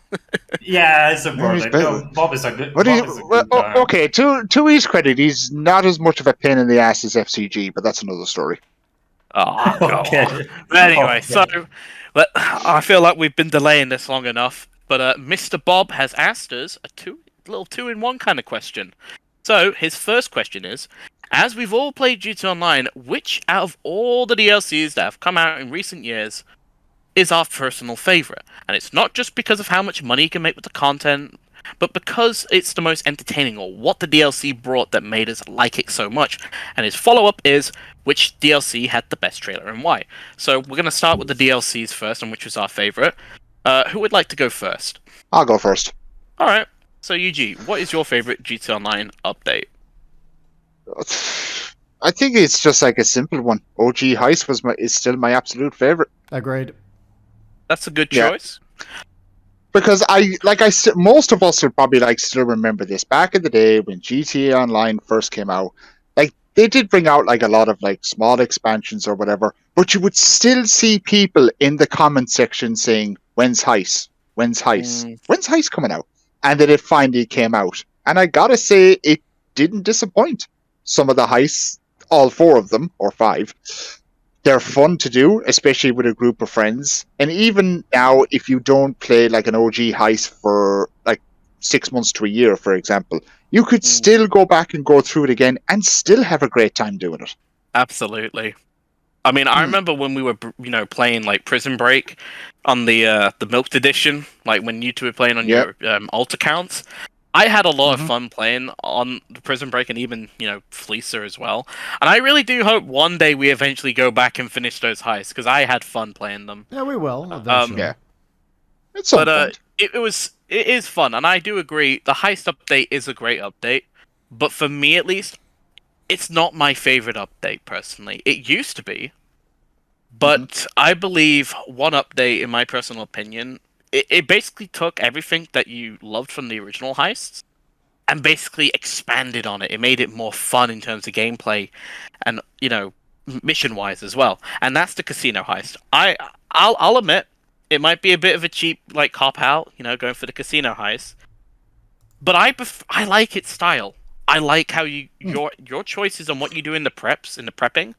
[SPEAKER 5] Yeah, it's a
[SPEAKER 6] he's
[SPEAKER 5] perfect.
[SPEAKER 6] better.
[SPEAKER 5] No, Bob is a good.
[SPEAKER 6] What do
[SPEAKER 5] Bob
[SPEAKER 6] you,
[SPEAKER 5] is a
[SPEAKER 6] well,
[SPEAKER 5] good guy.
[SPEAKER 6] okay, to his credit, he's not as much of a pain in the ass as FCG, but that's another story.
[SPEAKER 3] Oh, go
[SPEAKER 5] Okay.
[SPEAKER 3] on. But anyway,
[SPEAKER 5] Okay.
[SPEAKER 3] so I feel like we've been delaying this long enough. But Mr. Bob has asked us a little two-in-one kind of question. So his first question is: as we've all played GT Online, which out of all the DLCs that have come out in recent years is our personal favorite? And it's not just because of how much money you can make with the content, but because it's the most entertaining, or what the DLC brought that made us like it so much. And his follow-up is, which DLC had the best trailer and why? So we're going to start with the DLCs first, and which was our favorite. Who would like to go first?
[SPEAKER 6] I'll go first.
[SPEAKER 3] Alright, so UG, what is your favorite GT Online update?
[SPEAKER 6] I think it's just like a simple one. OG Heist is still my absolute favorite.
[SPEAKER 4] Agreed.
[SPEAKER 3] That's a good
[SPEAKER 6] Yeah.
[SPEAKER 3] choice.
[SPEAKER 6] Because most of us would probably like still remember this back in the day when GTA Online first came out. Like they did bring out like a lot of like small expansions or whatever, but you would still see people in the comment section saying, "When's Heist? When's Heist? When's Heist coming out?" And then it finally came out, and I gotta say it didn't disappoint. Some of the heists, all 4 of them or 5. They're fun to do, especially with a group of friends. And even now, if you don't play like an OG heist for like 6 months to a year, for example, you could still go back and go through it again and still have a great time doing it.
[SPEAKER 3] Absolutely. I mean, I remember when we were, playing like Prison Break on the Milked Edition, like when you two were playing on your alt accounts. I had a lot of fun playing on the Prison Break and even, Fleecer as well. And I really do hope one day we eventually go back and finish those heists, because I had fun playing them.
[SPEAKER 4] Yeah, we will eventually.
[SPEAKER 6] Yeah. It's some
[SPEAKER 3] But
[SPEAKER 6] point.
[SPEAKER 3] it is fun, and I do agree, the heist update is a great update. But for me, at least, it's not my favorite update, personally. It used to be. But I believe one update, in my personal opinion, it basically took everything that you loved from the original heists and basically expanded on it. It made it more fun in terms of gameplay and, mission wise as well. And that's the casino heist. I'll admit it might be a bit of a cheap like cop out, going for the casino heist. But I like its style. I like how your choices on what you do in the prepping,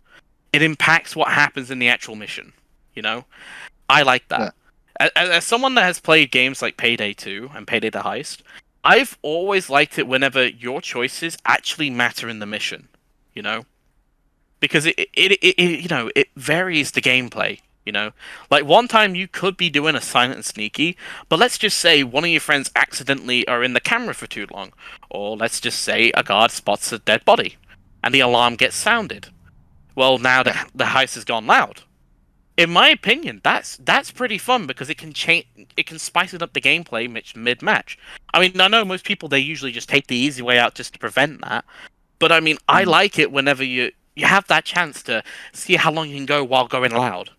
[SPEAKER 3] it impacts what happens in the actual mission. I like that. Yeah. As someone that has played games like Payday 2 and Payday the Heist, I've always liked it whenever your choices actually matter in the mission. Because it varies the gameplay. Like one time you could be doing a silent and sneaky, but let's just say one of your friends accidentally are in the camera for too long, or let's just say a guard spots a dead body, and the alarm gets sounded. Well, now the heist has gone loud. In my opinion, that's pretty fun because it can spice it up the gameplay mid match. I mean, I know most people they usually just take the easy way out just to prevent that, but I mean, I like it whenever you have that chance to see how long you can go while going loud.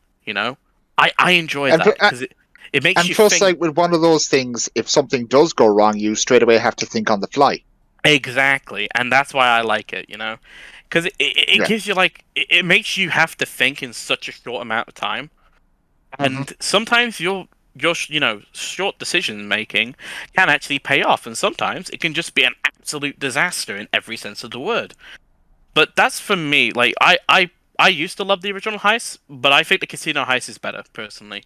[SPEAKER 3] I enjoy that because it makes you
[SPEAKER 6] plus,
[SPEAKER 3] think.
[SPEAKER 6] like with one of those things, if something does go wrong, you straight away have to think on the fly.
[SPEAKER 3] Exactly, and that's why I like it. Because it gives you it makes you have to think in such a short amount of time, and sometimes your short decision making can actually pay off, and sometimes it can just be an absolute disaster in every sense of the word. But that's for me. Like I used to love the original heist, but I think the casino heist is better, personally.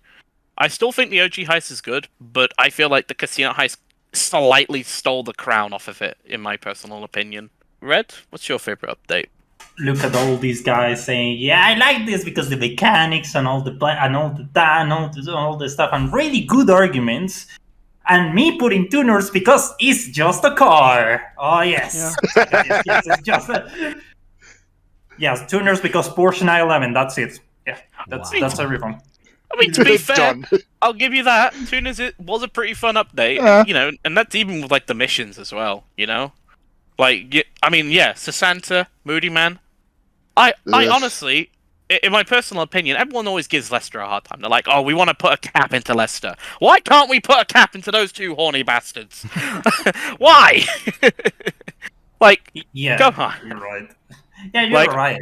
[SPEAKER 3] I still think the OG heist is good, but I feel like the casino heist slightly stole the crown off of it, in my personal opinion. Red, what's your favorite update?
[SPEAKER 5] Look at all these guys saying, "Yeah, I like this because the mechanics and all the stuff and really good arguments." And me putting tuners because it's just a car. Oh yes, yes, it's just a. Yes, tuners because Porsche 911. That's it. Yeah, that's everything.
[SPEAKER 3] I mean, to be fair, I'll give you that. Tuners was a pretty fun update, and that's even with like the missions as well. Like I mean, Sasanta, Moody Man. I honestly, in my personal opinion, everyone always gives Lester a hard time. They're like, "Oh, we want to put a cap into Lester. Why can't we put a cap into those two horny bastards? Why?" Come on.
[SPEAKER 5] You're right. Yeah, you're right.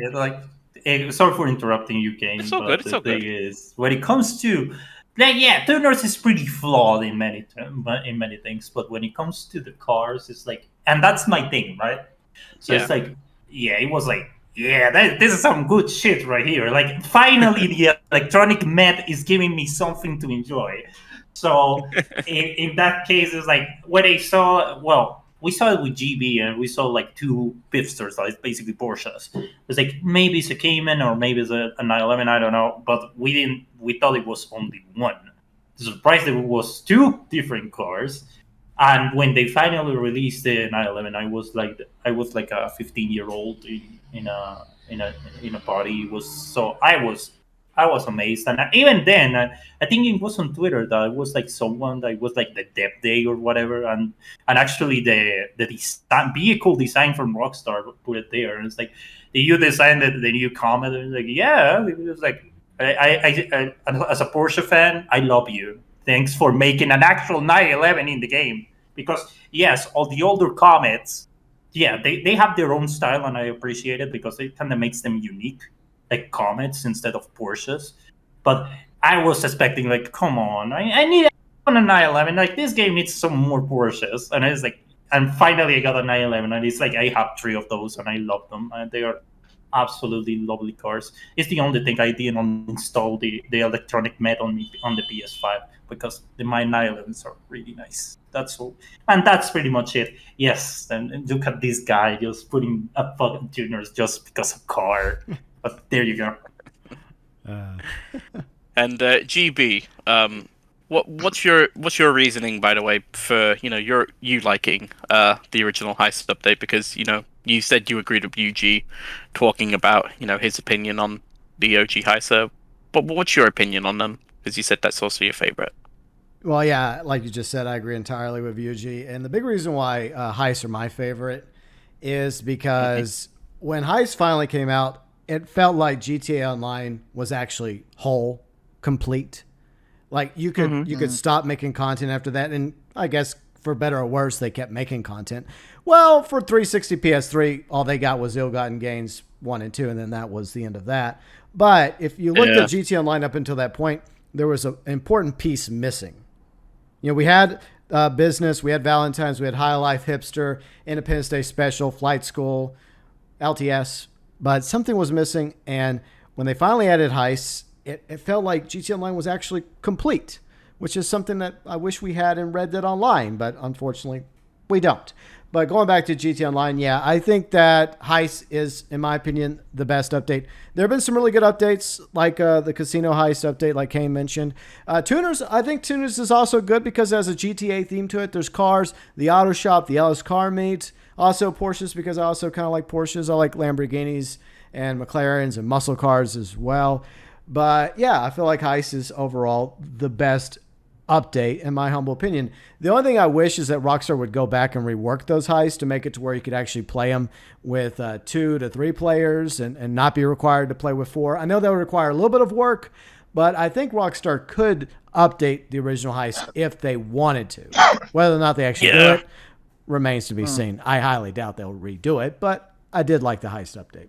[SPEAKER 5] Sorry for interrupting you, Kane.
[SPEAKER 3] It's all good.
[SPEAKER 5] The thing is, when it comes to tuners is pretty flawed in many things, but when it comes to the cars, it's like, and that's my thing, right? So it's like, it was like, this is some good shit right here. Like, finally, the electronic met is giving me something to enjoy. So in that case, it's like when I saw, we saw it with GB and we saw like two Pipsters, like basically Porsches. It's like maybe it's a Cayman or maybe it's a 911, I don't know. But we thought it was only one. Surprised it was two different cars. And when they finally released the 911, I was like a 15-year-old in a party. I was amazed, and even then, I think it was on Twitter that it was like someone that was like the Dev Day or whatever, and actually the vehicle design from Rockstar put it there, and it's like, did you design the new Comet? And it's like, yeah, it was like, I as a Porsche fan, I love you. Thanks for making an actual 911 in the game, because yes, all the older Comets, they have their own style, and I appreciate it because it kind of makes them unique. Like Comets instead of Porsches, but I was expecting like, come on, I need a 911. Like this game needs some more Porsches, and it's like, and finally I got a 911, and it's like I have 3 of those, and I love them, and they are absolutely lovely cars. It's the only thing I didn't install the electronic met on the PS5 because my 911s are really nice. That's all, and that's pretty much it. Yes, and look at this guy just putting up fucking tuners just because of car. But there you go.
[SPEAKER 3] And GB, what's your reasoning, by the way, for you liking the original heist update? Because you said you agreed with UG talking about his opinion on the OG heist. But what's your opinion on them? Because you said that's also your favorite.
[SPEAKER 4] Well, yeah, like you just said, I agree entirely with UG. And the big reason why heists are my favorite is because when heists finally came out, it felt like GTA Online was actually whole, complete. Like you could stop making content after that, and I guess for better or worse, they kept making content. Well, for 360 PS3, all they got was Ill-Gotten Gains 1 and 2, and then that was the end of that. But if you looked at GTA Online up until that point, there was an important piece missing. You know, we had business, we had Valentine's, we had High Life Hipster, Independence Day Special, Flight School, LTS, but something was missing. And when they finally added heists, it felt like GTA Online was actually complete, which is something that I wish we had in Red Dead Online, but unfortunately we don't. But going back to GTA Online, yeah, I think that Heist is, in my opinion, the best update. There have been some really good updates, like the Casino Heist update, like Kane mentioned. Tuners, I think Tuners is also good because it has a GTA theme to it. There's cars, the auto shop, the Ellis car meet. Also Porsches, because I also kind of like Porsches. I like Lamborghinis and McLarens and muscle cars as well. But yeah, I feel like Heist is overall the best update, in my humble opinion. The only thing I wish is that Rockstar would go back and rework those heists to make it to where you could actually play them with 2 to 3 players and not be required to play with 4. I know that would require a little bit of work, but I think Rockstar could update the original heist if they wanted to. Whether or not they actually do it remains to be seen. I highly doubt they'll redo it, but I did like the heist update.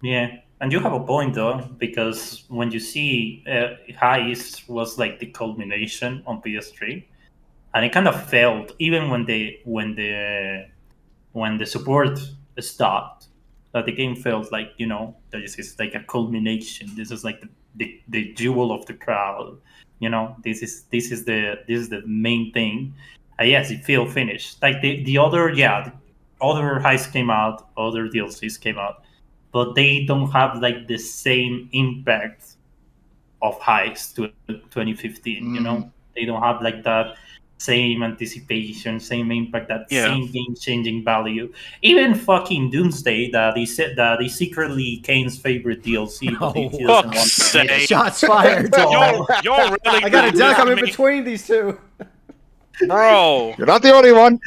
[SPEAKER 5] Yeah, and you have a point though, because when you see Heist was like the culmination on PS3, and it kind of failed even when the support stopped. That the game felt like, you know, this is like a culmination. This is like the jewel of the crowd. You know, this is the main thing. Yes, it feel finished. Like the other other heists came out, other DLCs came out, but they don't have like the same impact of Heist to 2015. You know, they don't have like that same anticipation, same impact, that same game-changing value. Even fucking Doomsday, that is secretly Kane's favorite DLC, but he doesn't want to admit it.
[SPEAKER 4] Shots fired.
[SPEAKER 3] You're really
[SPEAKER 4] I got a duck. I'm in
[SPEAKER 3] me,
[SPEAKER 4] between these two.
[SPEAKER 3] bro.
[SPEAKER 6] You're not the only one.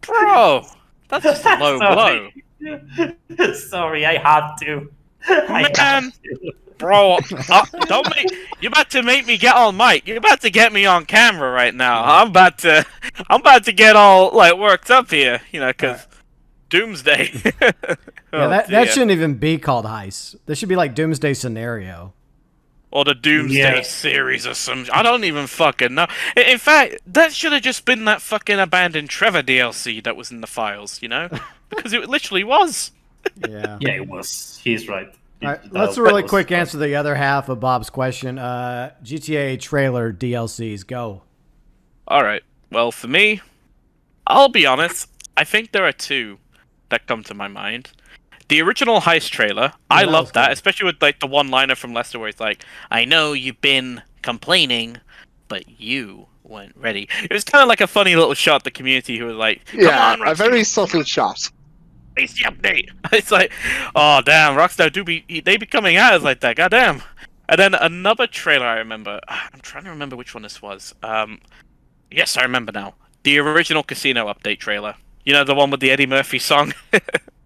[SPEAKER 3] Bro, that's just a low blow.
[SPEAKER 5] Sorry, I had to.
[SPEAKER 3] Man, bro, don't make. You're about to make me get on mic. You're about to get me on camera right now. I'm about to get all like worked up here. You know, because Doomsday.
[SPEAKER 4] That shouldn't even be called Heist. This should be like Doomsday Scenario.
[SPEAKER 3] Or the Doomsday series or some. I don't even fucking know. In fact, that should have just been that fucking abandoned Trevor DLC that was in the files, you know? Because it literally was.
[SPEAKER 4] Yeah.
[SPEAKER 5] Yeah, it was. He's right.
[SPEAKER 4] All right, let's really quick answer the other half of Bob's question. GTA trailer DLCs, go.
[SPEAKER 3] All right. Well, for me, I'll be honest. I think there are 2 that come to my mind. The original Heist trailer, I love that, especially with like the one-liner from Lester where it's like, "I know you've been complaining, but you weren't ready." It was kind of like a funny little shot. The community who was like, "Come on, Rockstar,
[SPEAKER 6] a very subtle shot.
[SPEAKER 3] release the update." It's like, oh damn, Rockstar they be coming at us like that, goddamn. And then another trailer I remember. I'm trying to remember which one this was. Yes, I remember now. The original Casino update trailer. You know, the one with the Eddie Murphy song.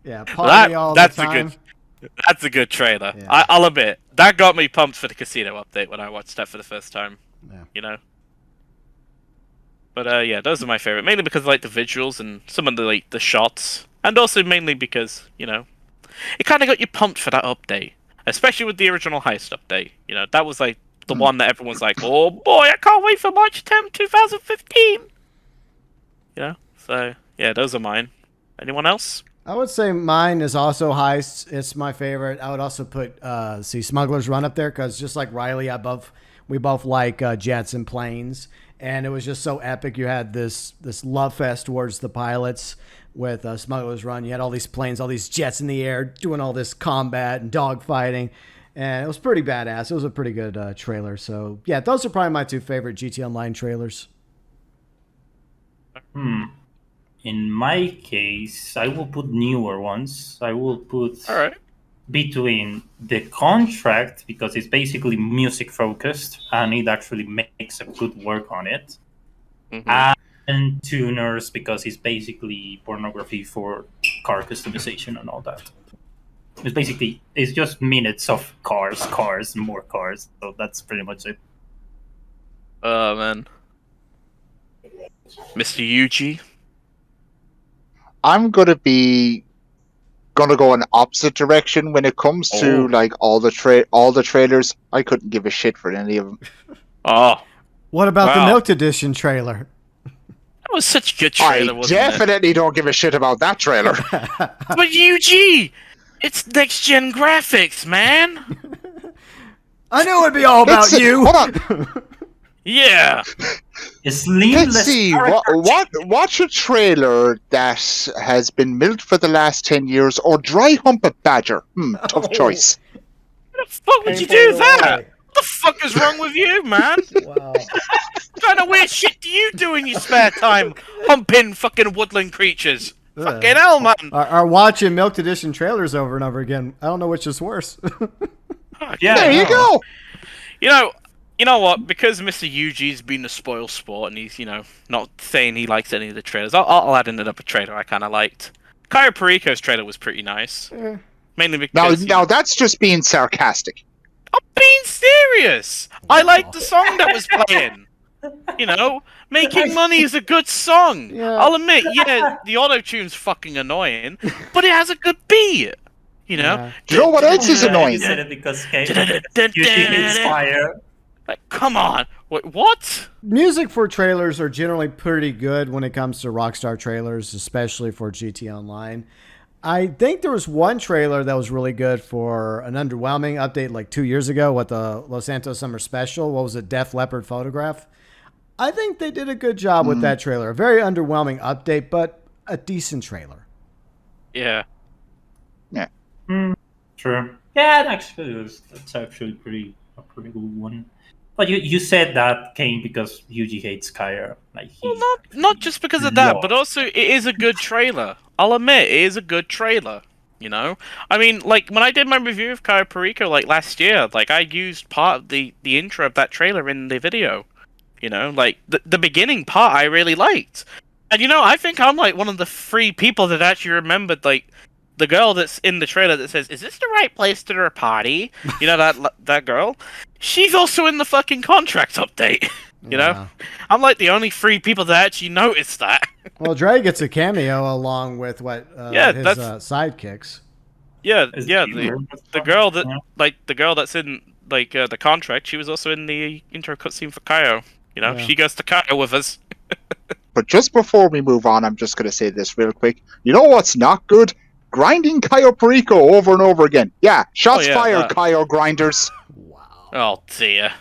[SPEAKER 4] Yeah, party all the time.
[SPEAKER 3] That's a good trailer.
[SPEAKER 4] Yeah.
[SPEAKER 3] I'll admit that got me pumped for the Casino update when I watched that for the first time.
[SPEAKER 4] Yeah.
[SPEAKER 3] You know. But yeah, those are my favorite, mainly because I like the visuals and some of the shots, and also mainly because you know, it kind of got you pumped for that update, especially with the original Heist update. You know, that was like the one that everyone's like, "Oh boy, I can't wait for March 10th, 2015." You know, so yeah, those are mine. Anyone else?
[SPEAKER 4] I would say mine is also Heists. It's my favorite. I would also put Smuggler's Run up there because just like Riley, we both like jets and planes, and it was just so epic. You had this love fest towards the pilots with Smuggler's Run. You had all these planes, all these jets in the air doing all this combat and dogfighting, and it was pretty badass. It was a pretty good trailer. So yeah, those are probably my 2 favorite GT Online trailers.
[SPEAKER 5] In my case, I will put newer ones. I will put between The Contract, because it's basically music focused and it actually makes a good work on it. And Tuners, because it's basically pornography for car customization and all that. It's just minutes of cars, and more cars. So that's pretty much it.
[SPEAKER 3] Oh man, Mr. Yuji.
[SPEAKER 6] I'm gonna go in opposite direction when it comes to like all the trailers. I couldn't give a shit for any of them.
[SPEAKER 3] Oh,
[SPEAKER 4] What about the
[SPEAKER 3] Wow.
[SPEAKER 4] Milk Edition trailer?
[SPEAKER 3] that was such a good trailer,
[SPEAKER 6] I
[SPEAKER 3] wasn't it?
[SPEAKER 6] definitely don't give a shit about that trailer.
[SPEAKER 3] But Yuji, it's next gen graphics, man.
[SPEAKER 4] I knew it'd be all about
[SPEAKER 6] Let's see-
[SPEAKER 4] you.
[SPEAKER 6] Hold on.
[SPEAKER 3] Yeah.
[SPEAKER 5] It's
[SPEAKER 6] Let's
[SPEAKER 5] sleeveless.
[SPEAKER 6] see. Watch a trailer that has been milked for the last 10 years, or dry hump a badger. Tough choice.
[SPEAKER 3] What the fuck would you
[SPEAKER 4] Painful
[SPEAKER 3] do
[SPEAKER 4] either
[SPEAKER 3] that?
[SPEAKER 4] way.
[SPEAKER 3] What the fuck is wrong with you, man?
[SPEAKER 4] Wow.
[SPEAKER 3] What kind of weird shit do you do in your spare time? Humping fucking woodland creatures. Fucking hell, man.
[SPEAKER 4] Are watching Milk Edition trailers over and over again. I don't know which is worse.
[SPEAKER 5] Yeah,
[SPEAKER 6] There you go.
[SPEAKER 3] You know what? Because Mr. Yuji's been a spoil sport and he's, not saying he likes any of the trailers, I'll add in another trailer I kind of liked. Caio Perico's trailer was pretty nice. Mainly because...
[SPEAKER 6] Now that's just being sarcastic.
[SPEAKER 3] I'm being serious! I like the song that was playing! Making Money is a good song!
[SPEAKER 4] Yeah.
[SPEAKER 3] I'll admit, the auto-tune's fucking annoying, but it has a good beat!
[SPEAKER 4] Yeah.
[SPEAKER 6] Do you know what else is annoying?
[SPEAKER 5] You said it because you hates fire.
[SPEAKER 3] Like, come on! Wait, what?
[SPEAKER 4] Music for trailers are generally pretty good when it comes to Rockstar trailers, especially for GT Online. I think there was one trailer that was really good for an underwhelming update like 2 years ago with the Los Santos Summer Special. What was it? Def Leppard Photograph. I think they did a good job with that trailer. A very underwhelming update, but a decent trailer.
[SPEAKER 3] Yeah.
[SPEAKER 5] True. Yeah, that's actually a pretty good one. But you said that came because Yuji hates Kaya.
[SPEAKER 3] Well, not just because of that, but also it is a good trailer. I'll admit, it is a good trailer. I mean, like when I did my review of Caio Perico like last year, like I used part of the intro of that trailer in the video. Like the beginning part I really liked, and I think I'm like one of the 3 people that actually remembered like the girl that's in the trailer that says, "Is this the right place to do a party?" That girl. She's also in the fucking contract update.
[SPEAKER 4] Yeah.
[SPEAKER 3] I'm like the only 3 people that actually noticed that.
[SPEAKER 4] Well, Dre gets a cameo along with his sidekicks.
[SPEAKER 3] The girl the girl that's in the contract, she was also in the intro cutscene for Caio. She goes to Caio with us.
[SPEAKER 6] But just before we move on, I'm just going to say this real quick. You know what's not good? Grinding Caio Perico over and over again. Yeah, shots fired, Caio grinders.
[SPEAKER 4] Wow.
[SPEAKER 3] Oh dear.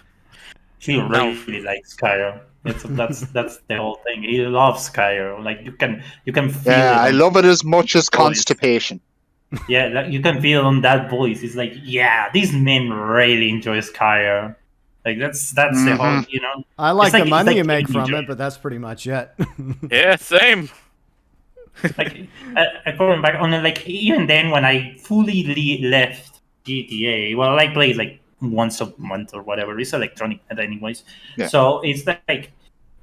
[SPEAKER 5] He really likes Kaya. That's the whole thing. He loves Kaya. Like you can feel it.
[SPEAKER 6] Yeah, I love it as much as constipation.
[SPEAKER 5] Yeah, you can feel on that voice. It's like, yeah, these men really enjoys Kaya. Like that's the whole,
[SPEAKER 4] I like the money you make
[SPEAKER 5] teenager.
[SPEAKER 4] from it, but that's pretty much it.
[SPEAKER 3] Yeah, same.
[SPEAKER 5] Like going back on it, like even then when I fully left GTA, well, I played like once a month or whatever. It's electronic anyways.
[SPEAKER 6] Yeah.
[SPEAKER 5] So it's like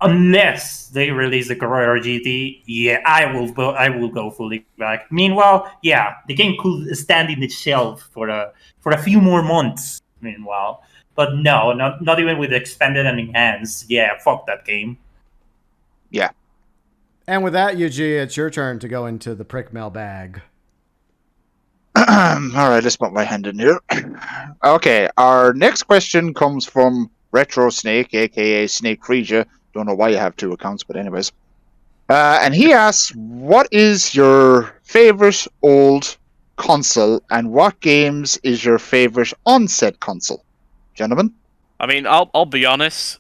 [SPEAKER 5] unless they release the Carrera GT, yeah, I will go fully back. Meanwhile, yeah, the game could stand in the shelf for a few more months. Meanwhile, but no, not even with expanded and enhanced. Yeah, fuck that game.
[SPEAKER 6] Yeah.
[SPEAKER 4] And with that, Yuji, it's your turn to go into the Prickmail bag.
[SPEAKER 6] All right, let's put my hand in here. Okay, our next question comes from Retro Snake, aka Snake Frisia. Don't know why you have 2 accounts, but anyways. And he asks, what is your favorite old console, and what games is your favorite on-set console? Gentlemen?
[SPEAKER 3] I mean, I'll be honest.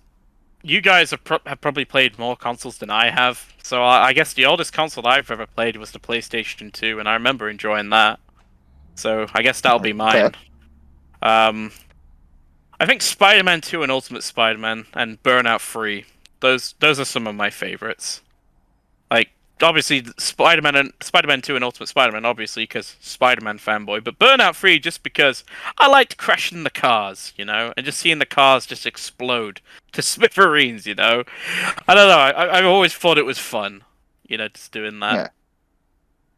[SPEAKER 3] You guys have probably played more consoles than I have, so I guess the oldest console I've ever played was the PlayStation 2, and I remember enjoying that. So I guess that'll be mine.
[SPEAKER 6] Okay.
[SPEAKER 3] I think Spider-Man 2 and Ultimate Spider-Man and Burnout 3. Those are some of my favorites. Like obviously Spider-Man 2 and Ultimate Spider-Man, obviously because Spider-Man fanboy, but Burnout 3 just because I liked crashing the cars, and just seeing the cars just explode to smithereens, I don't know. I've always thought it was fun, just doing that.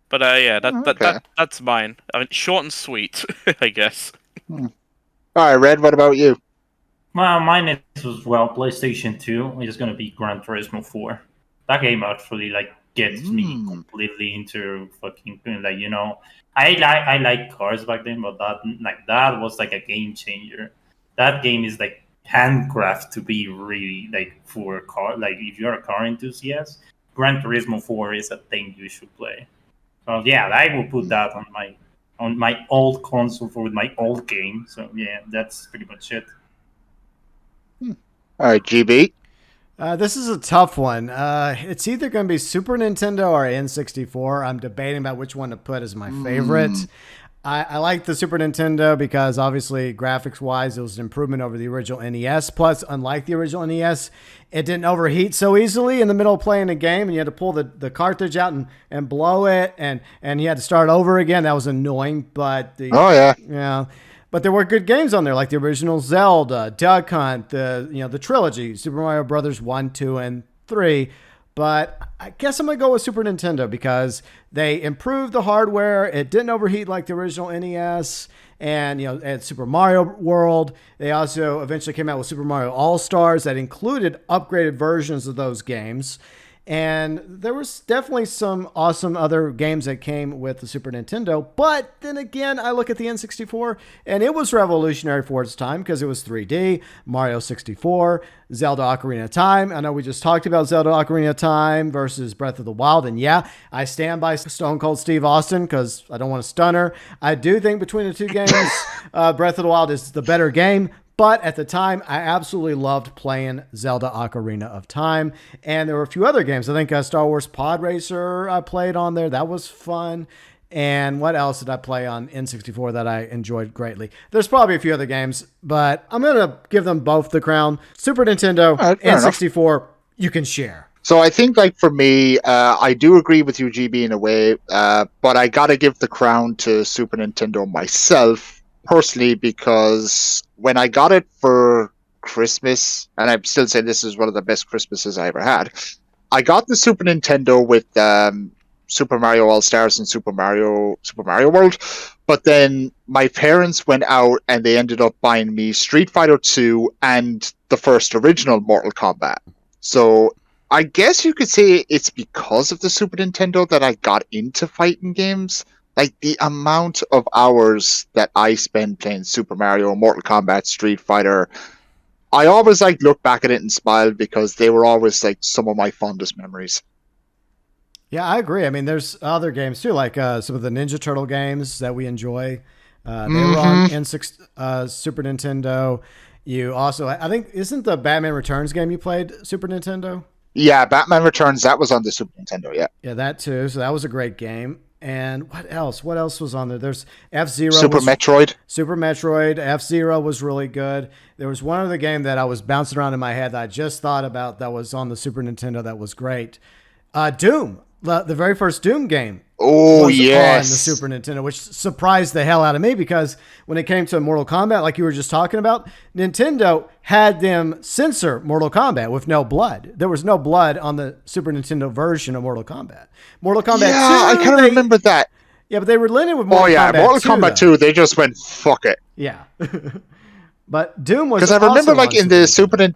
[SPEAKER 3] But yeah,
[SPEAKER 6] Okay.
[SPEAKER 3] that's mine. I mean, short and sweet, I guess.
[SPEAKER 6] All right, Red. What about you?
[SPEAKER 5] Well, mine is as well PlayStation 2. It's gonna be Gran Turismo 4. That game actually like gets me completely into fucking like I like cars back then, but that was like a game changer. That game is like handcraft to be really like for a car. Like if you're a car enthusiast, Gran Turismo 4 is a thing you should play. So yeah, I will put that on my old console for my old game. So yeah, that's pretty much it.
[SPEAKER 6] All right, GB.
[SPEAKER 4] This is a tough one. It's either going to be Super Nintendo or N64. I'm debating about which one to put as my favorite. I like the Super Nintendo because obviously graphics-wise, it was an improvement over the original NES. Plus, unlike the original NES, it didn't overheat so easily in the middle of playing a game, and you had to pull the cartridge out and blow it, and you had to start over again. That was annoying, but but there were good games on there, like the original Zelda, Duck Hunt, the trilogy, Super Mario Brothers 1, 2, and 3. But I guess I'm going to go with Super Nintendo because they improved the hardware. It didn't overheat like the original NES. And, at Super Mario World, they also eventually came out with Super Mario All-Stars that included upgraded versions of those games. And there was definitely some awesome other games that came with the Super Nintendo. But then again, I look at the N64, and it was revolutionary for its time because it was 3D, Mario 64, Zelda Ocarina of Time. I know we just talked about Zelda Ocarina of Time versus Breath of the Wild. And yeah, I stand by Stone Cold Steve Austin because I don't want to stun her. I do think between the two games, Breath of the Wild is the better game. But at the time, I absolutely loved playing Zelda Ocarina of Time. And there were a few other games. I think Star Wars Pod Racer I played on there. That was fun. And what else did I play on N64 that I enjoyed greatly? There's probably a few other games, but I'm going to give them both the crown. Super Nintendo, N64, you can share.
[SPEAKER 6] So I think, like, for me, I do agree with you, GB, in a way, but I got to give the crown to Super Nintendo myself. Personally, because when I got it for Christmas, and I'm still saying this is one of the best Christmases I ever had, I got the Super Nintendo with Super Mario All Stars and Super Mario World, but then my parents went out and they ended up buying me Street Fighter 2 and the first original Mortal Kombat. So I guess you could say it's because of the Super Nintendo that I got into fighting games. Like, the amount of hours that I spent playing Super Mario, Mortal Kombat, Street Fighter, I always look back at it and smile because they were always some of my fondest memories.
[SPEAKER 4] Yeah, I agree. I mean, there's other games too, like some of the Ninja Turtle games that we enjoy. They were on Super Nintendo. You also, I think, isn't the Batman Returns game you played Super Nintendo?
[SPEAKER 6] Yeah, Batman Returns, that was on the Super Nintendo, yeah.
[SPEAKER 4] Yeah, that too. So that was a great game. And what else? What else was on there? There's F-Zero.
[SPEAKER 6] Super
[SPEAKER 4] Metroid. F-Zero was really good. There was one other game that I was bouncing around in my head that I just thought about that was on the Super Nintendo that was great. Doom. The very first Doom game.
[SPEAKER 6] Was
[SPEAKER 4] on the Super Nintendo, which surprised the hell out of me because when it came to Mortal Kombat, like you were just talking about, Nintendo had them censor Mortal Kombat with no blood. There was no blood on the Super Nintendo version of Mortal Kombat. Mortal Kombat 2.
[SPEAKER 6] I kind of remember that.
[SPEAKER 4] Yeah, but they relented with Mortal Kombat 2.
[SPEAKER 6] Mortal Kombat 2, they just went, fuck it.
[SPEAKER 4] Yeah. But Doom was
[SPEAKER 6] because I remember in the Super Nintendo.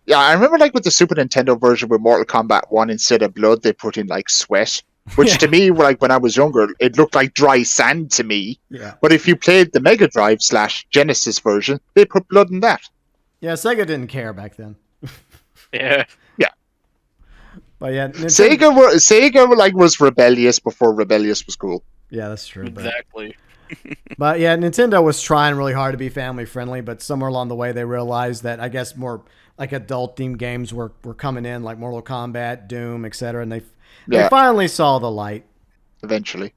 [SPEAKER 6] Yeah, I remember with the Super Nintendo version with Mortal Kombat 1, instead of blood, they put in sweat. Which to me, when I was younger, it looked like dry sand to me.
[SPEAKER 4] Yeah.
[SPEAKER 6] But if you played the Mega Drive / Genesis version, they put blood in that.
[SPEAKER 4] Yeah, Sega didn't care back then.
[SPEAKER 3] Yeah.
[SPEAKER 6] Yeah.
[SPEAKER 4] But yeah,
[SPEAKER 6] Sega was rebellious before rebellious was cool.
[SPEAKER 4] Yeah, that's true.
[SPEAKER 3] Exactly.
[SPEAKER 4] But yeah, Nintendo was trying really hard to be family friendly, but somewhere along the way they realized that I guess more adult themed games were coming in, like Mortal Kombat, Doom, etc. And they finally saw the light.
[SPEAKER 6] Eventually.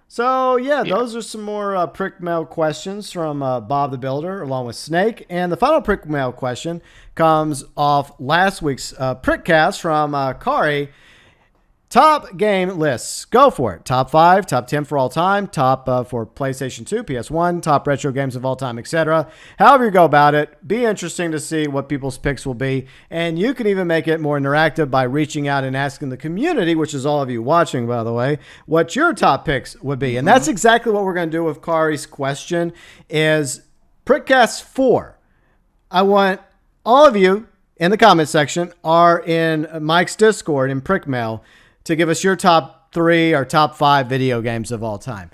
[SPEAKER 4] So yeah, those are some more prick mail questions from Bob the Builder along with Snake. And the final prick mail question comes off last week's Prickcast from Kari. Top game lists. Go for it. Top 5, top 10 for all time, top for PlayStation 2, PS1, top retro games of all time, etc. However you go about it, be interesting to see what people's picks will be. And you can even make it more interactive by reaching out and asking the community, which is all of you watching, by the way, what your top picks would be. And that's exactly what we're going to do with Kari's question is Prickast 4. I want all of you in the comment section or in Mike's Discord in Prickmail to give us your top 3 or top 5 video games of all time.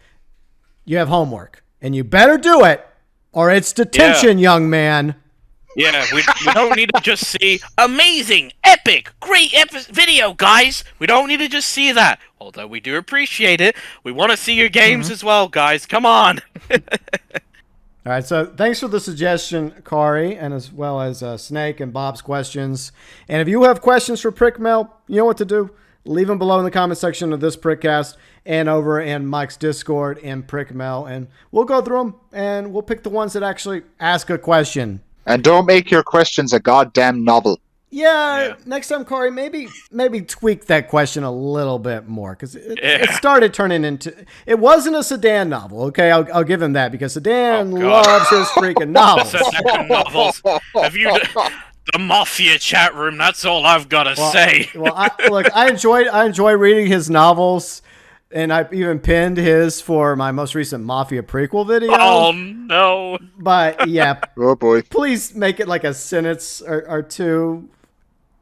[SPEAKER 4] You have homework, and you better do it, or it's detention, young man.
[SPEAKER 3] Yeah, we don't need to just see amazing, epic, great video, guys. We don't need to just see that. Although we do appreciate it. We want to see your games as well, guys. Come on.
[SPEAKER 4] All right, so thanks for the suggestion, Kari, and as well as Snake and Bob's questions. And if you have questions for Prickmail, you know what to do. Leave them below in the comment section of this Prickcast and over in Mike's Discord and Prickmail, and we'll go through them, and we'll pick the ones that actually ask a question.
[SPEAKER 6] And don't make your questions a goddamn novel.
[SPEAKER 4] Yeah, next time, Corey, maybe tweak that question a little bit more, because it started turning into... It wasn't a Sedan novel, okay? I'll give him that, because Sedan loves his freaking novels.
[SPEAKER 3] novels. Have you... The Mafia chat room, that's all I've got to say.
[SPEAKER 4] Well, I enjoy reading his novels, and I even pinned his for my most recent Mafia prequel video.
[SPEAKER 3] Oh, no.
[SPEAKER 4] But, yeah.
[SPEAKER 6] Oh, boy.
[SPEAKER 4] Please make it like a sentence or two.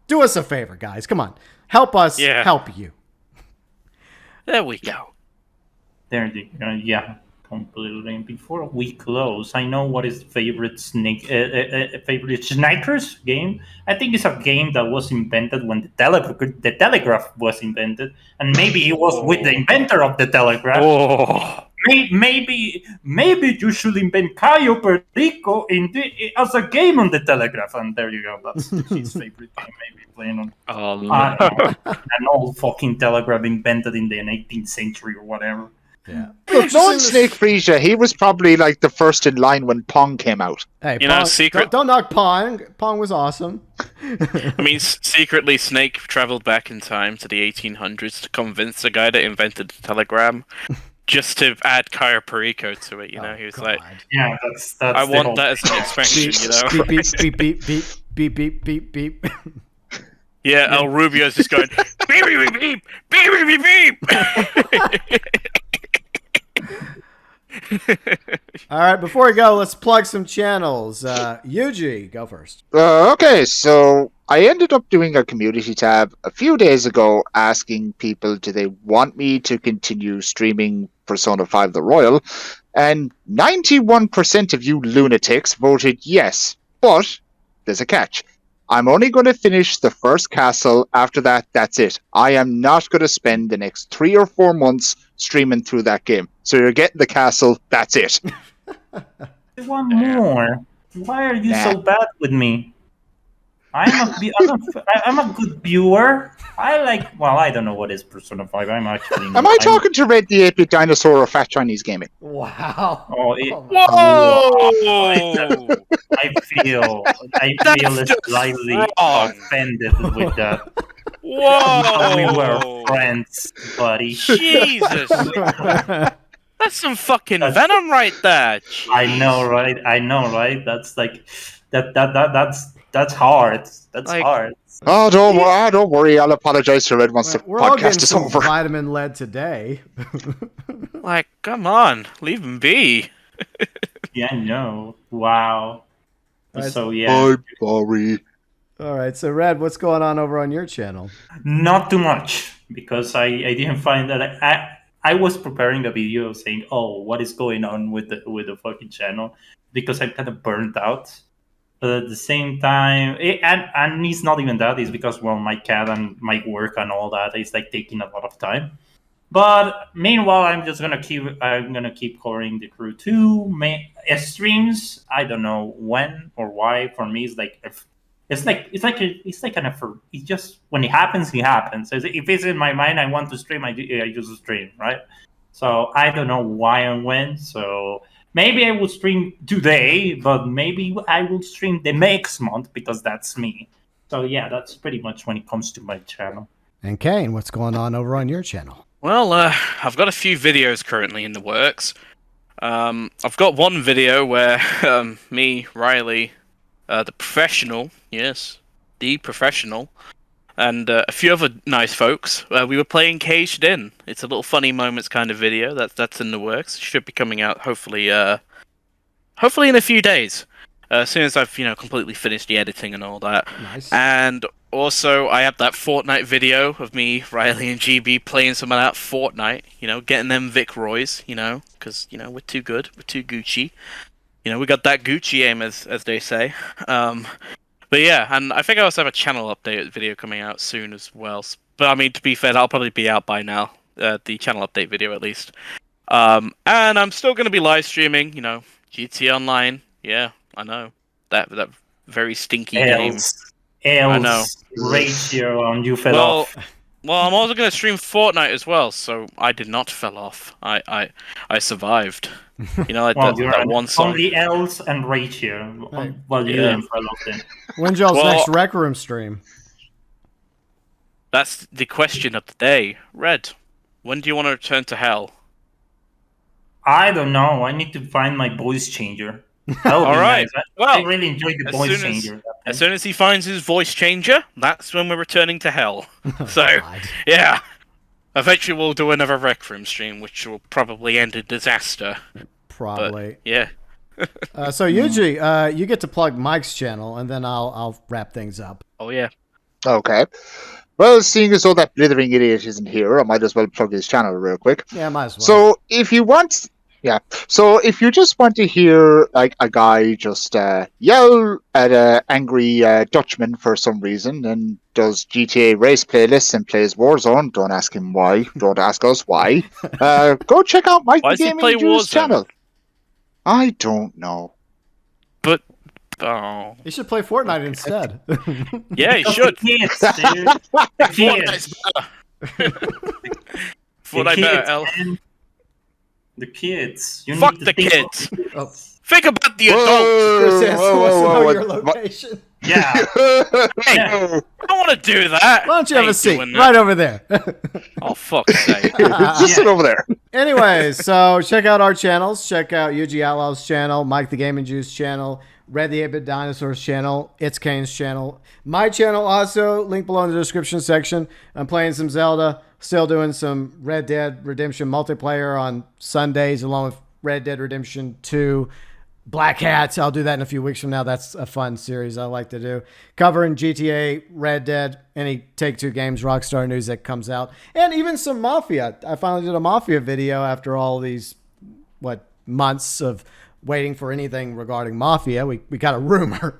[SPEAKER 4] Do us a favor, guys. Come on. Help us help you.
[SPEAKER 3] There we go.
[SPEAKER 5] There, completely. Before we close, I know what is favorite Snickers game. I think it's a game that was invented when the telegraph was invented, and maybe it was with the inventor of the telegraph.
[SPEAKER 3] Oh.
[SPEAKER 5] Maybe you should invent Cayo Perico as a game on the telegraph, and there you go. That's his favorite game. Maybe playing on an old fucking telegraph invented in the 18th century or whatever.
[SPEAKER 4] Yeah.
[SPEAKER 6] Look, knowing Snake Frisia, he was probably like the first in line when Pong came out.
[SPEAKER 4] Hey,
[SPEAKER 3] you
[SPEAKER 4] Pong,
[SPEAKER 3] know, secret.
[SPEAKER 4] Don't knock Pong. Pong was awesome.
[SPEAKER 3] I mean, secretly, Snake traveled back in time to the 1800s to convince the guy that invented the telegram, just to add Cayo Perico to it. You know, he was like,
[SPEAKER 5] "Yeah, that's
[SPEAKER 3] I want that as an expansion." You know,
[SPEAKER 4] beep beep beep beep beep beep beep.
[SPEAKER 3] Yeah, El Rubio's just going beep beep beep beep beep beep beep.
[SPEAKER 4] All right, before we go, let's plug some channels. Yuji, go first.
[SPEAKER 6] Okay, so I ended up doing a community tab a few days ago asking people, do they want me to continue streaming Persona 5 The Royal? And 91% of you lunatics voted yes, but there's a catch. I'm only going to finish the first castle. After that, that's it. I am not going to spend the next 3 or 4 months streaming through that game. So you're getting the castle, that's it.
[SPEAKER 5] One more. Why are you so bad with me? I'm a good viewer. I don't know what is Persona 5. I'm actually...
[SPEAKER 6] Am I talking to Red the 8-bit dinosaur or Fat Chinese Gaming?
[SPEAKER 4] Wow.
[SPEAKER 3] Whoa!
[SPEAKER 5] I feel slightly offended with that.
[SPEAKER 3] Whoa!
[SPEAKER 5] We were friends, buddy.
[SPEAKER 3] Jesus! That's some fucking venom right there. Jeez.
[SPEAKER 5] I know, right? That's like that's hard. That's hard.
[SPEAKER 6] Oh, don't worry. I'll apologize to Red once the podcast is over.
[SPEAKER 4] Vitamin lead today.
[SPEAKER 3] Like, come on, leave him be.
[SPEAKER 5] Yeah, I know. Wow. So yeah.
[SPEAKER 6] I'm sorry.
[SPEAKER 4] All right, so Red, what's going on over on your channel?
[SPEAKER 5] Not too much, because I didn't find that I was preparing a video saying, oh, what is going on with the fucking channel, because I'm kind of burnt out. But at the same time, and it's not even that, it's because, well, my cat and my work and all that is like taking a lot of time. But meanwhile, I'm gonna keep covering the Crew 2 streams. I don't know when or why. For me, it's like an effort. It's just when it happens, it happens. If it's in my mind, I want to stream, I just stream, right? So I don't know why and when. So maybe I will stream today, but maybe I will stream the next month, because that's me. So yeah, that's pretty much when it comes to my channel.
[SPEAKER 4] And Kane, what's going on over on your channel?
[SPEAKER 3] Well, I've got a few videos currently in the works. I've got one video where me, Riley, the professional, yes, the professional, and a few other nice folks, we were playing Caged In. It's a little funny moments kind of video. That's in the works. It should be coming out hopefully in a few days. As soon as I've completely finished the editing and all that.
[SPEAKER 4] Nice.
[SPEAKER 3] And also, I have that Fortnite video of me, Riley, and GB playing some of that Fortnite. Getting them Vic Roys. Because we're too good, we're too Gucci. We got that Gucci aim, as they say. But yeah, and I think I also have a channel update video coming out soon as well. But I mean, to be fair, that'll probably be out by now. The channel update video, at least. And I'm still going to be live streaming. GTA Online. Yeah, I know that very stinky game. I know.
[SPEAKER 5] Ratio and you fell off.
[SPEAKER 3] Well, I'm also going to stream Fortnite as well, so I did not fell off. I survived. Like that one song.
[SPEAKER 5] Only else and ratio. Well, you didn't fall off then.
[SPEAKER 4] When's y'all's next Rec Room stream?
[SPEAKER 3] That's the question of the day. Red, when do you want to return to hell?
[SPEAKER 5] I don't know. I need to find my voice changer. That would be nice. I really enjoyed the voice changer.
[SPEAKER 3] As soon as he finds his voice changer, that's when we're returning to hell. So, yeah. Eventually we'll do another Rec Room stream, which will probably end in disaster.
[SPEAKER 4] Probably.
[SPEAKER 3] But, yeah.
[SPEAKER 4] So, Yuji, you get to plug Mike's channel, and then I'll wrap things up.
[SPEAKER 3] Oh, yeah.
[SPEAKER 6] Okay. Well, seeing as though that blithering idiot isn't here, I might as well plug his channel real quick.
[SPEAKER 4] Yeah, might as well.
[SPEAKER 6] So, if you just want to hear like a guy just yell at an angry Dutchman for some reason and does GTA race playlists and plays Warzone, don't ask him why. Don't ask us why. Go check out Mike the Gaming Jew's channel. I don't know.
[SPEAKER 3] But
[SPEAKER 4] you should play Fortnite instead.
[SPEAKER 3] Yeah, you should.
[SPEAKER 5] Kids, dude.
[SPEAKER 3] Fortnite's better.
[SPEAKER 5] The kids.
[SPEAKER 3] Fuck the kids. Think about the adults.
[SPEAKER 4] Whoa, your location.
[SPEAKER 5] Yeah.
[SPEAKER 3] Hey, I don't want to do that.
[SPEAKER 4] Why don't you have a seat right over there?
[SPEAKER 3] Oh, fuck's sake.
[SPEAKER 6] Just sit over there.
[SPEAKER 4] Anyways, so check out our channels. Check out Yuji Outlaw's channel, Mike the Gaming Juice channel, Red the 8-Bit Dinosaurs channel, It's Kane's channel. My channel also, link below in the description section. I'm playing some Zelda, still doing some Red Dead Redemption multiplayer on Sundays, along with Red Dead Redemption 2 Black Hats. I'll do that in a few weeks from now. That's a fun series I like to do. Covering GTA, Red Dead, any Take-Two games, Rockstar news that comes out, and even some Mafia. I finally did a Mafia video after all these, months of waiting for anything regarding Mafia. We got a rumor.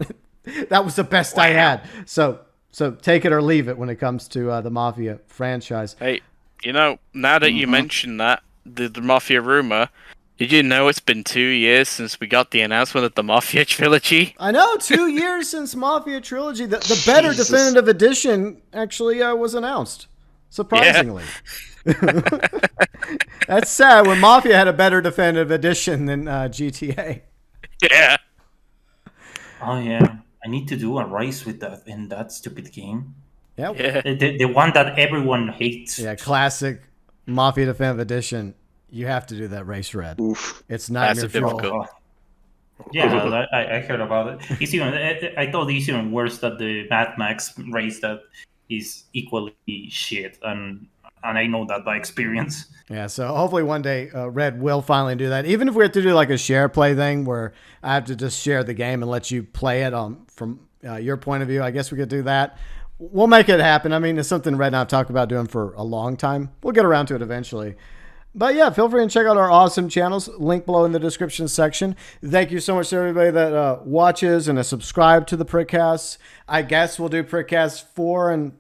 [SPEAKER 4] That was the best I had. So take it or leave it when it comes to the Mafia franchise.
[SPEAKER 3] Hey, now that you mentioned that, the Mafia rumor, did you know it's been 2 years since we got the announcement of the Mafia trilogy?
[SPEAKER 4] I know, 2 years since Mafia trilogy. The better definitive edition actually was announced, surprisingly. Yeah. That's sad when Mafia had a better definitive edition than GTA.
[SPEAKER 3] Yeah.
[SPEAKER 5] Oh, yeah. I need to do a race with that in that stupid game.
[SPEAKER 3] Yeah.
[SPEAKER 5] The one that everyone hates.
[SPEAKER 4] Yeah, classic Mafia definitive edition. You have to do that race, Red.
[SPEAKER 6] Oof.
[SPEAKER 4] It's nightmare fuel.
[SPEAKER 5] Yeah, I heard about it. It's even. I thought it's even worse that the Mad Max race that is equally shit, and I know that by experience.
[SPEAKER 4] Yeah, so hopefully one day Red will finally do that. Even if we have to do like a share play thing where I have to just share the game and let you play it from your point of view, I guess we could do that. We'll make it happen. I mean, it's something Red and I have talked about doing for a long time. We'll get around to it eventually. But yeah, feel free and check out our awesome channels. Link below in the description section. Thank you so much to everybody that watches and has subscribed to the Prickcasts. I guess we'll do Prickcast 4 in,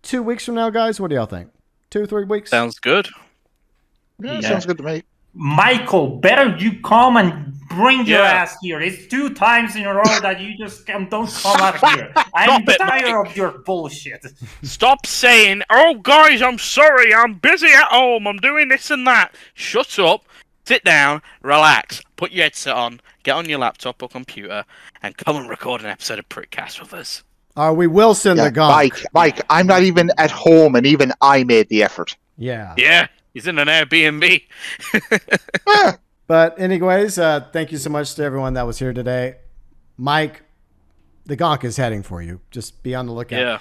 [SPEAKER 4] 2 weeks from now, guys? What do y'all think? 2-3 weeks?
[SPEAKER 3] Sounds good.
[SPEAKER 6] Yeah, sounds good to me.
[SPEAKER 5] Michael, better you come and bring your ass here. It's 2 times in a row that you just don't come out here. I'm tired of your bullshit.
[SPEAKER 3] Stop saying, oh guys, I'm sorry, I'm busy at home, I'm doing this and that. Shut up, sit down, relax, put your headset on, get on your laptop or computer, and come and record an episode of Prickcast with us.
[SPEAKER 4] We will send
[SPEAKER 6] Yeah,
[SPEAKER 4] the Gonk.
[SPEAKER 6] Mike, I'm not even at home, and even I made the effort.
[SPEAKER 4] Yeah.
[SPEAKER 3] Yeah, he's in an Airbnb.
[SPEAKER 4] But anyways, thank you so much to everyone that was here today. Mike, the Gonk is heading for you. Just be on the lookout.
[SPEAKER 3] Yeah.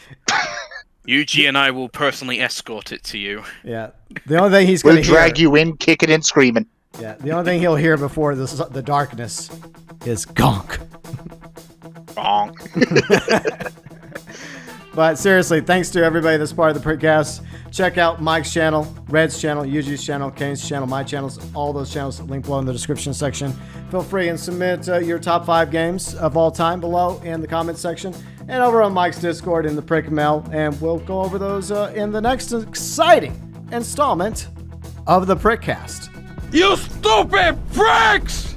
[SPEAKER 3] Yuji and I will personally escort it to you.
[SPEAKER 4] Yeah. The only thing he's going
[SPEAKER 6] We'll
[SPEAKER 4] to
[SPEAKER 6] drag you in, kicking and screaming.
[SPEAKER 4] Yeah. The only thing he'll hear before the darkness is Gonk.
[SPEAKER 3] Bonk.
[SPEAKER 4] But seriously, thanks to everybody that's part of the Prickast. Check out Mike's channel, Red's channel, Yuji's channel, Kane's channel, my channels, all those channels link below in the description section. Feel free and submit your top 5 games of all time below in the comments section and over on Mike's Discord in the Prickmail, and we'll go over those in the next exciting installment of the Prickast.
[SPEAKER 1] You stupid pricks!